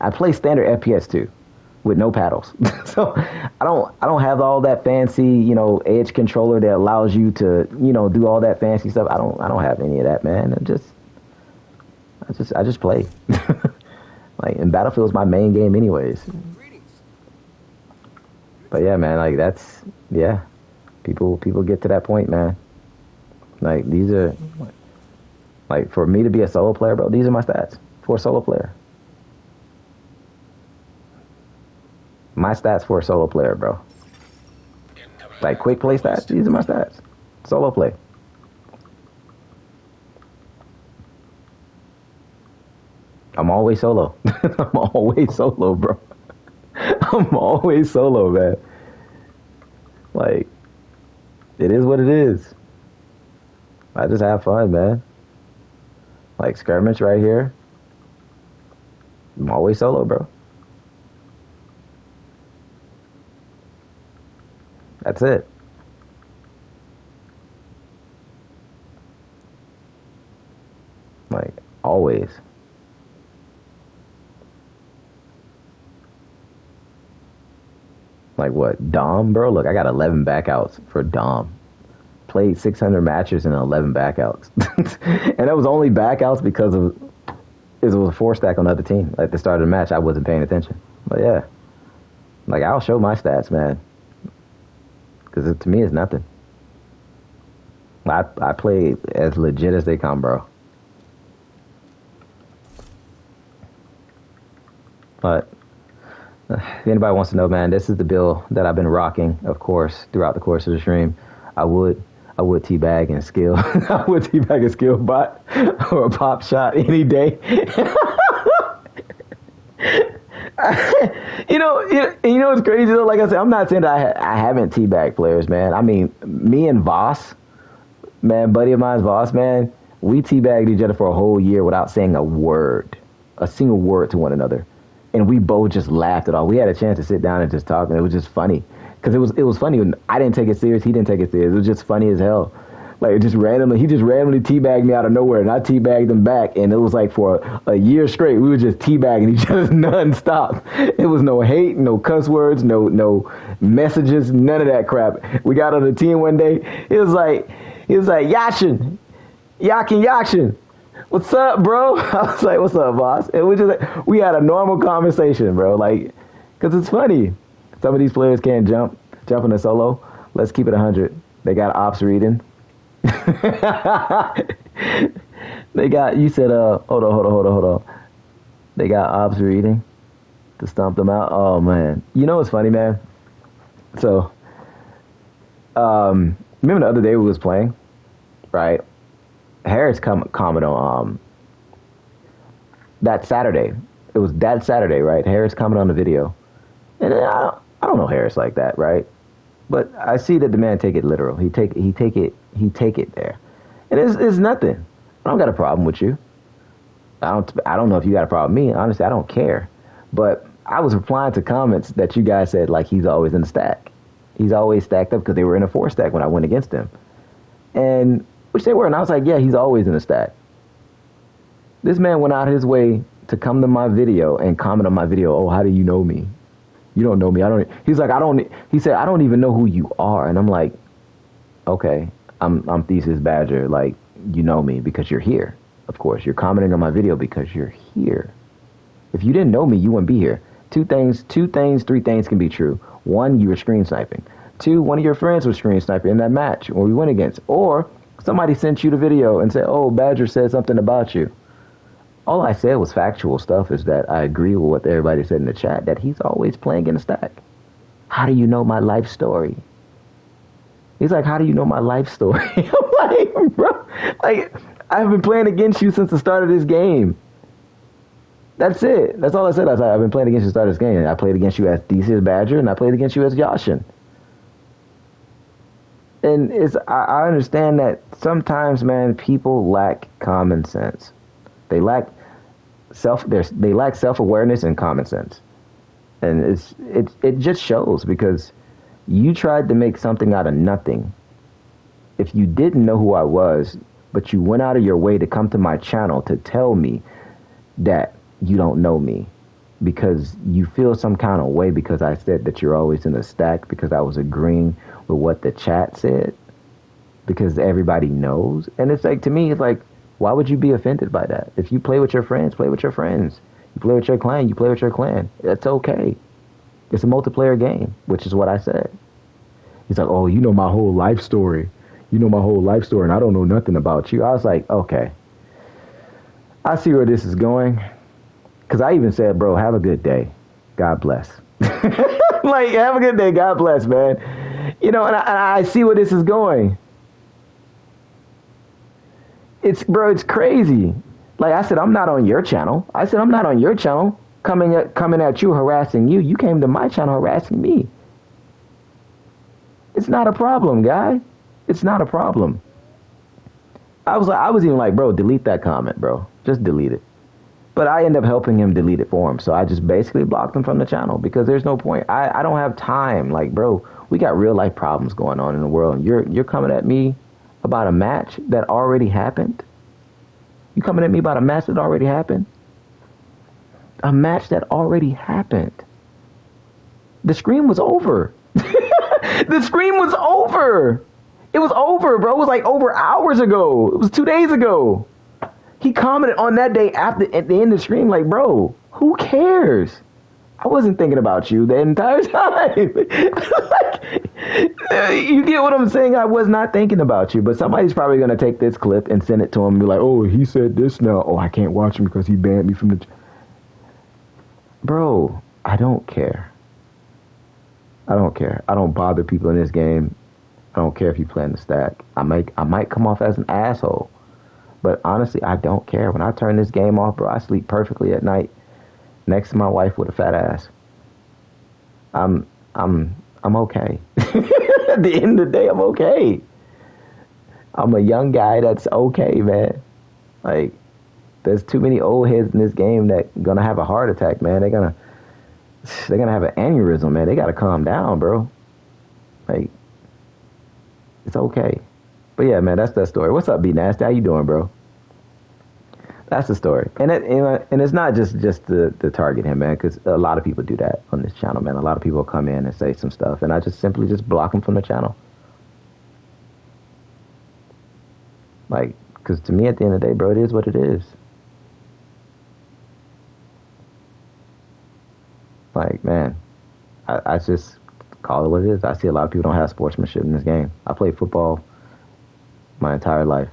I play standard FPS 2 with no paddles. So I don't have all that fancy, you know, edge controller that allows you to, you know, do all that fancy stuff. I don't have any of that, man. I just play. Like, and Battlefield's my main game anyways. But yeah, man, like that's, yeah. People get to that point, man. Like, these are, like, for me to be a solo player, bro, these are my stats for a solo player. My stats for a solo player, bro. Like, quick play stats, these are my stats. Solo play. I'm always solo. I'm always solo, bro. I'm always solo, man. Like, it is what it is. I just have fun, man. Like, skirmish right here. I'm always solo, bro. That's it. Like, always. Like what? Dom, bro? Look, I got 11 backouts for Dom. Played 600 matches and 11 backouts. And that was only backouts because of it was a 4-stack on the other team. At the start of the match, I wasn't paying attention. But yeah. Like, I'll show my stats, man. Because to me, it's nothing. I play as legit as they come, bro. But if anybody wants to know, man, this is the build that I've been rocking, of course, throughout the course of the stream. I would teabag and skill. I would teabag a skill bot or a pop shot any day. You know what's crazy though? Like I said, I'm not saying that I haven't teabagged players, man. I mean, me and Voss, Man, buddy of mine's boss, man, we teabagged each other for a whole year without saying a single word to one another. And we both just laughed it off. We had a chance to sit down and just talk, and it was just funny. Because it was funny when I didn't take it serious, he didn't take it serious. It was just funny as hell. Like, he just randomly teabagged me out of nowhere, and I teabagged him back, and it was like for a year straight, we were just teabagging each other nonstop. It was no hate, no cuss words, no messages, none of that crap. We got on the team one day, he was like, Yakin, what's up, bro? I was like, what's up, boss? And we had a normal conversation, bro, like, because it's funny. Some of these players can't jump in a solo. Let's keep it 100. They got ops reading. They got, you said, hold on. They got ops reading to stomp them out. Oh, man. You know what's funny, man? So, remember the other day we was playing, right? Harris commented on that Saturday. It was that Saturday, right? Harris commented on the video. And I don't know Harris like that, right? But I see that the man take it literal. He take it there. And it's nothing. I don't got a problem with you. I don't know if you got a problem with me. Honestly, I don't care. But I was replying to comments that you guys said, like, he's always in the stack. He's always stacked up because they were in a 4 stack when I went against him. And which they were, and I was like, yeah, he's always in the stack. This man went out his way to come to my video and comment on my video. Oh, how do you know me? You don't know me. He said, I don't even know who you are. And I'm like, okay, I'm Theseus Badger. Like, you know me because you're here. Of course, you're commenting on my video because you're here. If you didn't know me, you wouldn't be here. Three things can be true. 1, you were screen sniping. 2, one of your friends was screen sniping in that match when we went against. Or somebody sent you the video and said, oh, Badger said something about you. All I said was factual stuff, is that I agree with what everybody said in the chat, that he's always playing in the stack. How do you know my life story? He's like, how do you know my life story? I'm like, bro, like, I've been playing against you since the start of this game. That's it. That's all I said. I've been playing against you since the start of this game. I played against you as Theseus Badger, and I played against you as Yashin. And I understand that sometimes, man, people lack common sense. They lack self-awareness and common sense. And it just shows, because you tried to make something out of nothing. If you didn't know who I was, but you went out of your way to come to my channel to tell me that you don't know me because you feel some kind of way because I said that you're always in the stack, because I was agreeing with what the chat said, because everybody knows. And it's like, to me, it's like, why would you be offended by that? If you play with your friends, play with your friends. You play with your clan, you play with your clan. That's okay. It's a multiplayer game, which is what I said. He's like, oh, you know my whole life story. You know my whole life story, and I don't know nothing about you. I was like, okay. I see where this is going. Because I even said, bro, have a good day. God bless. Like, have a good day. God bless, man. You know, and I see where this is going. It's crazy. Like I said, I'm not on your channel. Coming at you, harassing you. You came to my channel harassing me. It's not a problem, guy. It's not a problem. I was even like, bro, delete that comment, bro. Just delete it. But I end up helping him delete it for him. So I just basically blocked him from the channel, because there's no point. I don't have time. Like, bro, we got real life problems going on in the world. And you're coming at me about a match that already happened? You coming at me about a match that already happened? A match that already happened. The scream was over. The scream was over. It was over, bro. It was like over hours ago. It was 2 days ago. He commented on that day at the end of the stream, like, bro, who cares? I wasn't thinking about you the entire time. Like, you get what I'm saying? I was not thinking about you, but somebody's probably going to take this clip and send it to him and be like, oh, he said this now. Oh, I can't watch him because he banned me from the... Bro, I don't care. I don't care. I don't bother people in this game. I don't care if you play in the stack. I might come off as an asshole, but honestly, I don't care. When I turn this game off, bro, I sleep perfectly at night next to my wife with a fat ass. I'm okay. At the end of the day, I'm okay. I'm a young guy that's okay, man. Like, there's too many old heads in this game that gonna have a heart attack, man. They're gonna have an aneurysm, man. They gotta calm down, bro. Like, it's okay. But yeah, man, that's that story. What's up, B Nasty? How you doing, bro? That's the story, and and it's not just to target him, man, because a lot of people do that on this channel, man. A lot of people come in and say some stuff, and I just simply just block them from the channel. Like, because to me, at the end of the day, bro, it is what it is. Like, man, I just call it what it is. I see a lot of people don't have sportsmanship in this game. I played football my entire life,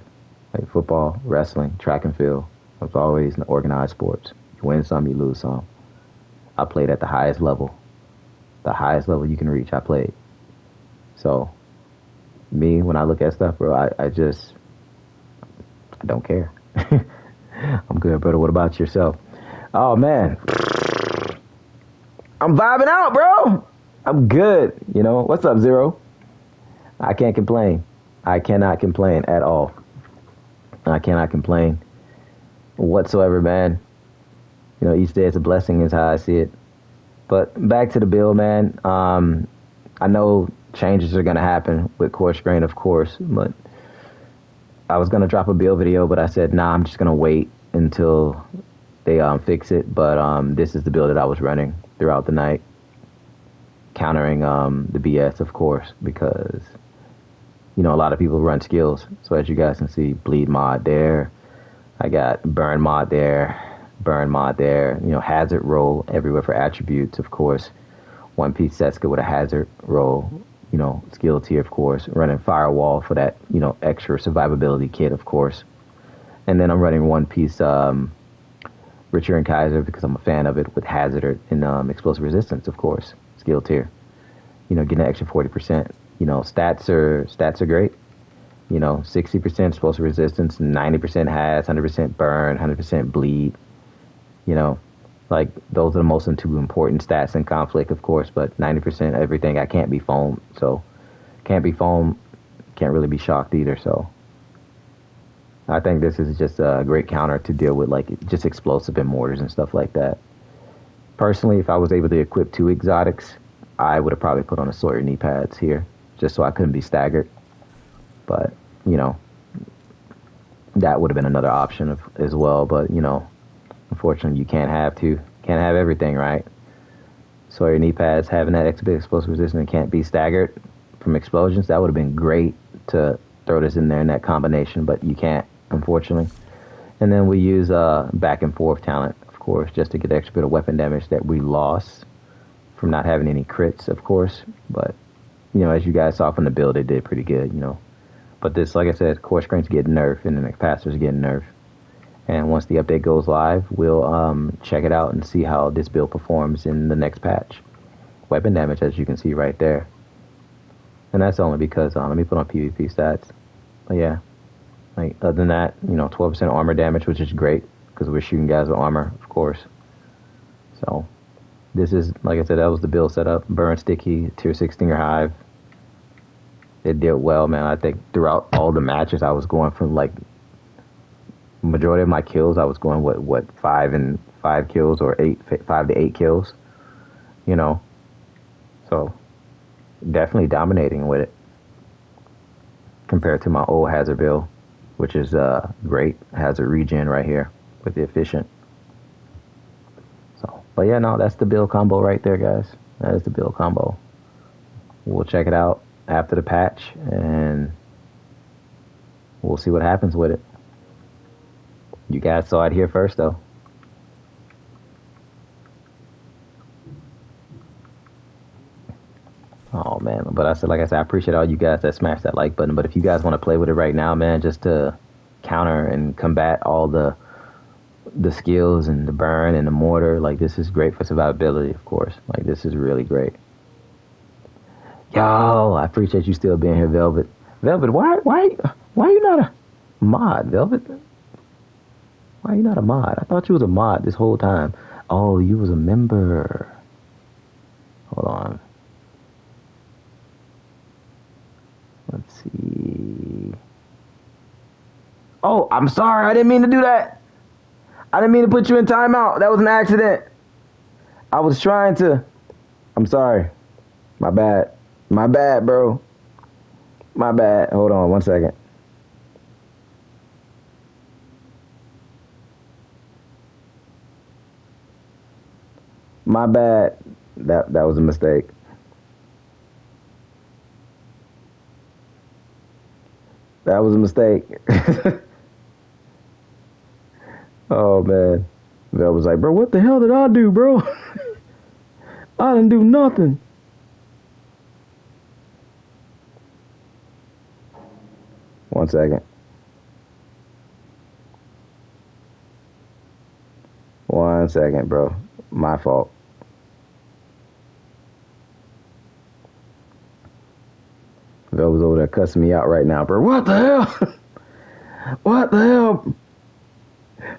like football, wrestling, track and field. I was always in organized sports. You win some, you lose some. I played at the highest level you can reach. I played. So, me, when I look at stuff, bro, I don't care. I'm good, brother. What about yourself? Oh, man. I'm vibing out, bro. I'm good. You know, what's up, Zero? I can't complain. I cannot complain at all. I cannot complain whatsoever, man. You know, each day is a blessing is how I see it. But back to the bill, man. I know changes are going to happen with Course Grain, of course, but I was going to drop a bill video, but I said, nah, I'm just going to wait until they fix it. But this is the bill that I was running throughout the night, countering the BS, of course, because, you know, a lot of people run skills. So as you guys can see, bleed mod there. I got burn mod there, you know, hazard roll everywhere for attributes, of course. One piece Seska with a hazard roll, you know, skill tier, of course. Running firewall for that, you know, extra survivability kit, of course. And then I'm running one piece Richard and Kaiser because I'm a fan of it with hazard and explosive resistance, of course. Skill tier. You know, getting an extra 40%. You know, stats are great. You know, 60% explosive resistance, 90% has, 100% burn, 100% bleed. You know, like, those are the most two important stats in conflict, of course, but 90% everything. I can't be foamed, so can't be foamed, can't really be shocked either, so I think this is just a great counter to deal with, like, just explosive and mortars and stuff like that. Personally, if I was able to equip 2 exotics, I would have probably put on a Sawyer knee pads here, just so I couldn't be staggered. But, you know, that would have been another option as well. But, you know, unfortunately, you can't have everything, right? So your knee pads having that extra bit explosive resistance and can't be staggered from explosions, that would have been great to throw this in there in that combination, but you can't, unfortunately. And then we use back and forth talent, of course, just to get extra bit of weapon damage that we lost from not having any crits, of course. But, you know, as you guys saw from the build, it did pretty good, you know. But this, like I said, Course Grain's getting nerfed and then the capacitors getting nerfed. And once the update goes live, we'll check it out and see how this build performs in the next patch. Weapon damage, as you can see right there. And that's only because, let me put on PvP stats. But yeah, like, other than that, you know, 12% armor damage, which is great, because we're shooting guys with armor, of course. So, this is, like I said, that was the build setup. Burn Sticky, Tier 6 Stinger Hive. It did well, man. I think throughout all the matches, I was going from, like, majority of my kills, I was going, what 5 kills or 5 to 8 kills, you know. So, definitely dominating with it compared to my old hazard build, which is great. Hazard regen right here with the efficient. So, but yeah, no, that's the build combo right there, guys. That is the build combo. We'll check it out after the patch, and we'll see what happens with it. You guys saw it here first, though. Oh, man. But like I said, I appreciate all you guys that smashed that like button. But if you guys want to play with it right now, man, just to counter and combat all the skills and the burn and the mortar, like, this is great for survivability, of course. Like, this is really great. Yo, I appreciate you still being here, Velvet. Velvet, why are you not a mod, Velvet? Why are you not a mod? I thought you was a mod this whole time. Oh, you was a member. Hold on. Let's see. Oh, I'm sorry. I didn't mean to do that. I didn't mean to put you in timeout. That was an accident. I was trying to. I'm sorry. My bad. My bad, bro. My bad. Hold on 1 second. My bad. That was a mistake. That was a mistake. Oh man. Vel was like, bro, what the hell did I do, bro? I didn't do nothing. One second. 1 second, bro. My fault. Vel was over there cussing me out right now, bro. What the hell? What the hell?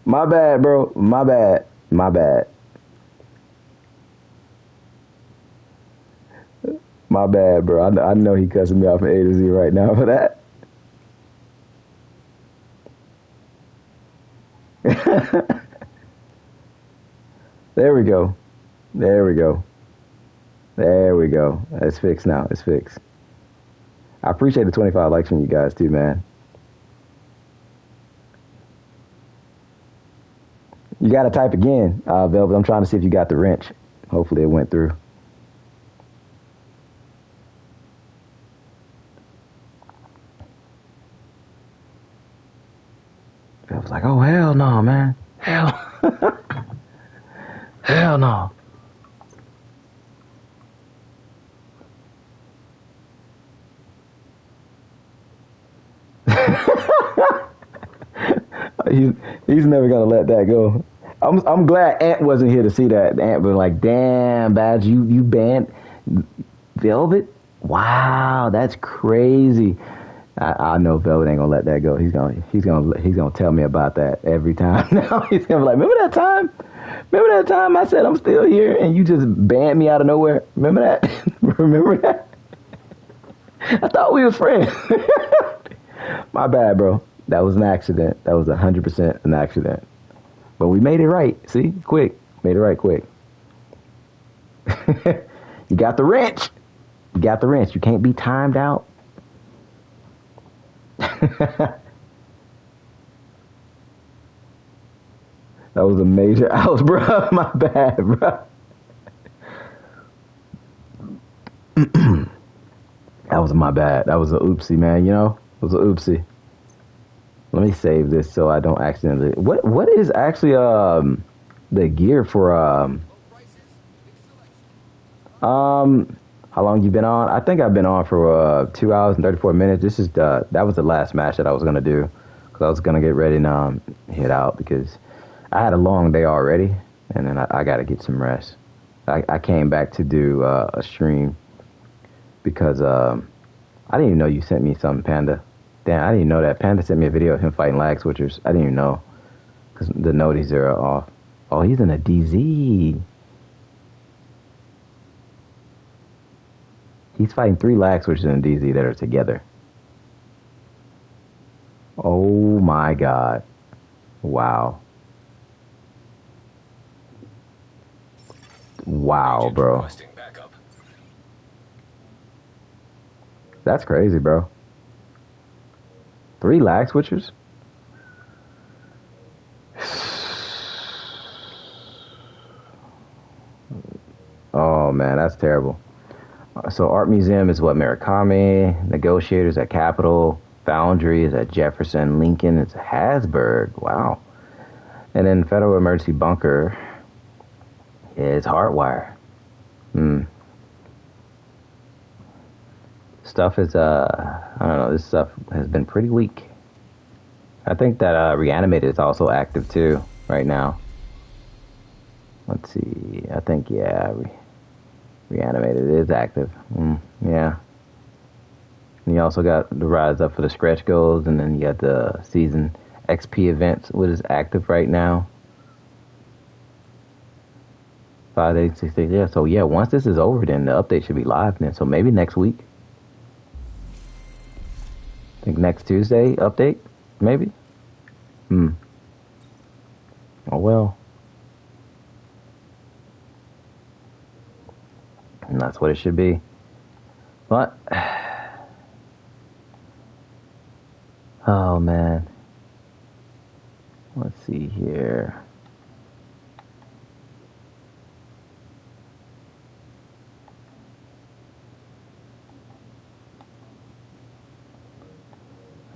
My bad, bro. My bad. My bad. My bad, bro. I know he cussing me out from A to Z right now for that. There we go. There we go. There we go. It's fixed now. It's fixed. I appreciate the 25 likes from you guys too, man. You gotta type again, Velvet. I'm trying to see if you got the wrench. Hopefully it went through. Velvet's like, oh hell no, man. Hell. Hell no. He's never gonna let that go. I'm glad Ant wasn't here to see that. Ant was like, damn, Badge, you banned Velvet? Wow, that's crazy. I know Velvet ain't gonna let that go. He's gonna tell me about that every time. Now he's gonna be like, remember that time? Remember that time I said I'm still here and you just banned me out of nowhere? Remember that? Remember that? I thought we was friends. My bad, bro. That was an accident. That was 100% an accident. But we made it right. See? Quick. Made it right quick. You got the wrench. You got the wrench. You can't be timed out. That was a major ouch, bro. My bad, bro. That was my bad. That was a oopsie, man. You know? It was a oopsie. Let me save this so I don't accidentally. What is actually the gear for how long you been on? I think I've been on for 2 hours and 34 minutes. This is that was the last match that I was gonna do because I was gonna get ready and head out because I had a long day already and then I got to get some rest. I came back to do a stream because I didn't even know you sent me something, Panda. Damn, I didn't even know that. Panda sent me a video of him fighting lag switchers. I didn't even know because the noties are off. Oh, he's in a DZ. He's fighting 3 lag switches in a DZ that are together. Oh my god. Wow. Wow, bro. That's crazy, bro. 3 lag switchers? Oh man, that's terrible. So Art Museum is what? Murakami. Negotiators at Capitol. Foundry is at Jefferson. Lincoln is Hasburg. Wow. And then Federal Emergency Bunker is Hardwire. Stuff is, I don't know, this stuff has been pretty weak. I think that Reanimated is also active too right now. Let's see. I think, yeah, Reanimated is active. Yeah. And you also got the Rise Up for the Stretch Goals, and then you got the Season XP events, which is active right now. 5 days, 6 days. Yeah, so yeah, once this is over, then the update should be live then. So maybe next week. I think next Tuesday, update, maybe. Oh well. And that's what it should be. But oh man. Let's see here.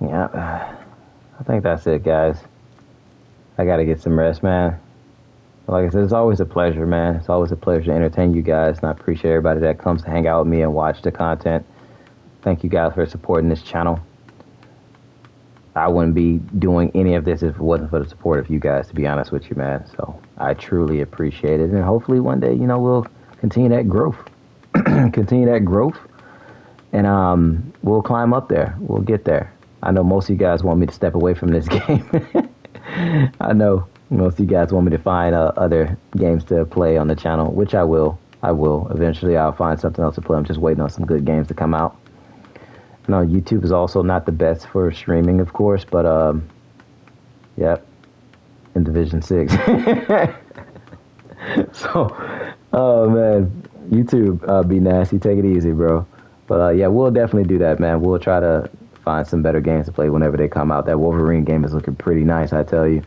Yeah. I think that's it, guys. I gotta get some rest, man. Like I said, it's always a pleasure, man. It's always a pleasure to entertain you guys, and I appreciate everybody that comes to hang out with me and watch the content. Thank you guys for supporting this channel. I wouldn't be doing any of this if it wasn't for the support of you guys, to be honest with you, man. So I truly appreciate it, and hopefully one day, we'll continue that growth, and we'll climb up there. We'll get there. I know most of you guys want me to step away from this game. I know most of you guys want me to find other games to play on the channel, which I will. Eventually, I'll find something else to play. I'm just waiting on some good games to come out. No, YouTube is also not the best for streaming, of course, but yep, in Division 6. So, oh man, YouTube, be nasty, take it easy, bro. But yeah, we'll definitely do that, man. We'll try to find some better games to play whenever they come out. That Wolverine game is looking pretty nice, I tell you.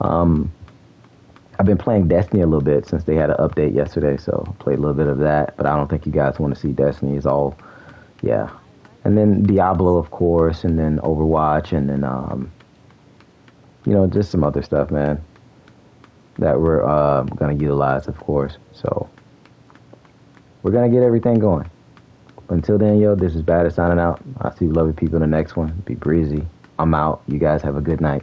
I've been playing Destiny a little bit since they had an update yesterday, so I played a little bit of that, but I don't think you guys want to see Destiny. It's all, yeah. And then Diablo, of course, and then Overwatch, and then, just some other stuff, man, that we're going to utilize, of course. So we're going to get everything going. Until then, this is Bad at signing out. I'll see you lovely people in the next one. Be breezy. I'm out. You guys have a good night.